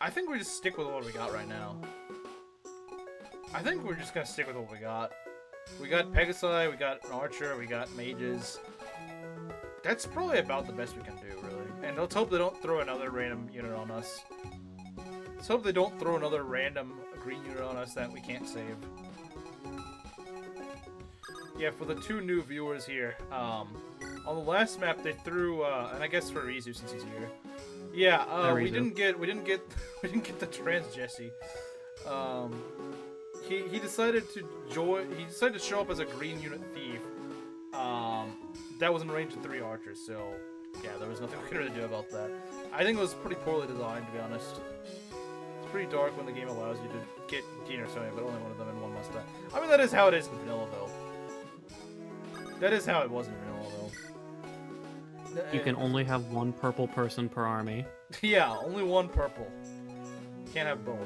I think we just stick with what we got right now. I think we're just gonna stick with what we got. We got Pegasi, we got an archer, we got mages. That's probably about the best we can do, really. And let's hope they don't throw another random unit on us. Let's hope they don't throw another random green unit on us that we can't save. Yeah, for the 2 new viewers here, on the last map they threw, and I guess for Rizu since he's here. Yeah, we didn't get the trans Jesse. He decided to show up as a green unit thief. That was in range of 3 archers, so yeah, there was nothing we could really do about that. I think it was pretty poorly designed, to be honest. It's pretty dark when the game allows you to get Dean or Sonya, but only one of them and one must die. I mean, that is how it is in vanilla, though. That is how it was in vanilla, though. You can only have 1 purple person per army. Yeah, only 1 purple. Can't have both.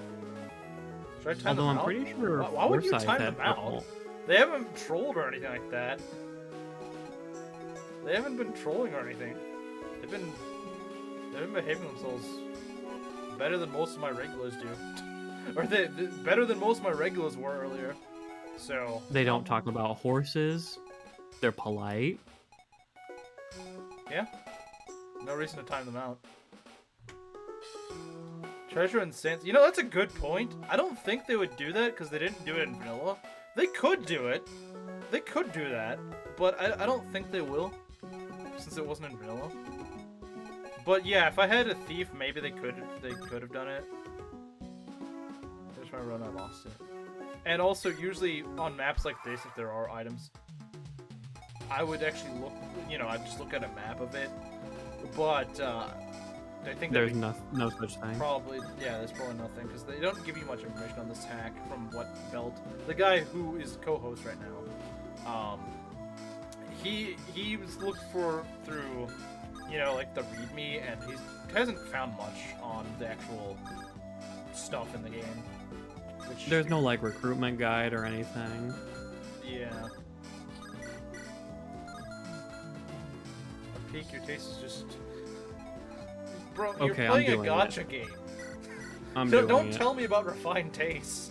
Should I time them out? I'm pretty sure why would you time them purple. out? They haven't trolled or anything like that. They haven't been trolling or anything. They've been behaving themselves better than most of my regulars do. Or better than most of my regulars were earlier. So they don't talk about horses. They're polite. Yeah. No reason to time them out. Treasure and Sense. You know, that's a good point. I don't think they would do that because they didn't do it in vanilla. They could do it. They could do that. But I don't think they will. Since it wasn't in vanilla. But yeah, if I had a thief, maybe they could have done it. There's my run, I lost it. And also, usually on maps like this, if there are items, I would actually look, you know, I'd just look at a map of it. But I think there's no such thing. Probably, yeah, there's probably nothing because they don't give you much information on this hack from what Belt, the guy who is co-host right now. He was looked for through, you know, like the README, and he hasn't found much on the actual stuff in the game. Which, there's no like recruitment guide or anything. Yeah. A peak, your taste is just. Bro, you're playing a gacha game. I'm Don't tell me about refined tastes.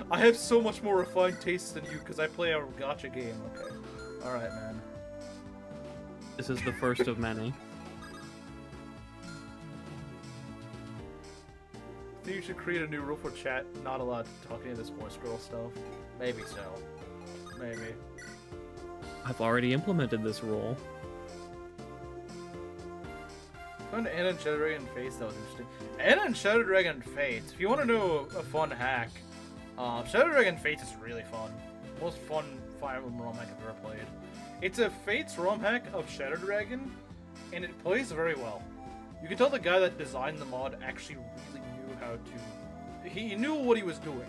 I have so much more refined taste than you because I play a gacha game. Okay. Alright, man. This is the first of many. I think you should create a new rule for chat. Not allowed to talk any of this voice girl stuff. Maybe so. Maybe. I've already implemented this rule. Found Anna and Shadow Dragon Fates, that was interesting. Anna and Shadow Dragon Fates. If you want to know a fun hack, Shadow Dragon Fates is really fun. Most fun Fire Emblem ROM hack I've ever played. It's a Fates ROM hack of Shadow Dragon, and it plays very well. You can tell the guy that designed the mod actually really knew how to... He knew what he was doing.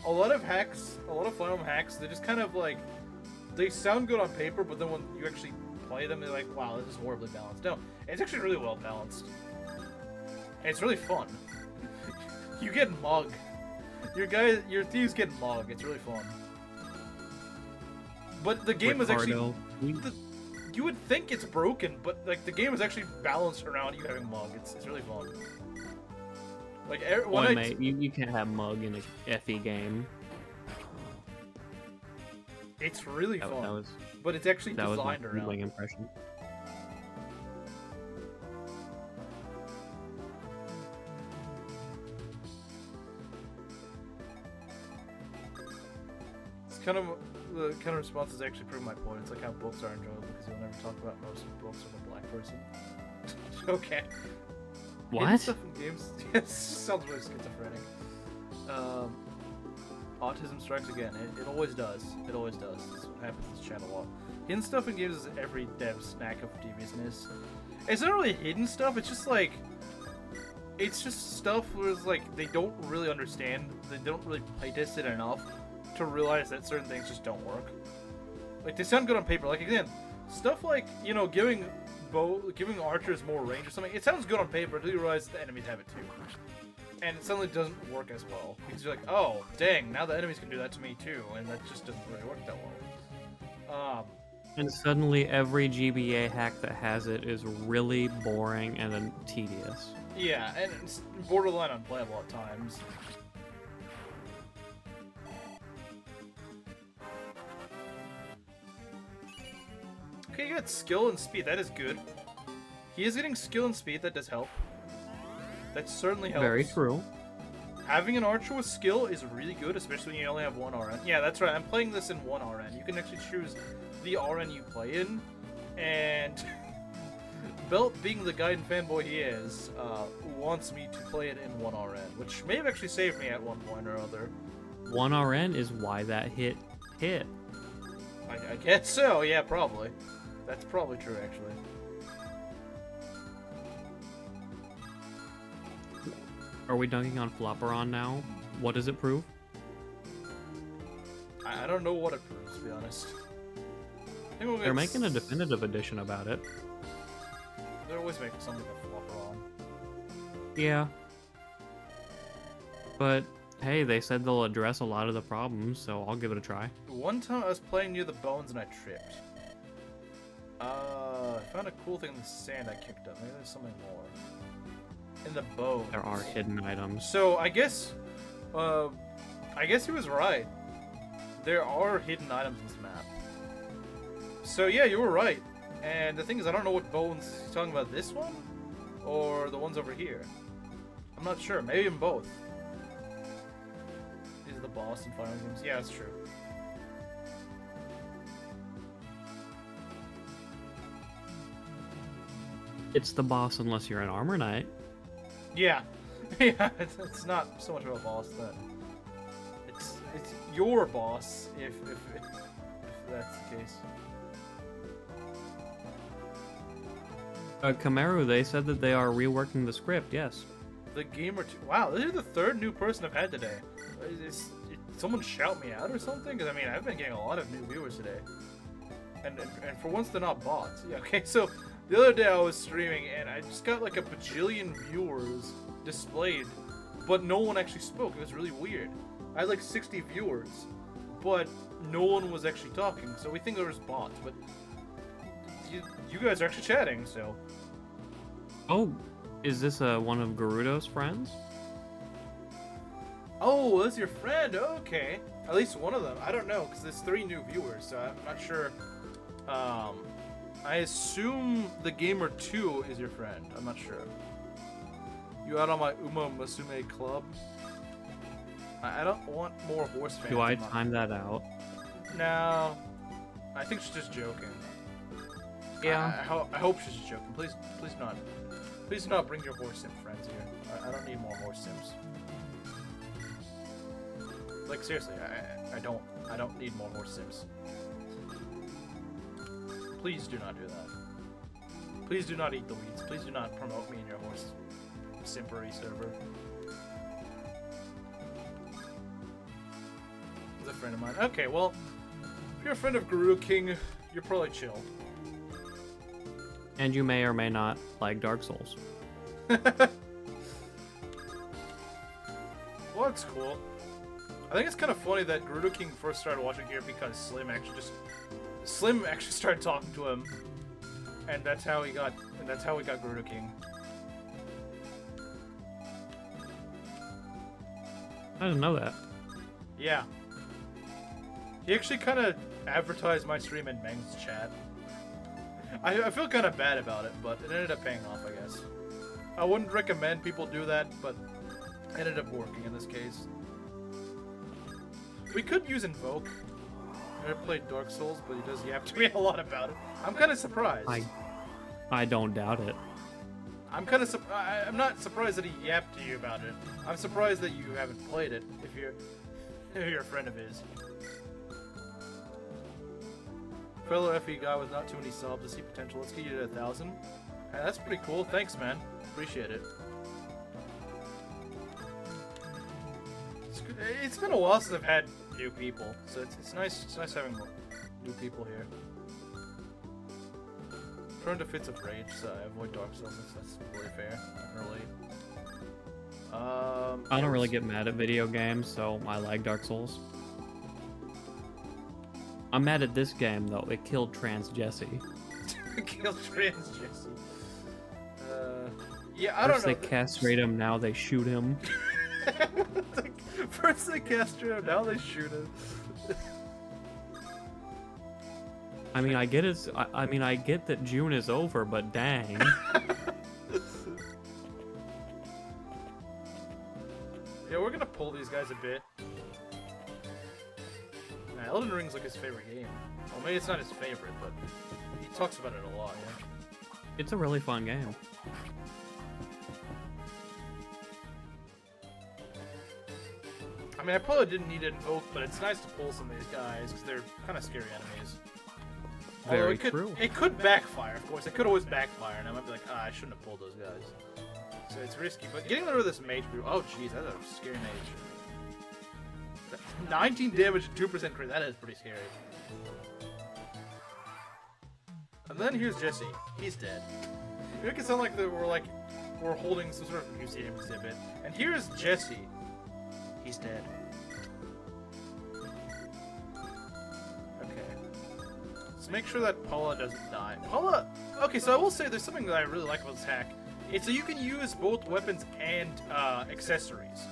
A lot of hacks, a lot of Fire Emblem hacks, they just kind of like... They sound good on paper, but then when you actually play them, they're like, wow, this is horribly balanced. No, it's actually really well balanced. And it's really fun. You get mug. Your thieves get mug. It's really fun. But the game Ricardo. is actually... You would think it's broken, but like the game is actually balanced around you having mug. It's really fun. Like, Boy, mate, you can't have mug in a FE game. It's really fun. That was, but it's actually that designed was my around. impression. It's kind of the kind of response is actually proving my point. It's like how books are enjoyable because you'll never talk about most books with a black person. Okay. What? Hidden stuff in games. Yes, sounds really schizophrenic. Autism strikes again. It always does. It always does. That's what happens in this chat a lot. Hidden stuff in games is every dev's snack of deviousness. It's not really hidden stuff. It's just like, it's just stuff where it's like they don't really understand. They don't really playtest it enough to realize that certain things just don't work. Like, they sound good on paper. Like, again, stuff like, you know, giving archers more range or something. It sounds good on paper until you realize the enemies have it too. And it suddenly doesn't work as well. Because you're like, oh, dang, now the enemies can do that to me too. And that just doesn't really work that well. And suddenly every GBA hack that has it is really boring and then tedious. Yeah, and it's borderline unplayable at times. Okay, you got skill and speed. That is good. He is getting skill and speed. That does help. That certainly helps. Very true. Having an archer with skill is really good, especially when you only have one RN. Yeah, that's right. I'm playing this in one RN. You can actually choose the RN you play in. And Belt, being the Gaiden fanboy he is, wants me to play it in one RN, which may have actually saved me at one point or other. One RN is why that hit. I guess so, yeah, probably. That's probably true, actually. Are we dunking on Flopperon now? What does it prove? I don't know what it proves, to be honest. They're making a definitive edition about it. They're always making something to Flopperon. Yeah. But, hey, they said they'll address a lot of the problems, so I'll give it a try. One time I was playing near the bones and I tripped. I found a cool thing in the sand I kicked up. Maybe there's something more. In the bones. There are hidden items. So I guess he was right. There are hidden items in this map. So yeah, you were right. And the thing is, I don't know what bones he's talking about. This one, or the ones over here. I'm not sure. Maybe in both. These are the boss and final games. Yeah, that's true. It's the boss unless you're an armor knight. Yeah, yeah. It's not so much of a boss then. It's your boss if that's the case. Kamaru, they said that they are reworking the script, yes. The Gamer 2. Wow, this is the third new person I've had today. Did someone shout me out or something? Because, I mean, I've been getting a lot of new viewers today. And for once, they're not bots. Yeah, okay, so the other day I was streaming and I just got like a bajillion viewers displayed, but no one actually spoke. It was really weird. I had like 60 viewers, but no one was actually talking, so we think there was bots, but you guys are actually chatting, so... Oh, is this one of Gerudo's friends? Oh, that's your friend. Okay. At least one of them. I don't know, because there's 3 new viewers, so I'm not sure. I assume the gamer 2 is your friend. I'm not sure. You out on my Uma Musume club? I don't want more horse fans. Do I time that out? No. I think she's just joking. Yeah. I hope she's just joking. Please not. Please do not bring your horse sim friends here. I don't need more horse sims. Like seriously, I don't need more horse sims. Please do not do that. Please do not eat the weeds. Please do not promote me in your horse simpery server. He's a friend of mine. Okay, well, if you're a friend of Guru King, you're probably chill. And you may or may not like Dark Souls. Well, that's cool. I think it's kind of funny that Gerudo King first started watching here because Slim actually started talking to him, and that's how we got Gerudo King. I didn't know that. Yeah. He actually kind of advertised my stream in Meng's chat. I feel kind of bad about it, but it ended up paying off, I guess. I wouldn't recommend people do that, but it ended up working in this case. We could use Invoke. I never played Dark Souls, but he does yap to me a lot about it. I'm kind of surprised. I don't doubt it. I'm kind of I'm not surprised that he yapped to you about it. I'm surprised that you haven't played it if you're a friend of his. Fellow FE guy with not too many subs. I see potential. Let's get you to 1,000. Hey, that's pretty cool. Thanks, man. Appreciate it. It's been a while since I've had new people, so it's nice. It's nice having new people here. Prone to fits of rage, so I avoid Dark Souls. That's really fair. Not really. I don't really get mad at video games, so I like Dark Souls. I'm mad at this game though. It killed Trans Jesse. Killed Trans Jesse. Yeah, I don't know. First they castrate him, now they shoot him. First they castrate him, now they shoot him. I mean, I get it. I mean, I get that June is over, but dang. Yeah, we're gonna pull these guys a bit. Nah, Elden Ring's like his favorite game. Well, maybe it's not his favorite, but he talks about it a lot, yeah. It's a really fun game. I mean, I probably didn't need an Invoke, but it's nice to pull some of these guys, because they're kind of scary enemies. Very true. It could backfire, of course. It could always backfire, and I might be like, I shouldn't have pulled those guys. So it's risky, but getting rid of this mage... Oh, jeez, that's a scary mage. 19 damage and 2% crit, that is pretty scary. And then here's Jesse. He's dead. You make it sound like we're holding some sort of museum exhibit. And here's Jesse. He's dead. Okay. Let's make sure that Paula doesn't die. Paula... Okay, so I will say there's something that I really like about this hack. It's that you can use both weapons and accessories.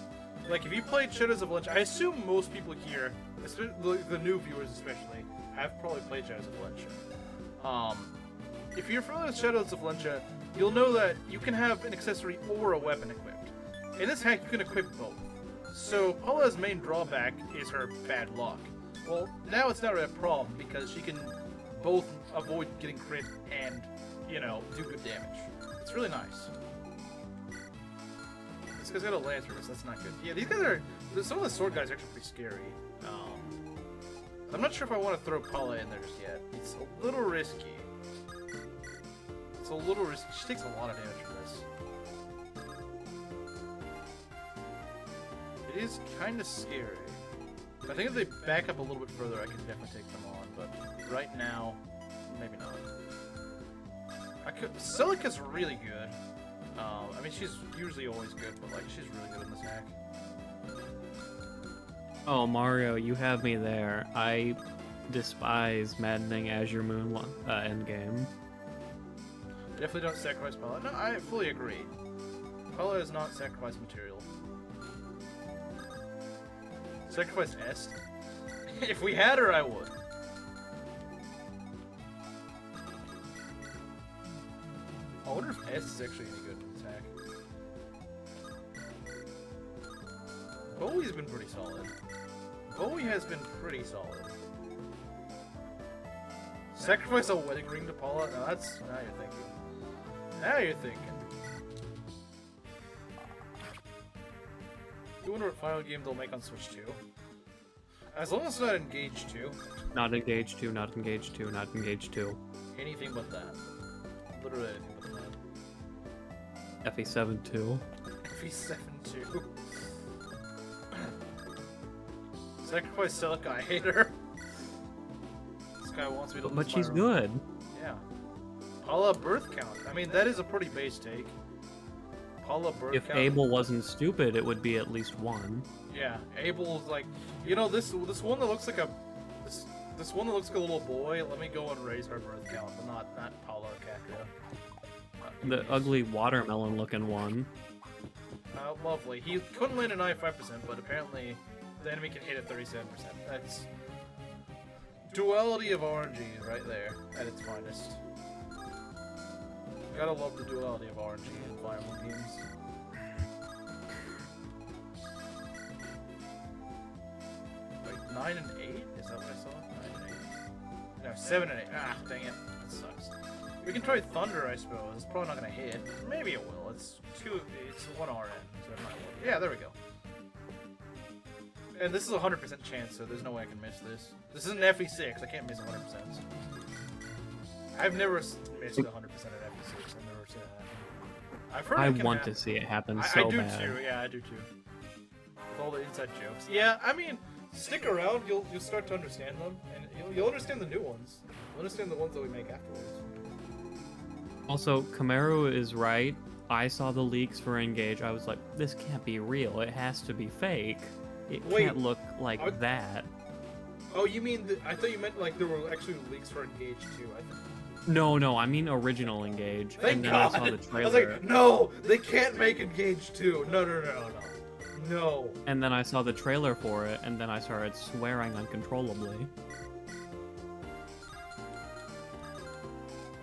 Like, if you played Shadows of Lynch, I assume most people here, the new viewers especially, have probably played Shadows of Lynch. If you're familiar with Shadows of Lynch, you'll know that you can have an accessory or a weapon equipped. In this hack, you can equip both. So, Paula's main drawback is her bad luck. Well, now it's not a problem, because she can both avoid getting crit and, you know, do good damage. It's really nice. This guy's got a lantern, so that's not good. Yeah, these guys are... Some of the sword guys are actually pretty scary. I'm not sure if I want to throw Paula in there just yet. It's a little risky. It's a little risky. She takes a lot of damage from this. It is kind of scary. I think if they back up a little bit further, I can definitely take them on, but right now, maybe not. Celica's really good. I mean, she's usually always good, but like, she's really good in this hack. Oh, Mario, you have me there. I despise maddening Azure Moon endgame. I definitely don't sacrifice Paula. No, I fully agree. Paula is not sacrifice material. Sacrifice Est? If we had her, I would. I wonder if S is actually any good attack. Bowie's been pretty solid. Bowie has been pretty solid. Sacrifice a wedding ring to Paula? No, that's... Now you're thinking. Now you're thinking. You wonder what final game they'll make on Switch 2? As long as it's not Engage 2. Not Engage 2, not Engage 2, not Engage 2. Anything but that. Literally anything but that. FE7 2. FE7 2. Sacrifice Celica, I hate her. This guy wants me to lose But she's my good. Yeah. Paula birth count. I mean, that is a pretty base take. Paula birth If count. Abel wasn't stupid, it would be at least 1. Yeah, Abel's like, you know, this one that looks like a this one that looks like a little boy. Let me go and raise her birth count, but not Paula or Kakria. The ugly watermelon looking one. Lovely. He couldn't land a 95%, but apparently the enemy can hit at 37%. That's duality of RNG right there at its finest. Gotta love the duality of RNG in Fire Emblem games. Wait, 9 and 8? Is that what I saw? 9 and 8. No, 7 and 8. Ah, dang it. That sucks. We can try Thunder, I suppose. It's probably not gonna hit. Maybe it will. It's 1 RN, so it might work. Yeah, there we go. And this is a 100% chance, so there's no way I can miss this. This is an FE6. I can't miss 100%. I've never missed 100% at FE6. I've never seen that. I've heard I it can want happen. to see it happen I so do bad. too. Yeah, I do too. With all the inside jokes. Yeah, I mean, stick around. You'll start to understand them, and you'll understand the new ones. You'll understand the ones that we make afterwards. Also, Kamaru is right. I saw the leaks for Engage. I was like, this can't be real. It has to be fake. It Wait, can't look like that. Oh, you mean I thought you meant like there were actually leaks for Engage too. I think. No, I mean original Engage. Thank and then God. I saw the I trailer. was like, no, they can't make Engage 2. No. And then I saw the trailer for it, and then I started swearing uncontrollably.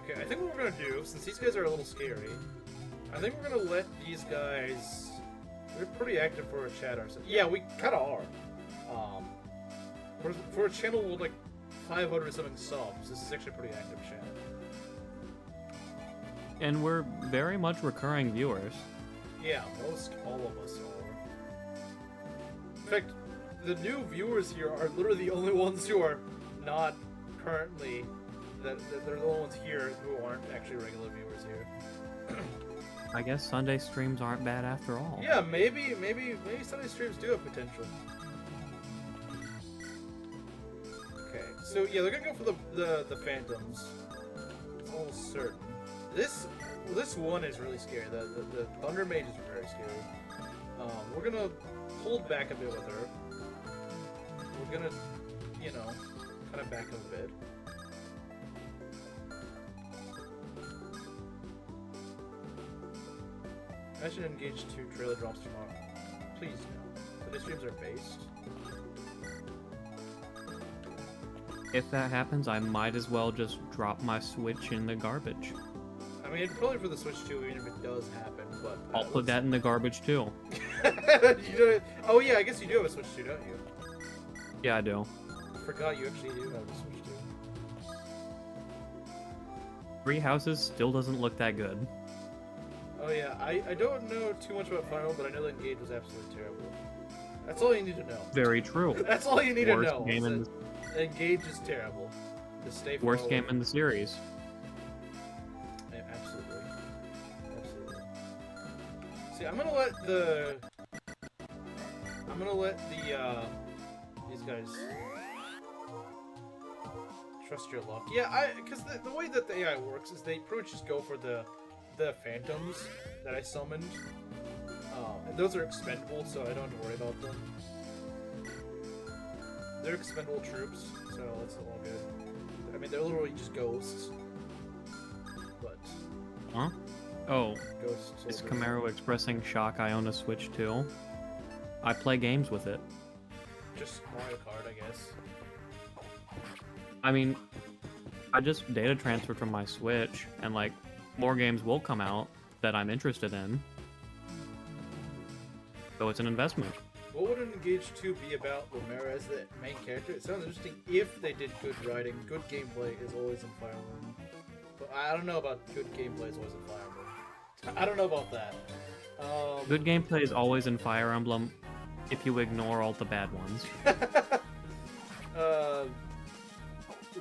Okay, I think what we're gonna do, since these guys are a little scary, I think we're gonna let these guys. We're pretty active for a chat ourselves. Yeah, we kind of are. For a channel with like 500 something subs, this is actually a pretty active chat. And we're very much recurring viewers. Yeah, most all of us are. In fact, the new viewers here are literally the only ones who are not currently. That they're the only ones here who aren't actually regular viewers here. I guess Sunday streams aren't bad after all. Yeah, maybe Sunday streams do have potential. Okay, so yeah, they're gonna go for the Phantoms. It's almost certain. This one is really scary. The Thunder Mage is very scary. We're gonna hold back a bit with her. We're gonna, kind of back up a bit. Imagine Engage 2 trailer drops tomorrow. Please no. But the streams are based. If that happens, I might as well just drop my Switch in the garbage. I mean, probably for the Switch 2, even if it does happen, but... I'll put that in the garbage too. Oh yeah, I guess you do have a Switch 2, don't you? Yeah, I do. I forgot you actually do have a Switch 2. Three Houses still doesn't look that good. Oh yeah, I don't know too much about Final, but I know that Engage was absolutely terrible. That's all you need to know. Very true. That's all you need to Worst know. game in Engage is terrible. Just stay Worst forward. game in the series. Yeah, absolutely. See, I'm gonna let these guys trust your luck. Yeah, because the way that the AI works is they pretty much just go for the Phantoms that I summoned. And those are expendable, so I don't have to worry about them. They're expendable troops, so that's all good. I mean, they're literally just ghosts. But... Huh? Oh, Ghost is soldiers. Camaro expressing shock I own a Switch too? I play games with it. just Mario Kart, I guess. I mean, I just data transferred from my Switch, and like more games will come out that I'm interested in. So it's an investment. What would an Engage 2 be about Lumer as the main character? It sounds interesting if they did good writing. Good gameplay is always in Fire Emblem. But I don't know about good gameplay is always in Fire Emblem. I don't know about that. Good gameplay is always in Fire Emblem if you ignore all the bad ones.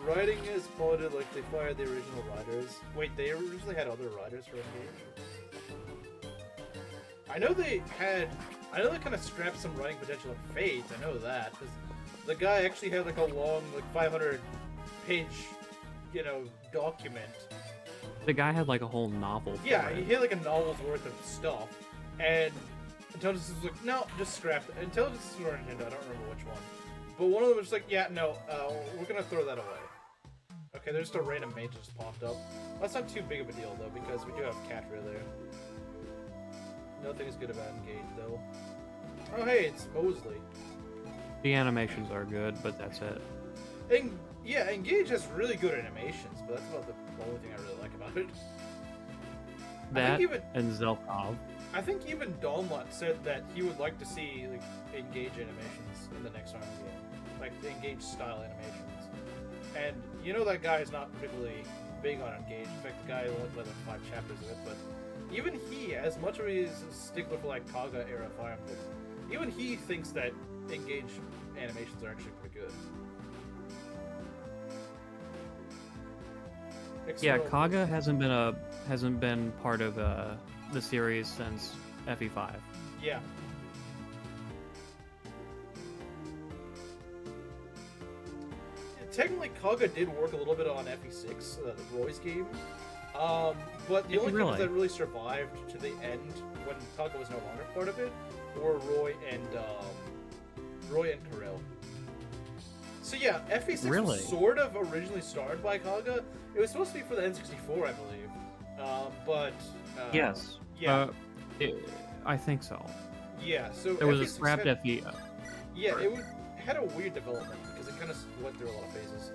Writing is plotted like they fired the original writers. Wait, they originally had other writers for Engage? I know they kind of strapped some writing potential in Fate. I know that because the guy actually had like a long, like 500-page, document. The guy had like a whole novel. Yeah, he had like a novel's worth of stuff, and Intelligence was like, no, just scrap it. Intelligence or Nintendo, I don't remember which one, but one of them was just like, yeah, no, we're gonna throw that away. Okay, there's just a random mage that just popped up. That's not too big of a deal though, because we do have Catra there. Nothing is good about Engage, though. Oh, hey, it's Mosley. The animations are good, but that's it. Yeah, Engage has really good animations, but that's about the only thing I really like about it. That and Zelkov. I think even Donlot said that he would like to see like Engage animations in the next Iron game, like the Engage style animations. And you know that guy is not particularly big on Engage. In fact, the guy only played like 5 chapters of it, but even he, as much as he's a stickler for like Kaga era Fire Emblem, even he thinks that Engage animations are actually pretty good. Yeah, Kaga hasn't been part of the series since FE5. Yeah. Technically, Kaga did work a little bit on FE6, Roy's game. But the only people that really survived to the end when Kaga was no longer part of it were Roy and Karel. So yeah, FE6 was sort of originally started by Kaga. It was supposed to be for the N64, I believe. Yes. Yeah. I think so. Yeah. So there was a scrapped FE. Yeah, it had a weird development because it kind of went through a lot of phases.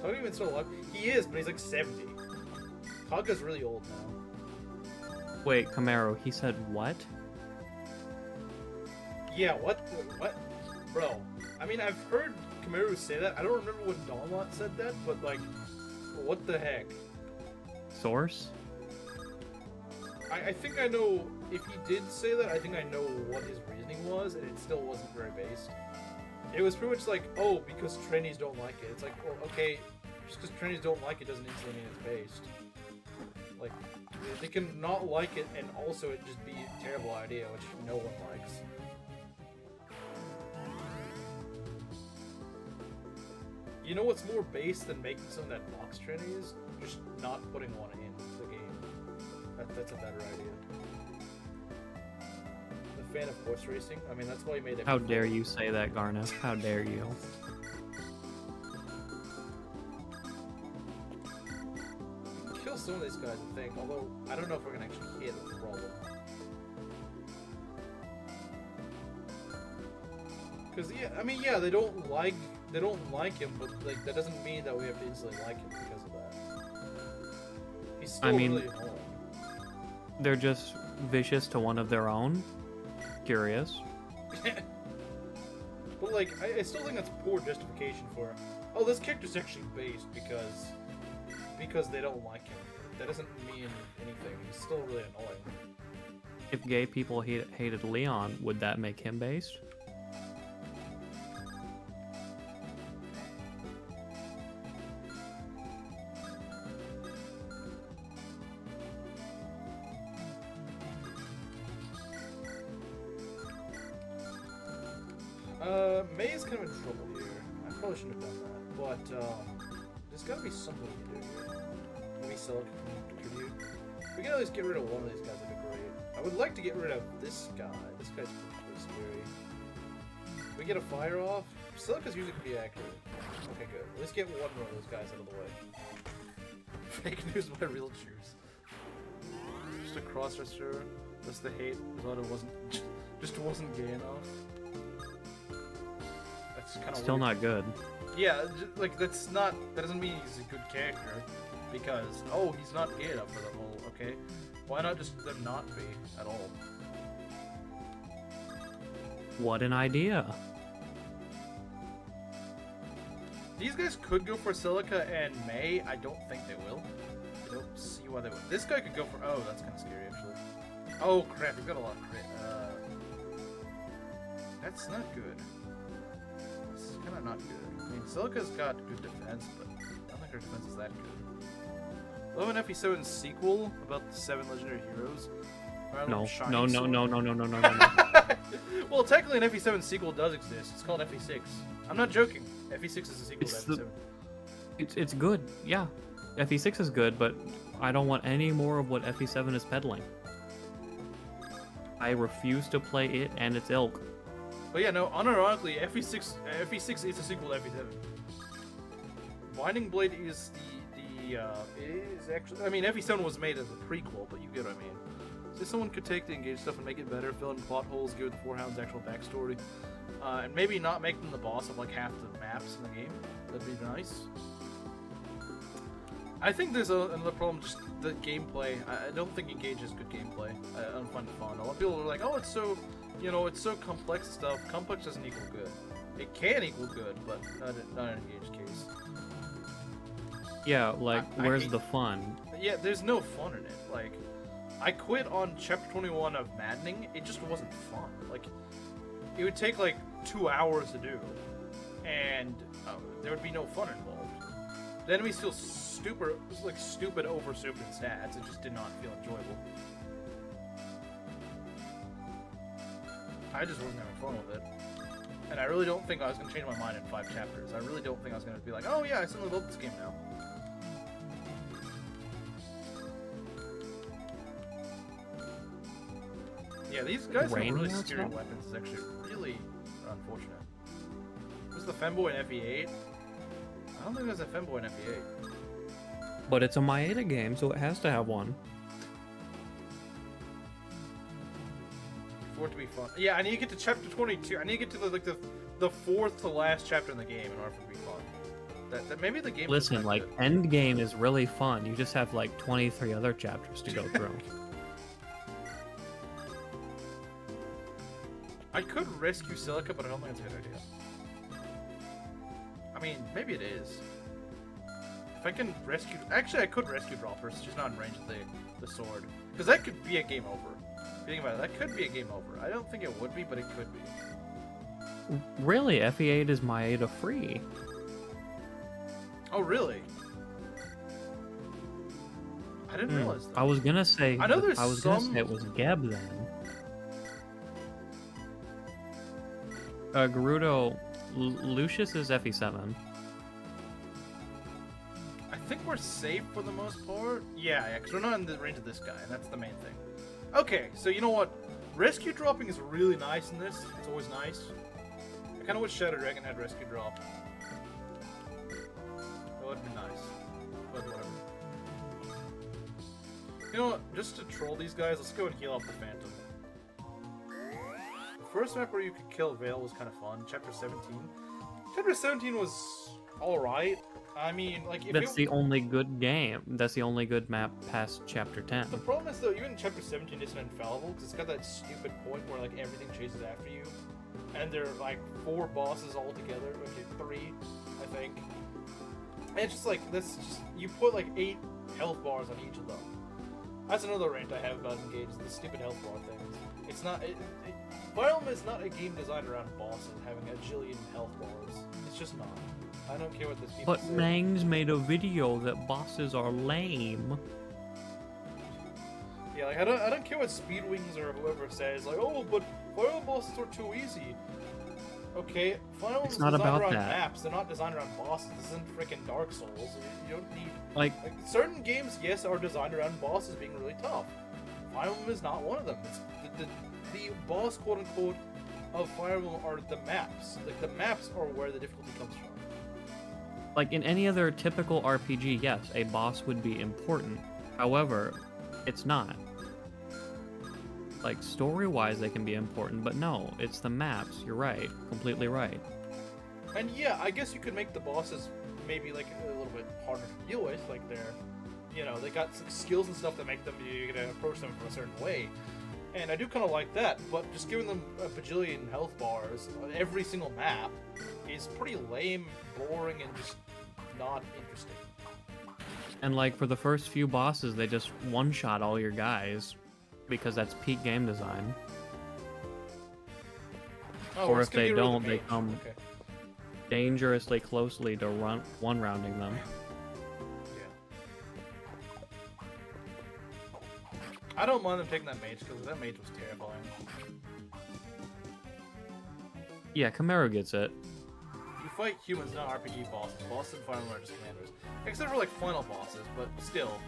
Kaga even still alive? He is, but he's like 70. Kaga's really old now. Wait, Camaro, he said what? Yeah, what? Bro, I mean, I've heard Camaro say that. I don't remember when Donlot said that, but like, what the heck? Source? I think I know, if he did say that, I think I know what his reasoning was, and it still wasn't very based. It was pretty much like, oh, because trannies don't like it. It's like, well, okay, just because trannies don't like it doesn't instantly mean it's based. Like, they can not like it and also it just be a terrible idea, which no one likes. You know what's more based than making something that mocks trannies? Just not putting one in the game. That's a better idea. The fan of horse racing? I mean, that's why he made it. How dare you say that, Garnet? How dare you? Kill some of these guys, I think, although I don't know if we're gonna actually hit the problem. Because yeah, I mean, yeah, they don't like him, but like that doesn't mean that we have to instantly like him because of that. He's still really annoying. They're just vicious to one of their own. Curious. But like, I still think that's poor justification for, oh, this character's actually based because they don't like him. That doesn't mean anything. He's still really annoying. If gay people hated Leon, would that make him based? May's kind of in trouble here. I probably shouldn't have done that, but there's gotta be something we can do here. Maybe sell a tribute. If we can at least get rid of one of these guys, that'd be great. I would like to get rid of this guy. This guy's pretty scary. If we get a fire off, Celica's usually pretty accurate. Okay, good. Let's get one more of those guys out of the way. Fake news by real Jews. Just a cross-dresser. That's the hate. I thought it wasn't. just wasn't gay enough. That's kind of Still not good. Yeah, like that doesn't mean he's a good character, because he's not gay enough for the whole. Okay, why not just them not be at all? What an idea. These guys could go for Silica and May. I don't think they will. I don't see why they would. This guy could go for. Oh, that's kind of scary actually. Oh crap, we've got a lot of crit. That's not good. It's kind of not good. I mean, Silica's got good defense, but I don't think her defense is that good. Love an FE7 sequel about the 7 legendary heroes. No. No. Well, technically an FE7 sequel does exist. It's called FE6. I'm not joking. FE6 is a sequel to FE7. It's good, yeah. FE6 is good, but I don't want any more of what FE7 is peddling. I refuse to play it and its ilk. But yeah, no, unironically, FE6 is a sequel to FE7. Binding Blade is is actually, I mean, FE7 was made as a prequel, but you get what I mean. So someone could take the engage stuff and make it better, fill in plot holes, give the Four Hounds actual backstory, and maybe not make them the boss of like half the maps in the game. That'd be nice. I think there's another problem, just the gameplay. I don't think Engage is good gameplay. I don't find it fun. A lot of people are like, oh, it's so, it's so complex stuff. Complex doesn't equal good. It can equal good, but not in Engage case. Yeah, like, where's the fun? Yeah, there's no fun in it. Like, I quit on Chapter 21 of Maddening. It just wasn't fun. Like, it would take like 2 hours to do, and there would be no fun involved. The enemies feel stupid over stupid stats. It just did not feel enjoyable. I just wasn't having fun with it. And I really don't think I was going to change my mind in 5 chapters. I really don't think I was going to be like, oh yeah, I suddenly love this game now. Yeah, these guys have really scary weapons. Is actually really unfortunate. Was the femboy in FE8? I don't think there's a femboy in FE8. But it's a Maeda game, so it has to have one. For it to be fun. Yeah, I need to get to chapter 22. I need to get to the fourth to last chapter in the game in order for it to be fun. That maybe the game. Listen, like good. End game is really fun. You just have like 23 other chapters to go through. I could rescue Silica, but I don't think it's a good idea. I mean, maybe it is. If I can rescue... Actually, I could rescue Dropper, so she's not in range of the sword. Because that could be a game over. If you think about it, that could be a game over. I don't think it would be, but it could be. Really? FE8 is Maeda free. Oh, really? I didn't realize that. I was gonna say... I know there's I was gonna say it was Geb then. Gerudo, Lucius is FE7. I think we're safe for the most part. Yeah, because we're not in the range of this guy, and that's the main thing. Okay, so you know what? Rescue dropping is really nice in this. It's always nice. I kind of wish Shadow Dragon had rescue drop. That would be nice. But whatever. You know what? Just to troll these guys, let's go and heal up the Phantom. First map where you could kill Veil was kind of fun. Chapter 17. Chapter 17 was alright. I mean, like, if that's the only good game. That's the only good map past Chapter 10. The problem is, though, even Chapter 17 isn't infallible, because it's got that stupid point where, like, everything chases after you. And there are, like, 4 bosses all together. Okay, 3, I think. And it's just, like, that's just... You put, like, 8 health bars on each of them. That's another rant I have about Engage, the stupid health bar things. It's not... Fire Emblem is not a game designed around bosses having a jillion health bars. It's just not. I don't care what this people But say. Mang's made a video that bosses are lame. Yeah, like I don't care what Speedwings or whoever says, like, oh, but Fire Emblem bosses are too easy. Okay, Fire Emblem is designed around maps. They're not designed around bosses. This isn't freaking Dark Souls. You don't need like certain games. Yes, are designed around bosses being really tough. Fire Emblem is not one of them. It's the boss, quote unquote, of Fire Emblem are the maps. Like the maps are where the difficulty comes from. Like in any other typical RPG, yes, a boss would be important. However, it's not. like story-wise they can be important, but no, it's the maps. You're right, completely right. And yeah, I guess you could make the bosses maybe like a little bit harder to deal with. Like they got some skills and stuff that make them you're gonna approach them from a certain way. And I do kind of like that, but just giving them a bajillion health bars on every single map is pretty lame, boring, and just not interesting. And like for the first few bosses, they just one-shot all your guys because that's peak game design. Oh, Or we're if just gonna they get rid of don't, the they mage. come Okay. dangerously closely to one-rounding them. Yeah. I don't mind them taking that mage because that mage was terrifying. Yeah, Chimera gets it. You fight humans, not RPG bosses. Bosses and Final are just commanders. Except for like final bosses, but still.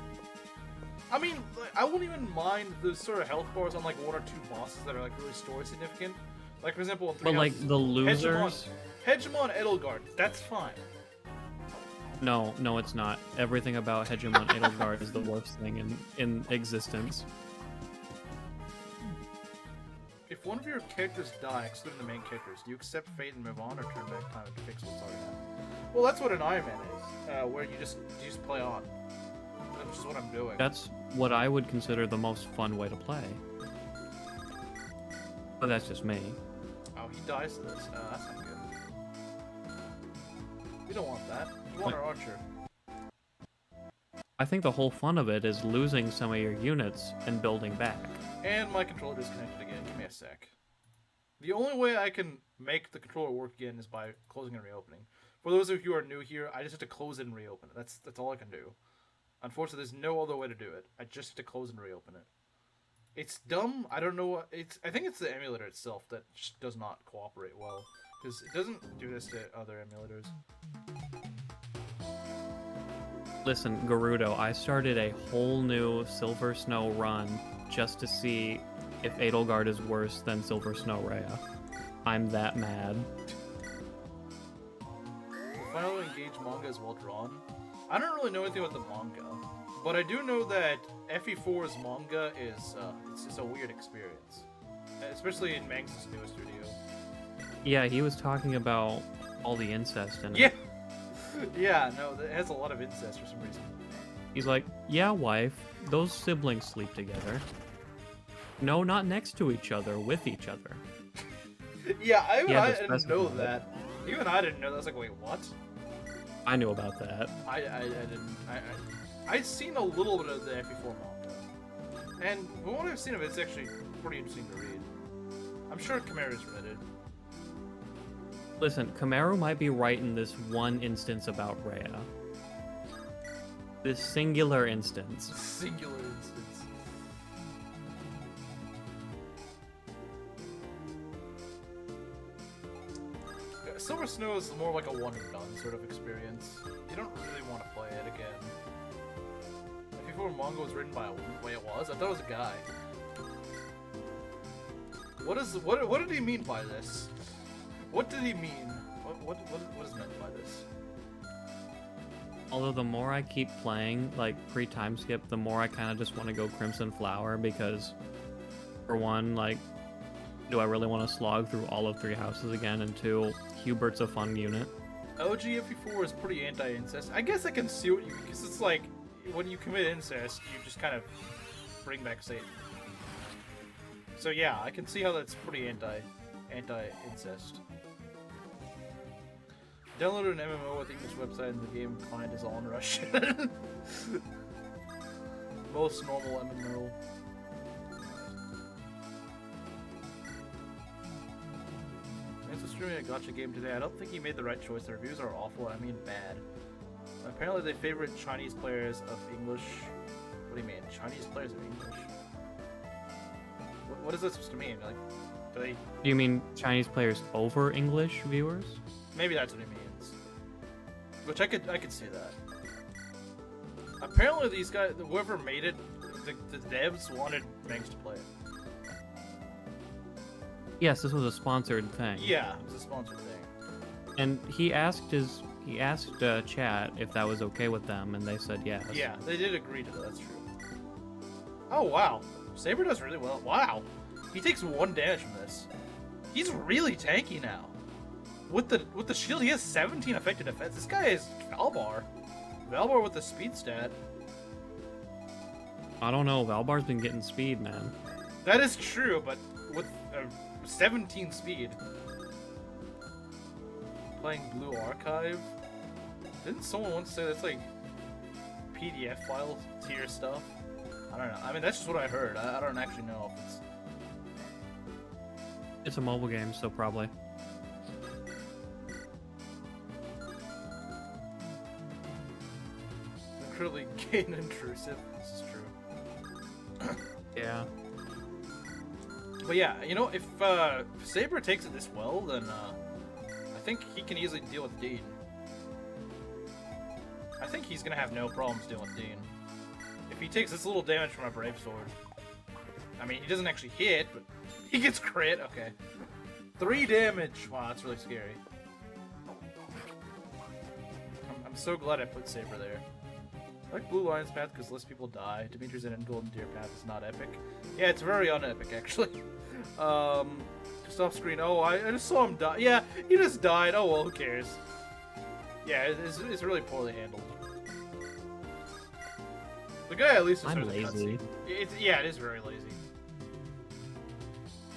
I mean, like, I wouldn't even mind those sort of health bars on like one or two bosses that are like really story significant. Like for example, in Three But like Houses, the losers... Hegemon Edelgard, that's fine. No, it's not. Everything about Hegemon Edelgard is the worst thing in existence. If one of your characters die, excluding the main characters, do you accept fate and move on, or turn back time and fix what's already happened? Well, that's what an Ironman is, where you just play on. Which is what I'm doing. That's what I would consider the most fun way to play. But that's just me. Oh, he dies to this. That's not good. We don't want that. We want our archer. I think the whole fun of it is losing some of your units and building back. And my controller disconnected again. Give me a sec. The only way I can make the controller work again is by closing and reopening. For those of you who are new here, I just have to close it and reopen it. That's all I can do. Unfortunately, there's no other way to do it. I just have to close and reopen it. It's dumb. I don't know what I think it's the emulator itself that just does not cooperate well, because it doesn't do this to other emulators. Listen, Gerudo, I started a whole new Silver Snow run just to see if Edelgard is worse than Silver Snow Rhea. I'm that mad. The final engaged manga is well drawn. I don't really know anything about the manga, but I do know that FE4's manga is it's just a weird experience, especially in Mangs' newest studio. Yeah, he was talking about all the incest in it. Yeah, yeah, no, it has a lot of incest for some reason. He's like, yeah, wife, those siblings sleep together. No, not next to each other, with each other. Yeah, I Yeah, didn't know that. Even I didn't know that. I was like, wait, what? I knew about that. I didn't. I'd seen a little bit of the FE4 manga, and from what I've seen of it, it's actually pretty interesting to read. I'm sure Chimera's read it. Listen, Kamaru might be right in this one instance about Rhea. This singular instance. Singular instance. Silver Snow is more like a one and done sort of experience. You don't really want to play it again. Before manga was written by the way it was, I thought it was a guy. What did he mean by this? What did he mean? What is meant by this? Although the more I keep playing, like pre-time skip, the more I kind of just want to go Crimson Flower because, for one, like, do I really want to slog through all of Three Houses again? And two, Hubert's a fun unit. OG FE4 is pretty anti-incest. I guess I can see what you, because it's like, when you commit incest, you just kind of bring back Satan. So yeah, I can see how that's pretty anti-incest. Downloaded an MMO with English website and the game client is all in Russian. Most normal MMO. Thanks for streaming a gacha game today. I don't think he made the right choice. The reviews are awful, I mean bad. Apparently they favorite Chinese players of English. What do you mean? Chinese players of English? What is that supposed to mean? Like, do they... Do you mean Chinese players over English viewers? Maybe that's what he means. Which I could see that. Apparently these guys, whoever made it, the devs wanted Mangs to play it. Yes, this was a sponsored thing. Yeah, it was a sponsored thing. And he asked chat if that was okay with them, and they said yes. Yeah, they did agree to that, that's true. Oh, wow. Saber does really well. Wow. He takes 1 damage from this. He's really tanky now. With the shield, he has 17 effective defense. This guy is Valbar. Valbar with the speed stat. I don't know. Valbar's been getting speed, man. That is true, but with 17 speed. Playing Blue Archive. Didn't someone once say that's like PDF file tier stuff? I don't know. I mean, that's just what I heard. I don't actually know if it's... It's a mobile game, so probably. Incredibly gay and intrusive. This is true. Yeah. But yeah, you know, if Saber takes it this well, then I think he can easily deal with Dean. I think he's gonna have no problems dealing with Dean. If he takes this little damage from a Brave Sword. I mean, he doesn't actually hit, but he gets crit. Okay. 3 damage. Wow, that's really scary. I'm so glad I put Saber there. I like Blue Lion's path because less people die. Dimitri's and Golden Deer path is not epic. Yeah, it's very unepic, actually. Just off screen. Oh, I just saw him die. Yeah, he just died. Oh, well, who cares? Yeah, it's really poorly handled. The guy at least I'm lazy. Yeah, it is very lazy.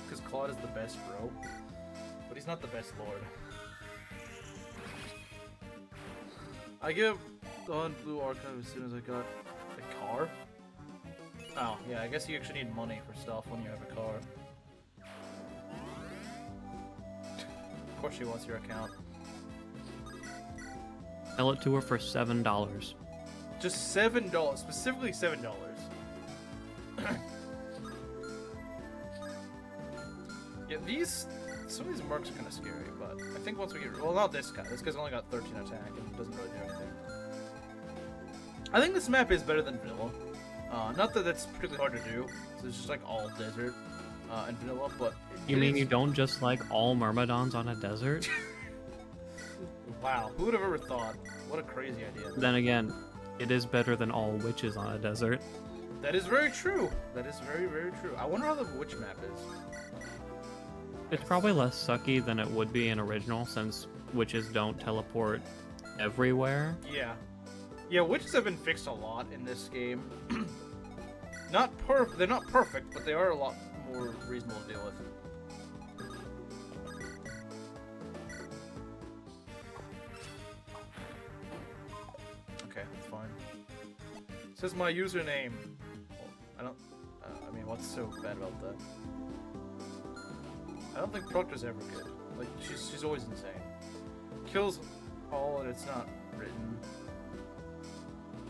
Because Claude is the best bro. But he's not the best lord. I give on Blue Archive as soon as I got a car. Oh, yeah, I guess you actually need money for stuff when you have a car. Of course she wants your account. Sell it to her for $7. Just $7, specifically $7. Yeah, some of these marks are kind of scary, but I think once we get, well, not this guy. This guy's only got 13 attack and doesn't really do anything. I think this map is better than Vanilla. Not that that's particularly hard to do. So it's just like all desert and Vanilla, but You mean you don't just like all Myrmidons on a desert? Wow, who would have ever thought? What a crazy idea. Then again, it is better than all witches on a desert. That is very true. That is very, very true. I wonder how the witch map is. It's probably less sucky than it would be in original, since witches don't teleport everywhere. Yeah. Yeah, witches have been fixed a lot in this game. They're not perfect, but they are a lot more reasonable to deal with. Okay, that's fine. It says my username. I don't... I mean, what's so bad about that? I don't think Proctor's ever good. Like, she's always insane. Kills all and it's not written.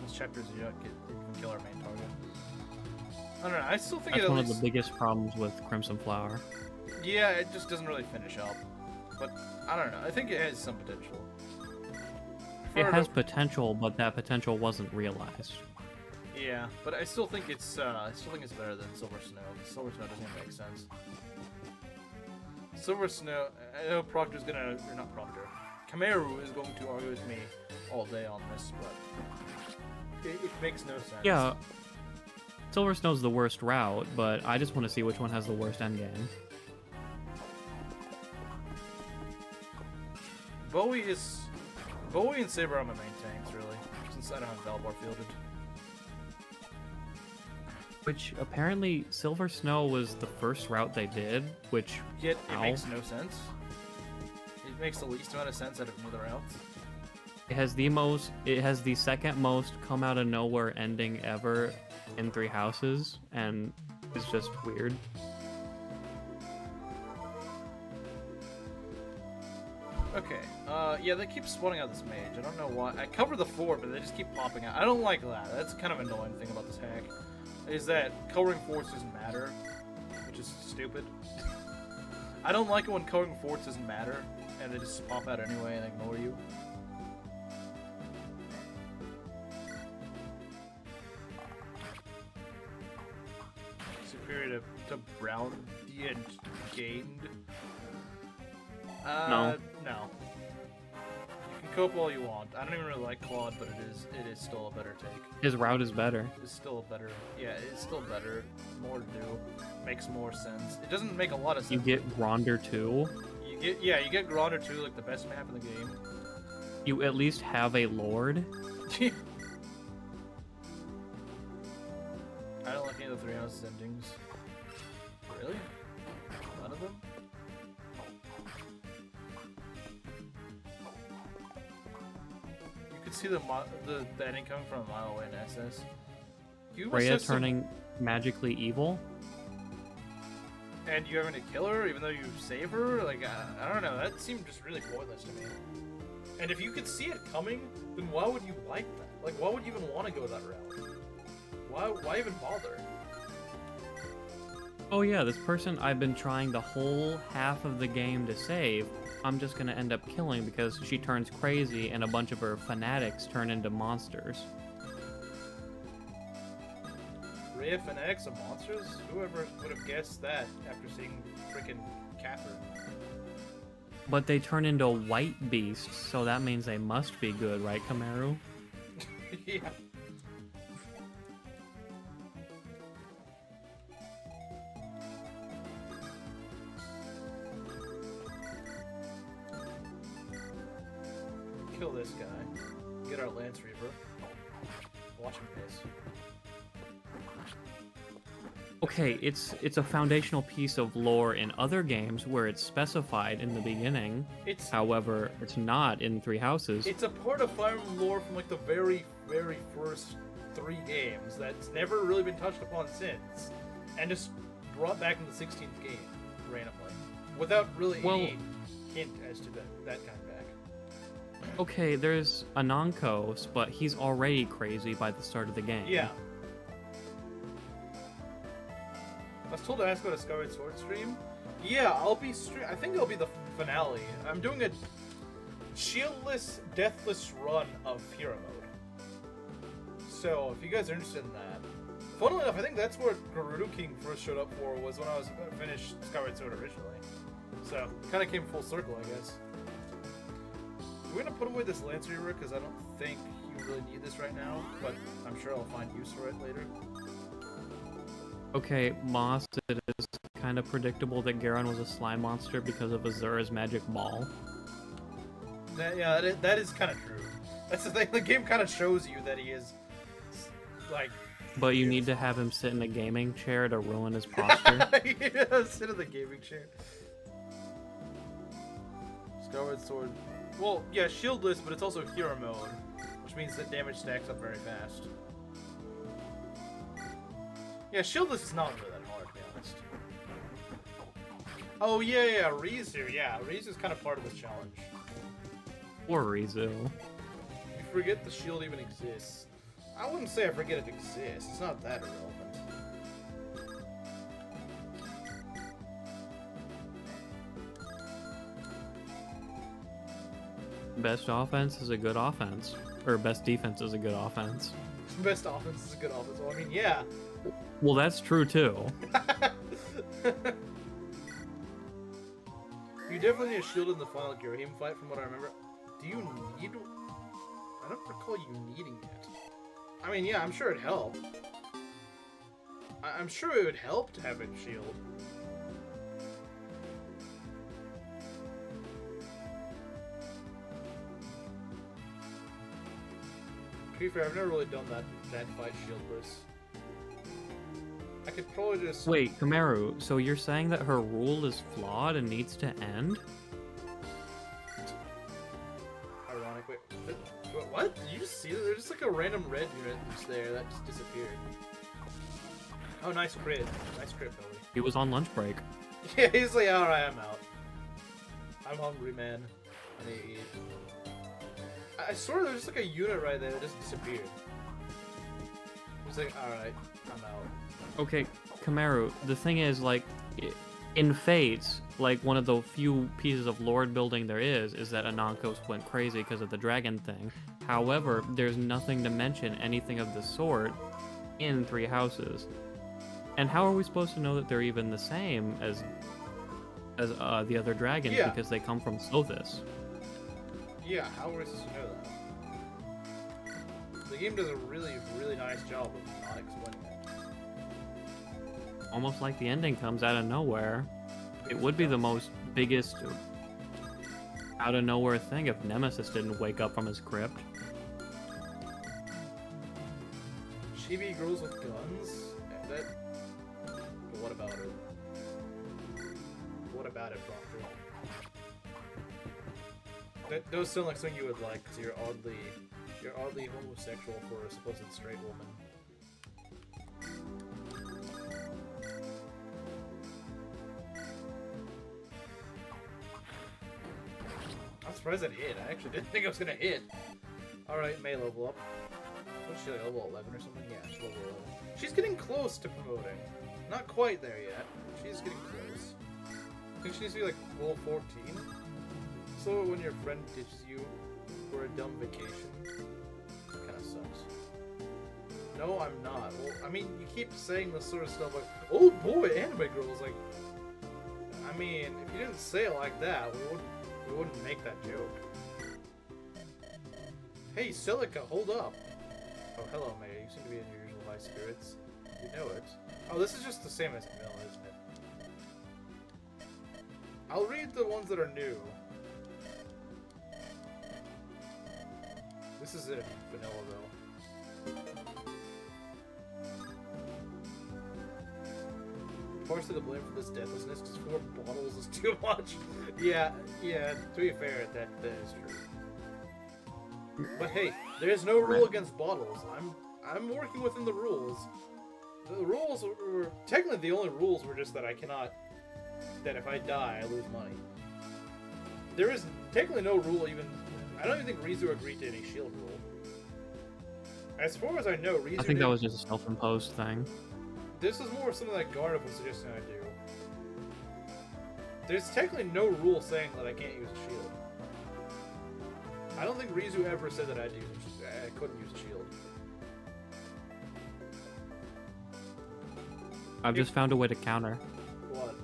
Most chapters you don't even kill our main target. I don't know, I still think That's it one at of least... the biggest problems with Crimson Flower. Yeah, it just doesn't really finish up. But, I don't know, I think it has some potential. It has potential, but that potential wasn't realized. Yeah, but I still think it's better than Silver Snow. Silver Snow doesn't even make sense. Silver Snow, I know Proctor's gonna, or not Proctor, Kameru is going to argue with me all day on this, but it makes no sense. Yeah, Silver Snow's the worst route, but I just want to see which one has the worst endgame. Bowie and Saber are my main tanks, really, since I don't have Valbar fielded. Which, apparently, Silver Snow was the first route they did, which... Yet, it makes no sense. It makes the least amount of sense out of other routes. It has the second most come out of nowhere ending ever in 3 houses, and it's just weird. Okay, yeah, they keep spawning out this mage. I don't know why. I cover the fort, but they just keep popping out. I don't like that. That's kind of an annoying thing about this hack. Is that covering forts doesn't matter, which is stupid. I don't like it when covering forts doesn't matter, and they just pop out anyway and ignore you. Superior to Brown and gained. No. No. You can co-op all you want. I don't even really like Claude, but it is still a better take. His route is better. It's still better. Yeah, it's still better. More to do. Makes more sense. It doesn't make a lot of sense. You get Gronder too. You get Gronder too, like the best map in the game. You at least have a Lord. I don't like any of the 3 houses endings. Really? None of them? You could see the ending coming from a mile away in SS. You must Rhea have some- turning magically evil. And you having to kill her even though you save her? Like, I don't know. That seemed just really pointless to me. And if you could see it coming, then why would you like that? Like, why would you even want to go that route? Why even bother? Oh yeah, this person I've been trying the whole half of the game to save, I'm just gonna end up killing because she turns crazy and a bunch of her fanatics turn into monsters. Rhea fanatics of monsters? Whoever would have guessed that after seeing freaking Catherine? But they turn into white beasts, so that means they must be good, right, Kamaru? Yeah. Kill this guy. Get our Lance Reaver. Watch him piss. Okay, it's a foundational piece of lore in other games where it's specified in the beginning. However, it's not in Three Houses. It's a part of Fire Emblem lore from like the very, very first 3 games that's never really been touched upon since, and just brought back in the 16th game randomly, without really any hint as to that kind of back. Okay, there's Anankos, but he's already crazy by the start of the game. Yeah. I was told to ask about a Skyward Sword stream. Yeah, I'll be I think it'll be the finale. I'm doing a shieldless, deathless run of Hero Mode. So, if you guys are interested in that. Funnily enough, I think that's what Gerudo King first showed up for, was when I was going to finish Skyward Sword originally. So, kind of came full circle, I guess. We're going to put away this Lance Reaver, because I don't think you really need this right now, but I'm sure I'll find use for it later. Okay, Moss, it is kind of predictable that Garon was a slime monster because of Azura's magic ball. That is kind of true. That's the thing, the game kind of shows you that he is, like... But you need to have him sit in a gaming chair to ruin his posture. Yeah, sit in the gaming chair. Skyward Sword. Well, yeah, shieldless, but it's also hero mode, which means that damage stacks up very fast. Yeah, shieldless is not really that hard, to be honest. Oh, yeah, Rizu. Yeah, Rizu's kind of part of this challenge. Or Rizu. You forget the shield even exists. I wouldn't say I forget it exists. It's not that irrelevant. Best offense is a good offense. Or best defense is a good offense. Best offense is a good offense. Well, I mean, yeah. Well, that's true too. You definitely need a shield in the final Girahim fight, from what I remember. Do you need... I don't recall you needing it. I mean, yeah, I'm sure it'd help. I'm sure it would help to have a shield. To be fair, I've never really done that fight shieldless. I could probably just... Wait, Kamaru, so you're saying that her rule is flawed and needs to end? Ironic. Wait, what? Did you just see that? There's just like a random red unit just there that just disappeared. Oh, nice crit. Nice crit, Billy. He was on lunch break. Yeah, he's like, alright, I'm out. I'm hungry, man. I need to eat. I swear there's just like a unit right there that just disappeared. He's like, alright, I'm out. Okay, Kamaru, the thing is, like, in Fates, like, one of the few pieces of lore building there is that Anankos went crazy because of the dragon thing. However, there's nothing to mention anything of the sort in Three Houses. And how are we supposed to know that they're even the same as the other dragons? Yeah. Because they come from Sothis. Yeah, how are we supposed to know that? The game does a really, really nice job of not explaining it. Almost like the ending comes out of nowhere. It would be the most biggest out of nowhere thing if Nemesis didn't wake up from his crypt. Chibi girls with guns? That... But what about it? What about it, Proctor? Those sound like something you would like, because you're oddly homosexual for a supposed straight woman. I'm surprised that hit. I actually didn't think I was gonna hit. Alright, May level up. What's she, like, level 11 or something? Yeah, she's level 11. She's getting close to promoting. Not quite there yet. She's getting close. I think she needs to be like level 14. So when your friend ditches you for a dumb vacation, that kind of sucks. No, I'm not. Well, I mean, you keep saying this sort of stuff like, oh boy, anime girls. Like, I mean, if you didn't say it like that, we wouldn't make that joke. Hey, Silica, hold up. Oh, hello, May. You seem to be in your usual high spirits. You know it. Oh, this is just the same as vanilla, isn't it? I'll read the ones that are new. This is it, vanilla, though. Partially to blame for this deathlessness, because 4 bottles is too much. Yeah, to be fair, that is true. But hey, there's no rule against bottles. I'm working within the rules. The rules were technically the only rules were just that I cannot, that if I die I lose money. There is technically no rule even. I don't even think Rizu agreed to any shield rule. As far as I know, Rizu. I think that was just a self-imposed thing. This is more something that Garda was suggesting I do. There's technically no rule saying that I can't use a shield. I don't think Rizu ever said that I couldn't use a shield. I've just found a way to counter. What?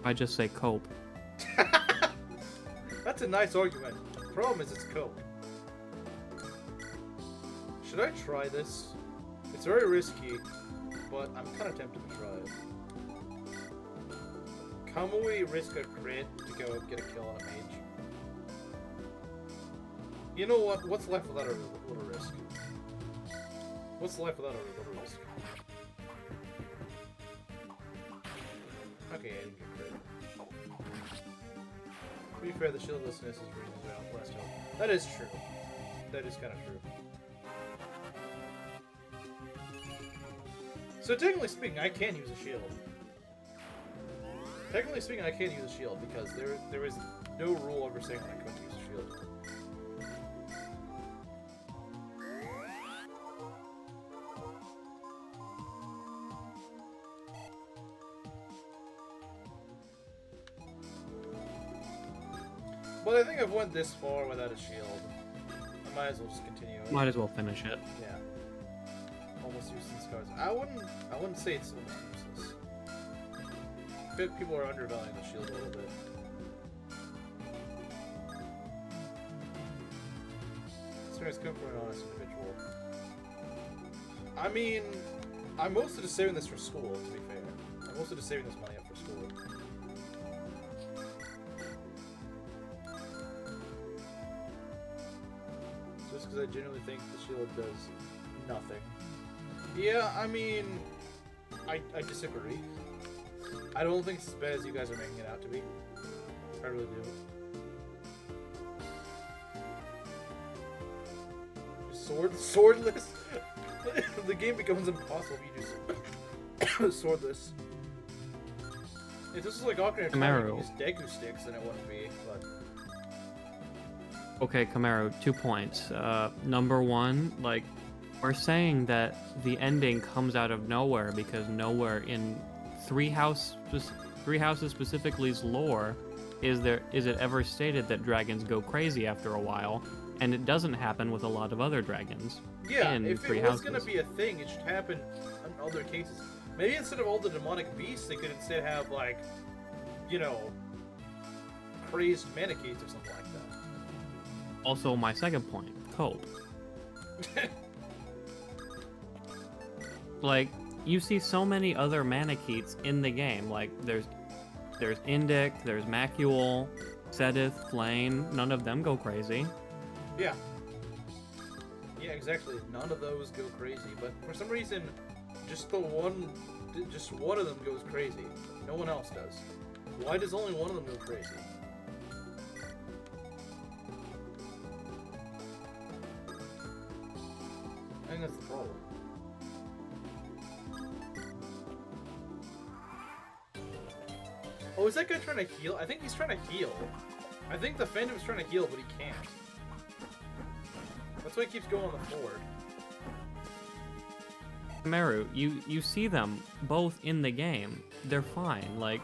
I just say cope. That's a nice argument. Problem is it's cope. Should I try this? It's very risky, but I'm kind of tempted to try it. Kamui risk a crit to go get a kill on a mage. You know what? What's left without a little risk? What's left without a little risk? Okay, I didn't get crit. To be fair, the shieldlessness is reasonably out last health. That is true. That is kind of true. So technically speaking, I can use a shield. Technically speaking, I can use a shield because there is no rule ever saying that I couldn't use a shield. But I think I've went this far without a shield. I might as well just continue it. Might as well finish it. Yeah. Almost useless cards. I wouldn't say it's almost useless. I feel like people are undervaluing the shield a little bit. Experience come from an honest individual. I mean, I'm mostly just saving this for school, to be fair. I'm mostly just saving this money up for school. Just because I genuinely think the shield does nothing. Yeah, I mean, I disagree. I don't think it's as bad as you guys are making it out to be. I really do. Swordless? The game becomes impossible if you do swordless. If this was like Ocarina of Time, you use Deku sticks, then it wouldn't be, but... Okay, Camaro, 2 points. Number one, like, we're saying that the ending comes out of nowhere because nowhere in Three Houses specifically's lore is it ever stated that dragons go crazy after a while, and it doesn't happen with a lot of other dragons. Yeah, in if Three it was Houses. gonna be a thing, it should happen in other cases. Maybe instead of all the demonic beasts, they could instead have, like, you know, crazed mannequins or something like that. Also, my second point, cope. Like, you see so many other Manicheets in the game. Like, there's Indic, there's Macule, Sedith, Flame. None of them go crazy. Yeah. Yeah, exactly. None of those go crazy, but for some reason, just one of them goes crazy. No one else does. Why does only one of them go crazy? I think that's the problem. Oh, is that guy trying to heal? I think he's trying to heal. I think the Phantom's trying to heal, but he can't. That's why he keeps going on the forward. Meru, you see them both in the game. They're fine. Like,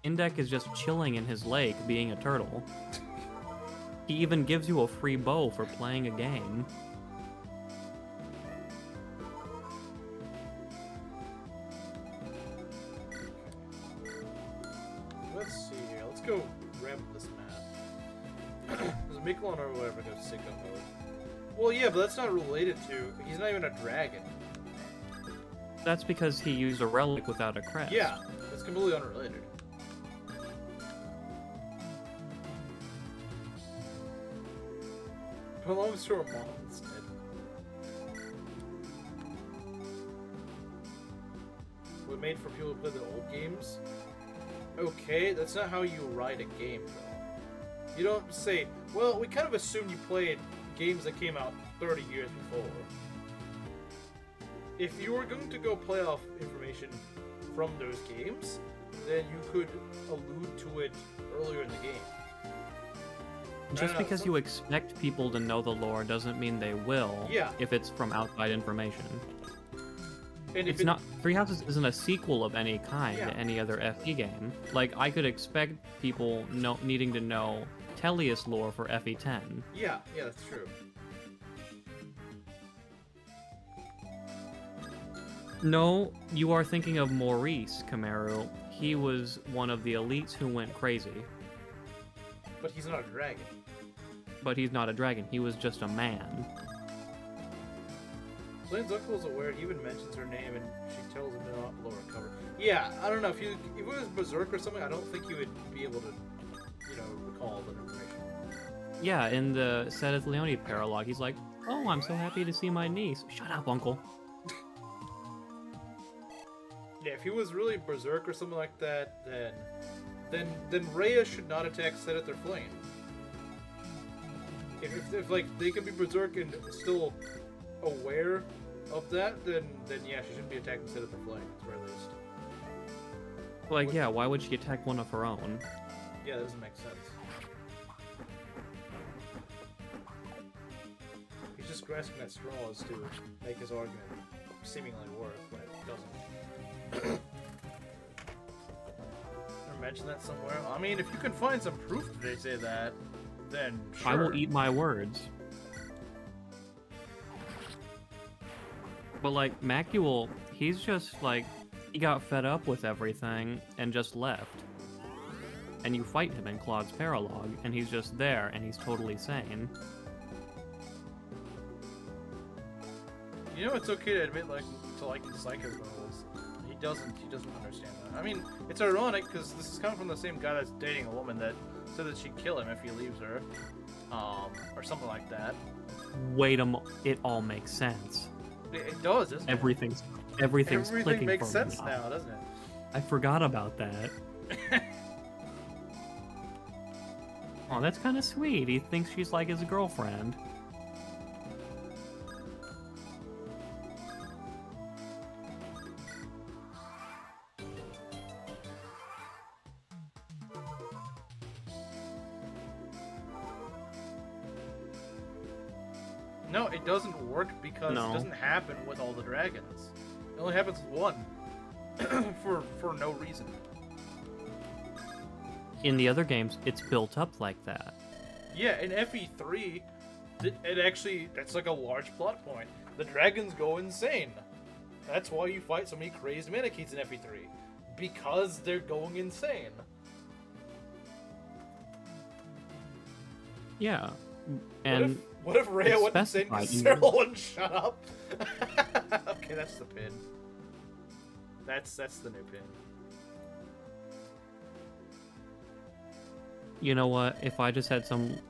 Indec is just chilling in his lake being a turtle. He even gives you a free bow for playing a game. Let's see here. Let's go grab this map. Because Miquelon or whatever goes sicko mode. Well, yeah, but that's not related to... He's not even a dragon. That's because he used a relic without a crest. Yeah, it's completely unrelated. Belongs to our mom instead. We're made for people who play the old games. Okay, that's not how you write a game, though. You don't say, well, we kind of assumed you played games that came out 30 years before. If you were going to go play off information from those games, then you could allude to it earlier in the game. Just because you expect people to know the lore doesn't mean they will. Yeah. If it's from outside information. And It's not. Three Houses isn't a sequel of any kind Yeah. to any other FE game. Like, I could expect people needing to know Tellius lore for FE10. Yeah, that's true. No, you are thinking of Maurice Kamaru. He was one of the elites who went crazy. But he's not a dragon. But he's not a dragon. He was just a man. Blaine's uncle is aware. He even mentions her name, and she tells him to not blow her cover. Yeah, I don't know. If it was Berserk or something, I don't think he would be able to, recall all that information. Yeah, in the Sedith Leone paralogue, he's like, "Oh, I'm so happy to see my niece." Shut up, uncle. Yeah, if he was really Berserk or something like that, then Rhea should not attack Sedith or Flame. If like they could be Berserk and still aware of that, then yeah, she shouldn't be attacking Sedith or Flame at the very least. Like, yeah, why would she attack one of her own? Yeah, that doesn't make sense. He's just grasping at straws to make his argument seemingly work when it doesn't. Or mention that somewhere. I mean, if you can find some proof that they say that, then sure. I will eat my words. But, like, Macule, he's just, like, he got fed up with everything and just left. And you fight him in Claude's paralogue, and he's just there, and he's totally sane. You know, it's okay to admit, to like the psycho girls. He doesn't understand that. I mean, it's ironic, because this is coming from the same guy that's dating a woman that said that she'd kill him if he leaves her. Or something like that. Wait a moment, it all makes sense. It does, doesn't it? Everything's Everything clicking makes for me sense now, doesn't it? I forgot about that. Oh, that's kind of sweet. He thinks she's like his girlfriend. No, it doesn't work because No. it doesn't happen with all the dragons. It only happens with one. for no reason. In the other games, it's built up like that. Yeah, in FE3, that's like a large plot point. The dragons go insane. That's why you fight so many crazed Manicheets in FE3. Because they're going insane. Yeah, And what if Rhea it's wouldn't sing specified, because you know. Cyril wouldn't shut up? Okay, that's the pin. That's the new pin. You know what? If I just had some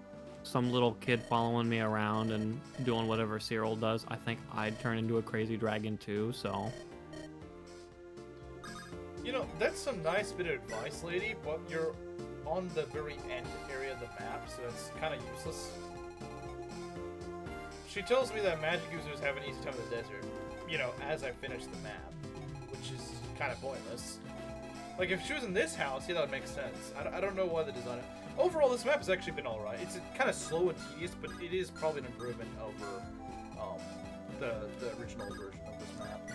little kid following me around and doing whatever Cyril does, I think I'd turn into a crazy dragon too, so... You know, that's some nice bit of advice, lady, but you're on the very end area of the map, so it's kind of useless. She tells me that magic users have an easy time in the desert, you know, as I finish the map, which is kind of pointless. Like, if she was in this house, yeah, that would make sense. I don't know why the designer... Overall, this map has actually been alright. It's kind of slow and tedious, but it is probably an improvement over the original version of this map.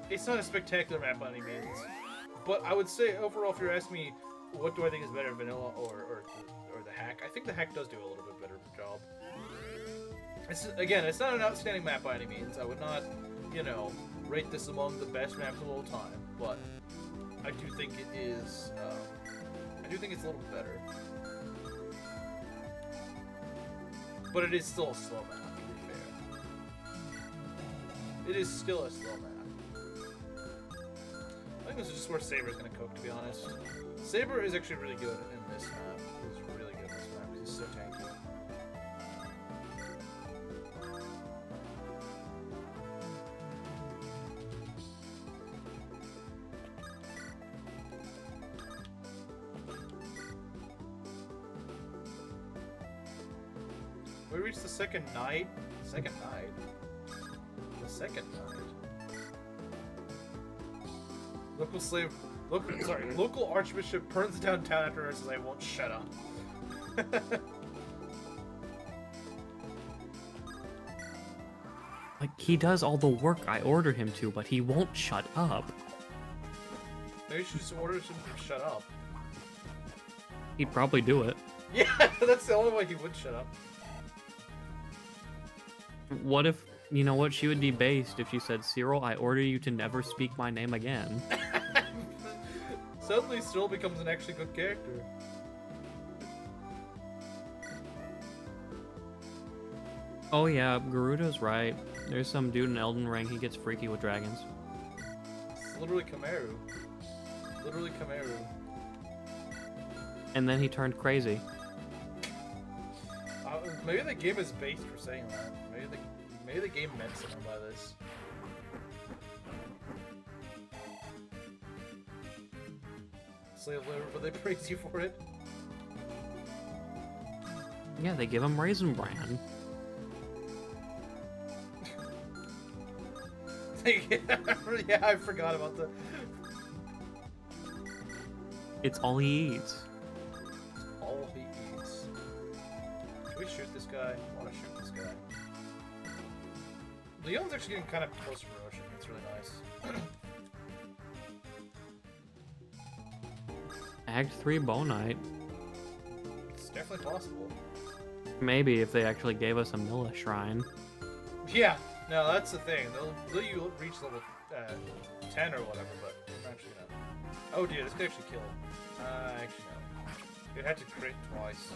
It's not a spectacular map by any means, but I would say overall, if you're asking me, what do I think is better, vanilla or the hack? I think the hack does do a little bit better job. It's not an outstanding map by any means. I would not, you know, rate this among the best maps of all time, but I do think it is. I do think it's a little better, but it is still a slow map. To be fair, it is still a slow map. I think this is just where Saber's gonna cook. To be honest, Saber is actually really good in this map. He's really good in this map because he's so tanky. We reached the second night. Second night? The second night. Local archbishop burns down town after her says I won't shut up. Like, he does all the work I ordered him to, but he won't shut up. Maybe you should just order him to shut up. He'd probably do it. Yeah, that's the only way he would shut up. What if, you know what, she would be based if she said, Cyril, I order you to never speak my name again. Suddenly Cyril becomes an actually good character. Oh yeah, Garuda's right. There's some dude in Elden Ring, he gets freaky with dragons. It's literally Kamaru. Literally Kamaru. And then he turned crazy. Maybe the game is based for saying that. Maybe the game meant something by this. Slave labor, but they praise you for it. Yeah, they give him Raisin Bran. Yeah, I forgot about the... It's all he eats. All he eats. Can we shoot this guy? I want to shoot this guy. Leon's actually getting kind of close to promotion. It's really nice. Act 3 Bow Knight. It's definitely possible. Maybe if they actually gave us a Milla shrine. Yeah, no, that's the thing. They'll let you reach level 10 or whatever, but I'm actually gonna... Oh dear, this could actually kill. Actually no. You'd have to crit twice,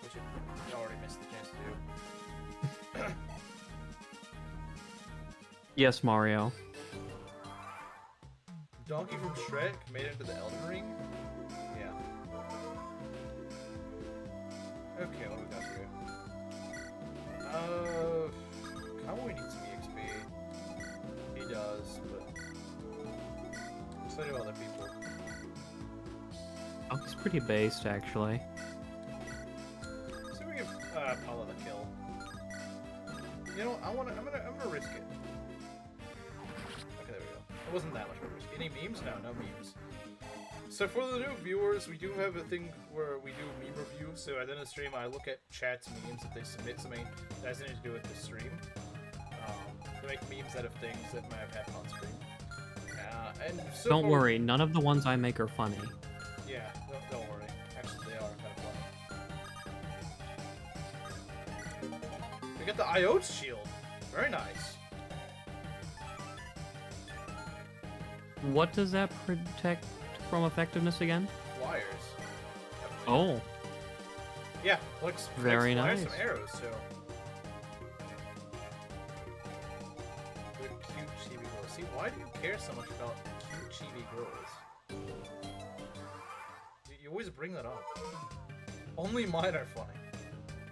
which you already missed the chance to do. Yes, Mario. Donkey from Shrek made it into the Elden Ring? Yeah. Okay, what do we got here? Cowboy needs some EXP. He does, but... So do other people. Oh, he's pretty based, actually. See if we can Paula the kill. You know, I'm gonna risk it. Okay, there we go. It wasn't that much of a risk. Any memes? No memes. So for the new viewers, we do have a thing where we do meme review. So at the end of the stream, I look at chat's memes if they submit something that has anything to do with the stream. To make memes out of things that might have happened on stream. And so Don't far, worry, none of the ones I make are funny. Yeah, don't worry. Actually, they are kind of funny. We got the Iote shield. Very nice. What does that protect from effectiveness again? Flyers. Oh. Yeah, Very fire nice. some arrows too. With cute chibi girls. See, why do you care so much about cute chibi girls? You always bring that up. Only mine are funny.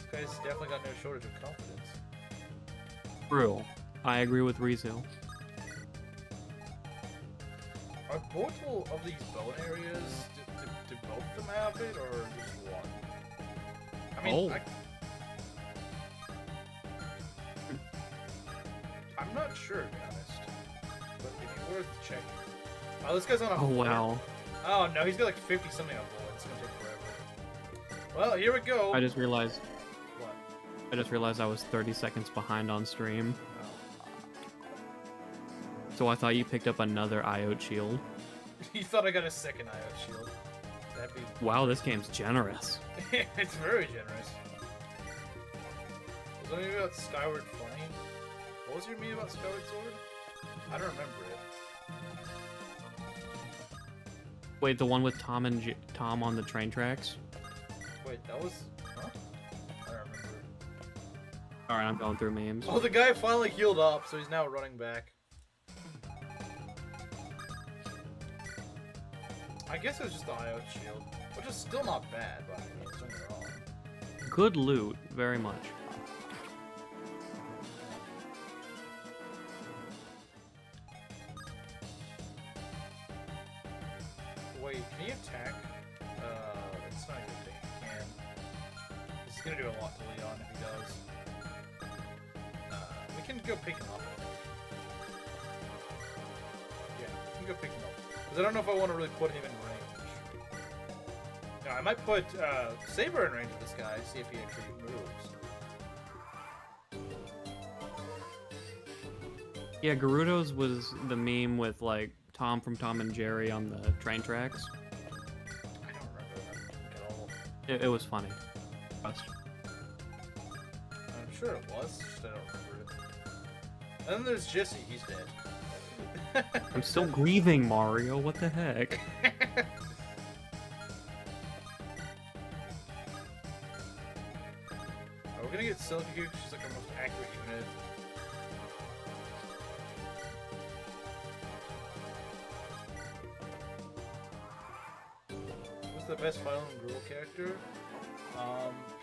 You guys definitely got no shortage of confidence. True. I agree with Rizu. Are both of these bone areas, do both of them have it, or just one? I mean, I'm not sure, to be honest. But it'd be worth checking. Oh, this guy's on a... Oh, wow. Oh, no, he's got like 50-something on bullets. It's gonna take forever. Well, here we go. I just realized What? I was 30 seconds behind on stream. Oh. So I thought you picked up another IOT shield. You thought I got a second IO shield. That'd be... Wow, this game's generous. It's very generous. Was there anything about Skyward Flame? What was your meme about Skyward Sword? I don't remember it. Wait, the one with Tom and Tom on the train tracks? Wait, that was... Huh? I don't remember. Alright, I'm going through memes. Oh, the guy finally healed up, so he's now running back. I guess it was just the IO shield, which is still not bad, but I mean, don't get me wrong. Good loot, very much. Wait, can you attack? It's not a good thing. He can. He's gonna do a lot to Leon if he does. We can go pick him up, I think. Yeah, we can go pick him up. Because I don't know if I want to really put him in range. No, I might put Saber in range of this guy, see if he actually moves. Yeah, Gerudo's was the meme with, like, Tom from Tom and Jerry on the train tracks. I don't remember that at all. It was funny. I'm sure it was, just I don't remember it. And then there's Jesse, he's dead. I'm still grieving, Mario. What the heck? We're gonna get Silky Goose, she's like our most accurate unit. Who's the best Fire Emblem Girl character?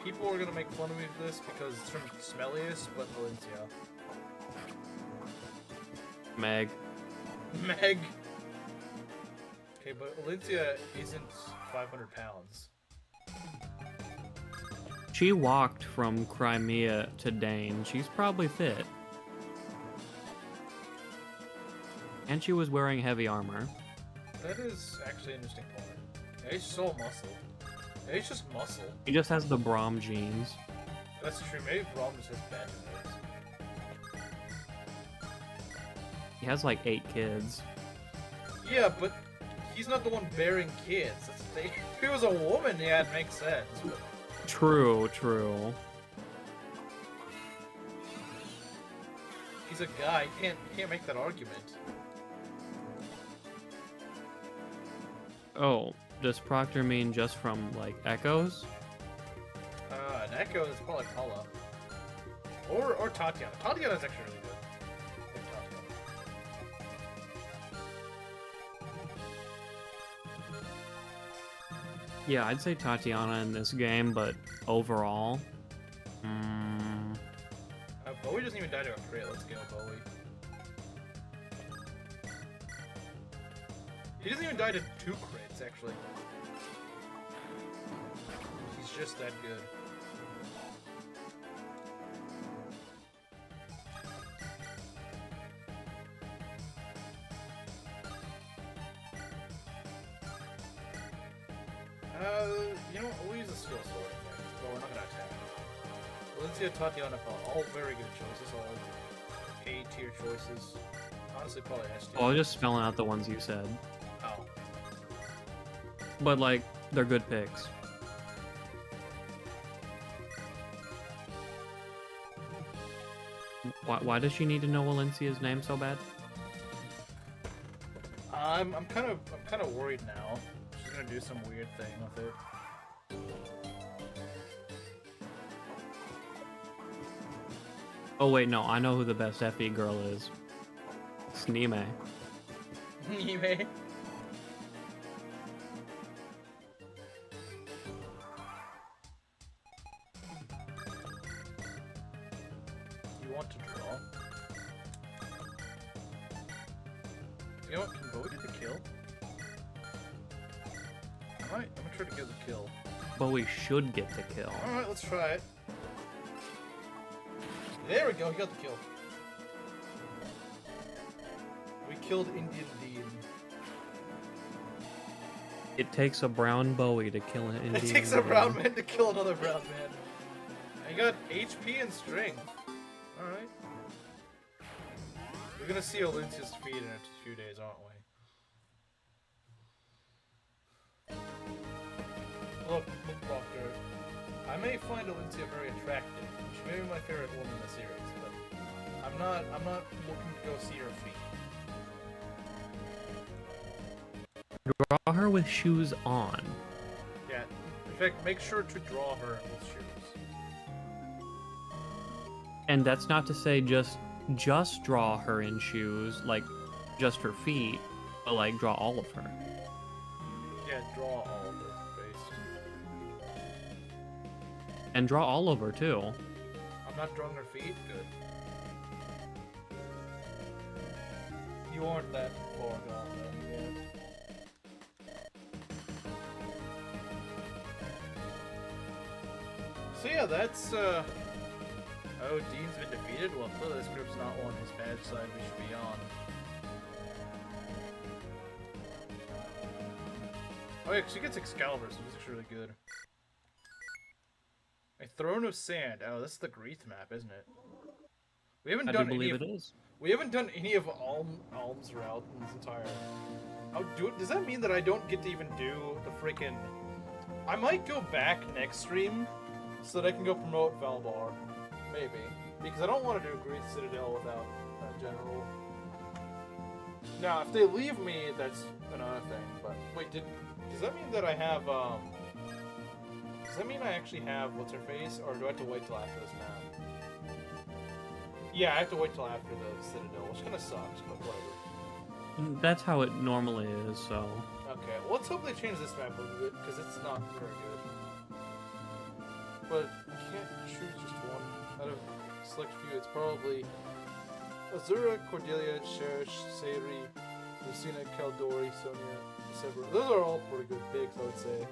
People are gonna make fun of me for this because it's from Smellius, but Valencia. Meg. Meg! Okay, but Valencia isn't 500 pounds. She walked from Crimea to Dane. She's probably fit. And she was wearing heavy armor. That is actually an interesting point. Yeah, he's so muscle. Yeah, he's just muscle. He just has the Braum genes. That's true, maybe Braum just has bad genetics. He has like 8 kids. Yeah, but he's not the one bearing kids. That's the thing. If he was a woman, yeah, it makes sense. But... True, true. He's a guy. He can't make that argument. Oh, does Proctor mean just from, like, echoes? An Echo is probably Paula. Or Tatiana. Tatiana's actually really good. I like Tatiana. Yeah, I'd say Tatiana in this game, but overall... Bowie doesn't even die to a crit. Let's go, Bowie. He doesn't even die to 2 crits, actually. He's just that good. You know what? We'll use a skill sword, I think. But we're not gonna attack. Valencia, Tatiana, Paul. All very good choices. All A tier choices. Honestly, probably S tier. Well, I was just spelling out the ones you said. Oh. But, like, they're good picks. Why does she need to know Valencia's name so bad? I'm kind of worried now. She's gonna do some weird thing with it. Oh wait, no, I know who the best FE girl is. Sneeme. Anime. You want to draw? You know what? Can Bowie get the kill? Alright, I'm gonna try to get the kill. But we should get the kill. Alright, let's try it. There we go, he got the kill. We killed Indian Dean. It takes a brown Bowie to kill an Indian. It takes a brown man to kill another brown man. I got HP and strength. Alright. We're gonna see Olyncia's feet in a few days, aren't we? Look, Doctor. I may find Olyncia very attractive. She may be my favorite woman in the series, but I'm not looking to go see her feet. Draw her with shoes on. Yeah. In fact, make sure to draw her with shoes. And that's not to say just draw her in shoes, like just her feet, but like draw all of her. Yeah, draw all of her face. And draw all of her too. I'm not drawing her feet? Good. You aren't that far gone then yet. So yeah, that's oh, Dean's been defeated? Well, clearly this group's not on his bad side we should be on. Oh yeah, she gets Excalibur, so this is really good. A Throne of Sand. Oh, this is the Greeth map, isn't it? We haven't I done do any believe of, it is. We haven't done any of Alm's route in this entire. Oh, does that mean that I don't get to even do the freaking? I might go back next stream so that I can go promote Valbar, maybe, because I don't want to do Greeth Citadel without a general. Now, if they leave me, that's another thing. But wait, does that mean that I have Does that mean I actually have what's her face, or do I have to wait till after this map? Yeah, I have to wait till after the Citadel, which kind of sucks, but whatever. That's how it normally is, so. Okay, well, let's hope they change this map a little bit, because it's not very good. But I can't choose just one out of select few. It's probably Azura, Cordelia, Cherish, Sayri, Lucina, Caldori, Sonia, Severa. Those are all pretty good picks, I would say.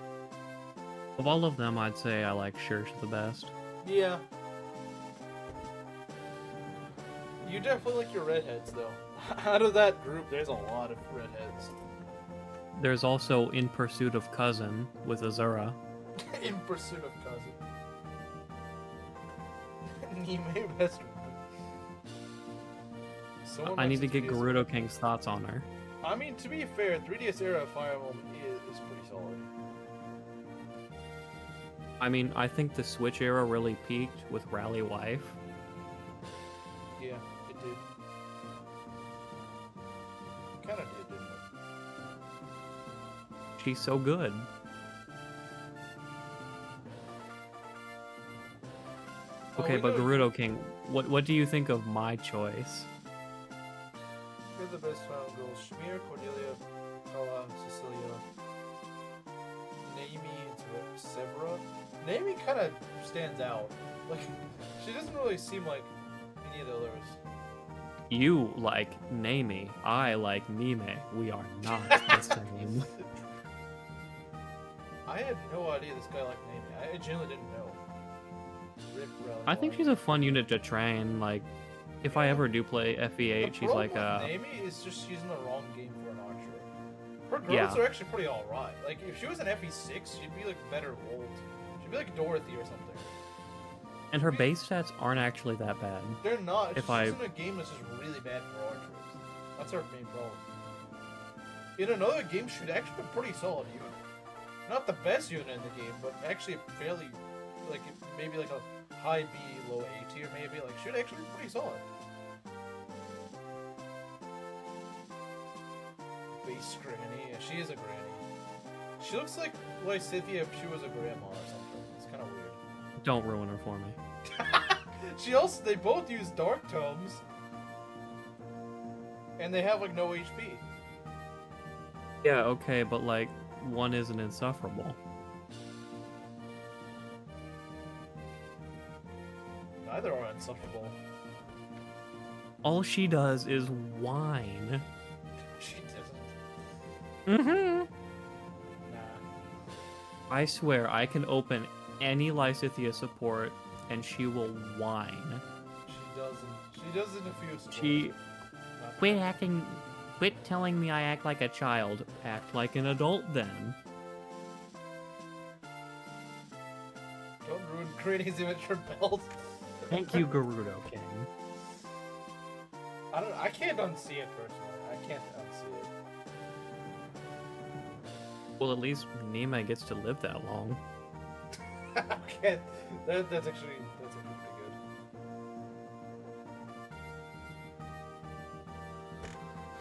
Of all of them, I'd say I like Shirsh the best. Yeah. You definitely like your redheads, though. Out of that group, there's a lot of redheads. There's also In Pursuit of Cousin with Azura. In Pursuit of Cousin. Nime best one. I need to get Gerudo King's thoughts on her. I mean, to be fair, 3DS era Fire Emblem is pretty solid. I mean, I think the Switch era really peaked with Rally Wife. Yeah, it did. Kinda did, didn't it? She's so good. Okay, we but know- Gerudo King, what do you think of my choice? You're the best final girls. Shamir, Cordelia, Kala, Cecilia, Naomi, and Severa. Naomi kind of stands out. Like, she doesn't really seem like any of the others. You like Nami, I like Nime. We are not the same. I had no idea this guy liked Naomi. I genuinely didn't know. Rip Rally I think Wife. she's a fun unit to train. Like, if I ever do play FE8, she's like a. Naomi is just she's in the wrong game for an archer. Her girls Yeah. are actually pretty alright. Like, if she was an FE6, she'd be like better rolled. She'd be like Dorothy or something. And her base stats aren't actually that bad. They're not. If She's I- just in a game that's just really bad for archers. That's her main problem. In another game, she'd actually be pretty solid unit. Not the best unit in the game, but actually a fairly, like, maybe like a high B, low A tier, maybe. Like, she'd actually be pretty solid. Base granny. Yeah, she is a granny. She looks like Lysithia if she was a grandma or something. It's kind of weird. Don't ruin her for me. They both use dark tomes. And they have like no HP. Yeah, okay, but like one isn't insufferable. Neither are insufferable. All she does is whine. She doesn't. Mm-hmm. Nah. I swear I can open any Lysithea support and she will whine. She doesn't. She does in a few sports. She Not- quit telling me I act like a child. Act like an adult then. Don't ruin Granny's immature belt. Thank you, Gerudo King. I can't unsee it personally. I can't unsee it. Well, at least Nima gets to live that long. Okay, that's actually pretty good.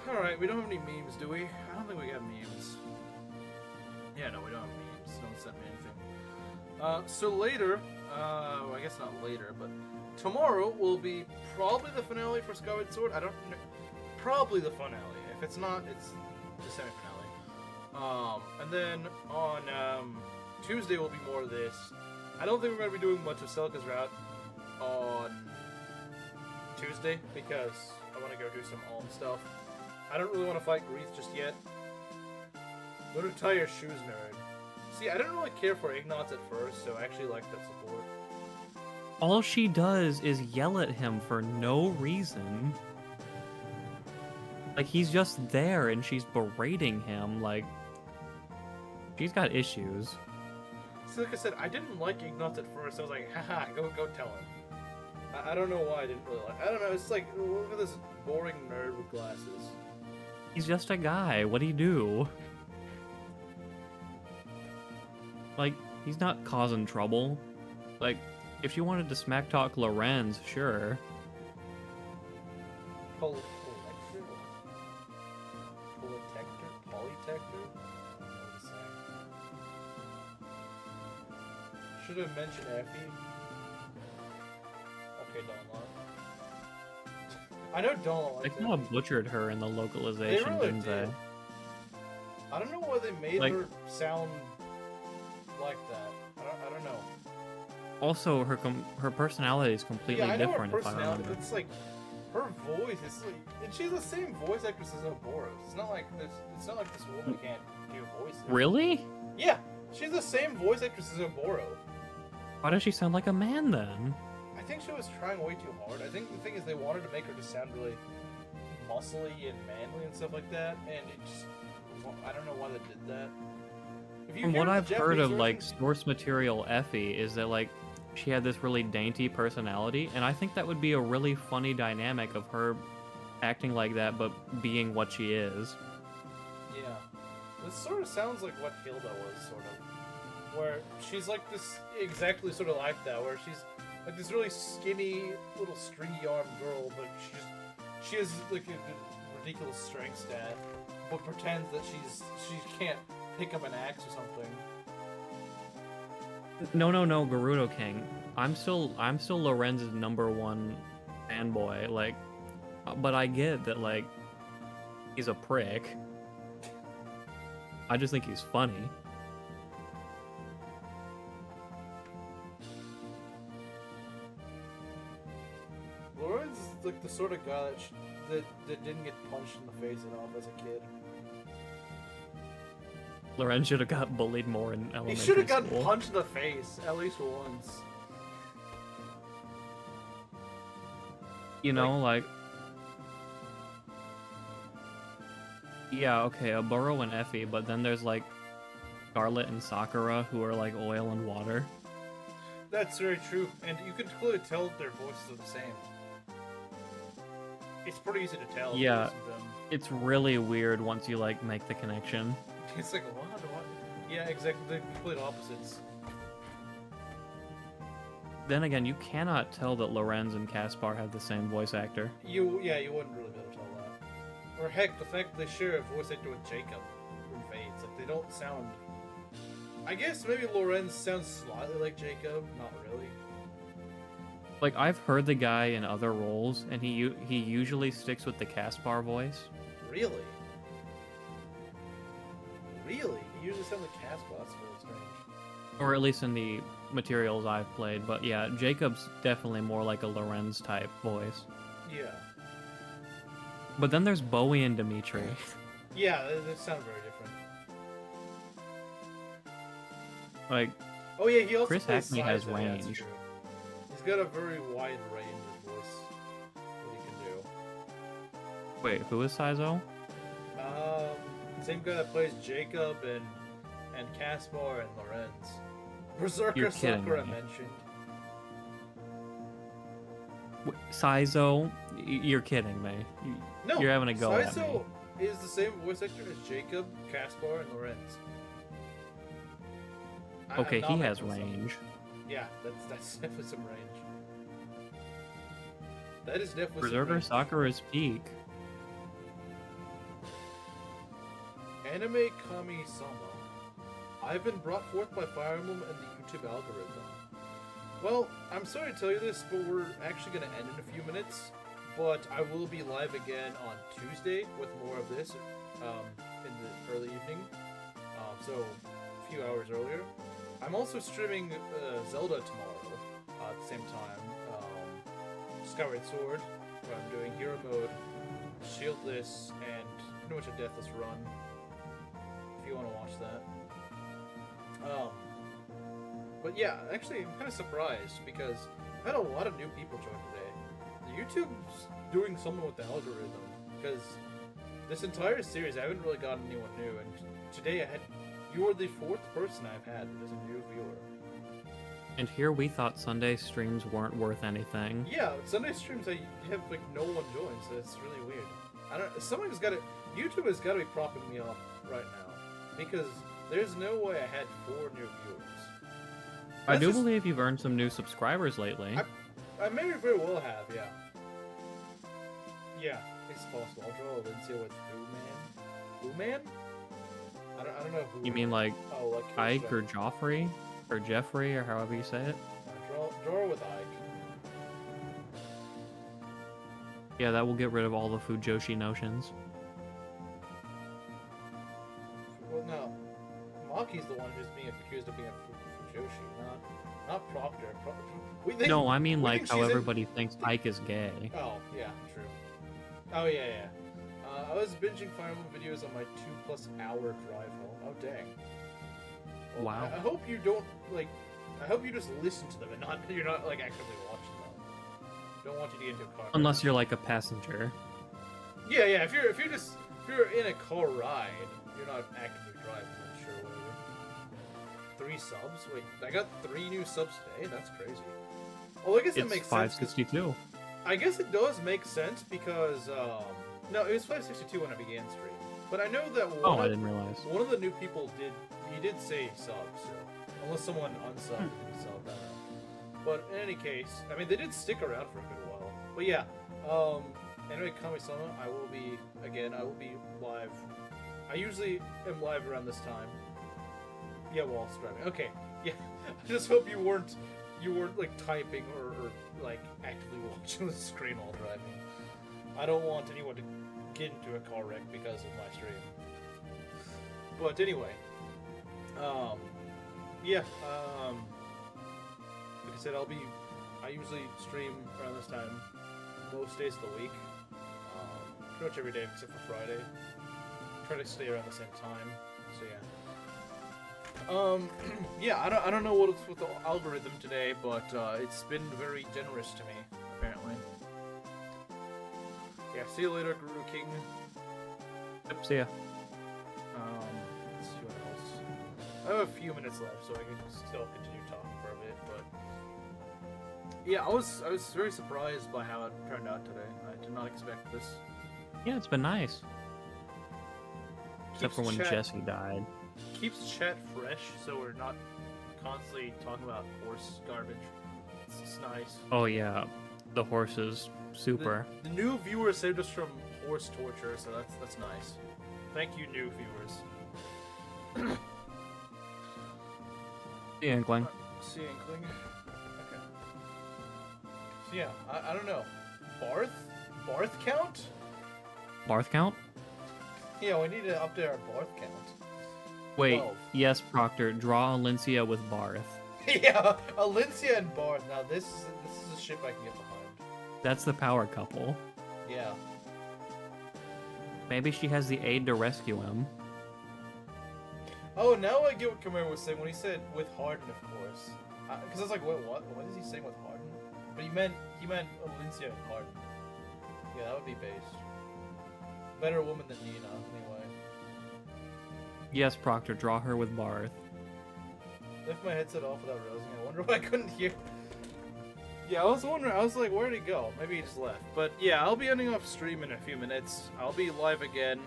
All right, we don't have any memes, do we? I don't think we got memes. Yeah, no, we don't have memes. Don't send me anything. So later, well, I guess not later, but tomorrow will be probably the finale for Skyward Sword. I don't know. Probably the finale. If it's not, it's the semi-finale. And then on Tuesday will be more of this. I don't think we're going to be doing much of Celica's route on Tuesday because I want to go do some Alm stuff. I don't really want to fight Greeth just yet. Go to tie your shoes, nerd. See, I didn't really care for Ignatz at first, so I actually like that support. All she does is yell at him for no reason. Like, he's just there and she's berating him, like... She's got issues. So like I said, I didn't like Ignatz at first. I was like, haha, go tell him. I don't know why I didn't really like. I don't know. It's like, look at this boring nerd with glasses. He's just a guy. What do you do? Like, he's not causing trouble. Like, if you wanted to smack talk Lorenz, sure. Polytector? Polytector? What is that? Should have mentioned Effie. Okay, Donlon. I know Donlon They likes kind of Effie. butchered her in the localization, really didn't did. they? I don't know why they made Like- her sound like that. I don't know. Also, her personality is completely Yeah, I know different, her if I personality. remember. It's like her voice is like, and she's the same voice actress as Ouroboros. It's not like this. It's not like this woman can't do voices. Really? Yeah, she's the same voice actress as Ouroboros. Why does she sound like a man then? I think she was trying way too hard. I think the thing is they wanted to make her just sound really muscly and manly and stuff like that, and it just I don't know why they did that. If you From hear what the I've heard Japanese of, like, version- source material Effie is that, like, she had this really dainty personality, and I think that would be a really funny dynamic of her acting like that, but being what she is. Yeah. This sort of sounds like what Hilda was, sort of. Where she's like this, exactly sort of like that, where she's like this really skinny, little stringy armed girl, but she has like a ridiculous strength stat, but pretends that she can't pick up an axe or something. No, Gerudo King. I'm still Lorenz's #1 fanboy, like, but I get that, like, he's a prick. I just think he's funny. Lorenz is like the sort of guy that didn't get punched in the face enough as a kid. Lorenz should have got bullied more in He elementary should have gotten school. punched in the face at least once. You know, like... Yeah, okay, Oboro and Effie, but then there's, like, Scarlet and Sakura, who are, like, oil and water. That's very true, and you can clearly tell their voices are the same. It's pretty easy to tell. if you Yeah. listen to them. It's really weird once you, like, make the connection. It's like, what? Yeah, exactly. They're complete opposites. Then again, you cannot tell that Lorenz and Caspar have the same voice actor. You wouldn't really be able to tell that. Or heck, the fact that they share a voice actor with Jacob from Fates, like they don't sound. I guess maybe Lorenz sounds slightly like Jacob, not really. Like, I've heard the guy in other roles, and he usually sticks with the Caspar voice. Really? Really? You usually sound like Casper. That's really strange. Or at least in the materials I've played. But yeah, Jacob's definitely more like a Lorenz type voice. Yeah. But then there's Bowie and Dimitri. Yeah, they sound very different. Like, Oh yeah, he also Chris plays Hackney has Size, yeah, that's range. true. He's got a very wide range of voice that he can do. wait, who is Saizo? Same guy that plays Jacob and Caspar and Lorenz. Berserker You're kidding Sakura me. mentioned. Saizo? You're kidding me. No, You're having a go at Saizo me. is the same voice actor as Jacob, Caspar, and Lorenz. Okay, I'm not he making has this up. range. Yeah, that's definitely some range. That is definitely Berserker some range. Sakura's peak. Anime Kami-sama. I've been brought forth by Fire Emblem and the YouTube algorithm. Well, I'm sorry to tell you this, but we're actually going to end in a few minutes. But I will be live again on Tuesday with more of this in the early evening. So, a few hours earlier. I'm also streaming Zelda tomorrow at the same time. Skyward Sword, where I'm doing Hero Mode, Shieldless, and pretty much a Deathless run. If you want to watch that. But yeah, actually, I'm kind of surprised because I've had a lot of new people join today. YouTube's doing something with the algorithm because this entire series I haven't really gotten anyone new, and today you were the 4th person I've had as a new viewer. And here we thought Sunday streams weren't worth anything. Yeah, Sunday streams I have like no one join, so it's really weird. Somebody's got to. YouTube has got to be propping me up right now because there's no way I had 4 new viewers. I do believe you've earned some new subscribers lately. I may very well have, yeah. Yeah, it's possible. I'll draw a Lindsay with Who Man? I don't know who. You mean like like Ike or Joffrey? Or Jeffrey, or however you say it? Draw with Ike. Yeah, that will get rid of all the Fujoshi notions. Well, no. Maki's the one who's being accused of being a Fujoshi, not Proctor. No, I mean like how she's everybody thinks Ike is gay. Oh, yeah, true. Oh, yeah. I was binging Fire Emblem videos on my 2+ hour drive home. Oh, dang. Well, Wow. I hope you don't, like... I hope you just listen to them and you're not, like, actively watching them. Don't want you to get into a car. Unless you're like a passenger. Yeah, if you're in a car ride, you're not actively driving, then sure, whatever. 3 subs? Wait, I got 3 new subs today? That's crazy. Oh, I guess it makes sense. It's 562. I guess it does make sense because, no, it was 562 when I began stream. But I know that I didn't realize. One of the new people did say subs, so unless someone unsubbed himself, I don't know. But in any case, I mean, they did stick around for a good while. But yeah, anyway, Kami-sama, I will be live. I usually am live around this time. Yeah, while streaming. Okay, yeah. I just hope you weren't like typing or like actively watching the screen while driving. I don't want anyone to get into a car wreck because of my stream. But anyway, yeah, like I said, I usually stream around this time most days of the week, pretty much every day except for Friday. Try to stay around the same time, so yeah. Yeah, I don't know what's with the algorithm today, but it's been very generous to me, apparently. Yeah, see you later, Guru King. Yep, see ya. Let's see what else. I have a few minutes left, so I can still continue talking for a bit, but yeah, I was very surprised by how it turned out today. I did not expect this. Yeah, it's been nice. Except for when Keeps Jesse died. Keeps chat fresh, so we're not constantly talking about horse garbage. It's nice. Oh yeah, the horse is super. The new viewer saved us from horse torture, so that's nice. Thank you, new viewers. The Inkling. See you, Inkling. Okay. Yeah, I don't know. Barth? Barth count? Barth count? Yeah, we need to update our Barth count. Wait, 12. yes, Proctor. Draw Alincia with Barth. Yeah, Alincia and Barth. Now this is a ship I can get behind. That's the power couple. Yeah. Maybe she has the aid to rescue him. Oh, now I get what Khmer was saying when he said with Harden, of course. Because I was like, wait, what? What is he saying with Harden? But he meant Alincia and Harden. Yeah, that would be based. Better woman than Nina, anyway. Yes, Proctor. Draw her with Barth. Left my headset off without realizing. I wonder why I couldn't hear. Yeah, I was wondering. I was like, where'd he go? Maybe he just left. But yeah, I'll be ending off stream in a few minutes. I'll be live again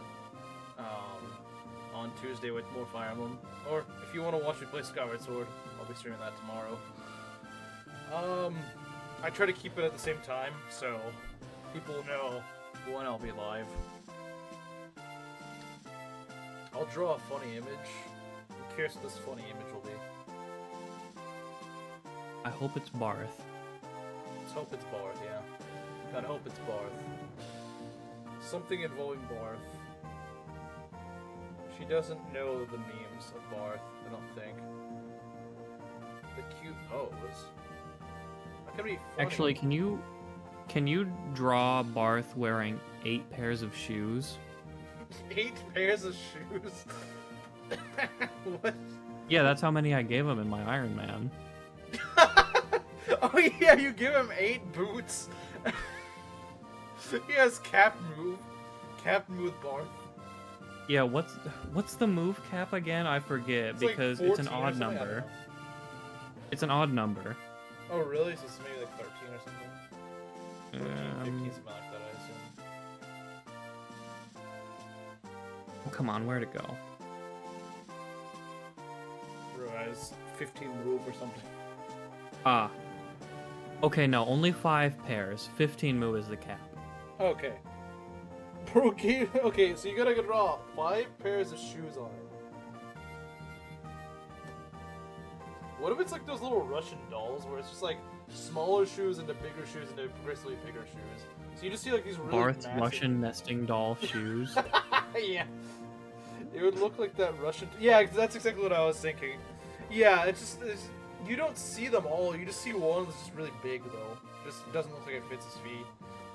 on Tuesday with more Fire Emblem. Or if you want to watch me play Skyward Sword, I'll be streaming that tomorrow. I try to keep it at the same time, so people know when I'll be live. I'll draw a funny image. I'm curious what this funny image will be. I hope it's Barth. Let's hope it's Barth, yeah. Gotta hope it's Barth. Something involving Barth. She doesn't know the memes of Barth, I don't think. The cute pose. That could be funny. Actually, can you draw Barth wearing 8 pairs of shoes? 8 pairs of shoes? What? Yeah, that's how many I gave him in my Ironman. Oh yeah, you give him 8 boots. He has Captain Move Barth. Yeah, what's the move cap again? I forget It's because like it's an 14 or odd something, I don't number. know. It's an odd number. Oh really? So it's maybe like 13 or something? 14, 15, something like that, I assume. Oh, come on, where'd it go? Realize 15 move or something. Ah. Okay, no, only 5 pairs. 15 move is the cap. Okay. Okay, so you gotta draw 5 pairs of shoes on it. What if it's like those little Russian dolls where it's just like smaller shoes into bigger shoes into progressively bigger shoes? So you just see like these really Barth's massive... Russian nesting doll shoes. Yeah. It would look like that Russian... Yeah, that's exactly what I was thinking. Yeah, it's you don't see them all. You just see one that's just really big, though. Just doesn't look like it fits his feet.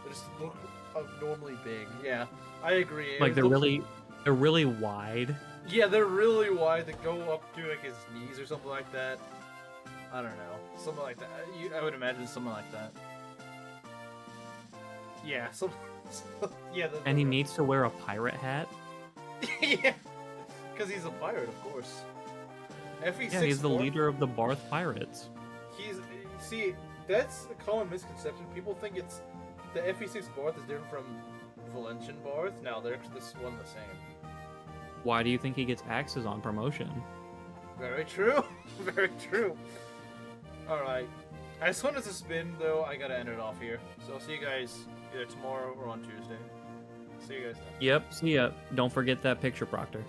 They just look abnormally big. Yeah, I agree. Like they're really wide. Yeah, they're really wide. They go up to like his knees or something like that. I don't know, something like that. I would imagine something like that. Yeah, yeah. And he needs to wear a pirate hat. Yeah, because he's a pirate, of course. FE6 Yeah, he's the Barth, leader of the Barth Pirates. See, that's a common misconception. People think it's the FE6 Barth is different from Valencian Barth. No, they're this one the same. Why do you think he gets axes on promotion? Very true. Very true. Alright. I just wanted to spin, though. I gotta end it off here. So I'll see you guys either tomorrow or on Tuesday. See you guys then. Yep, see ya. Don't forget that picture, Proctor.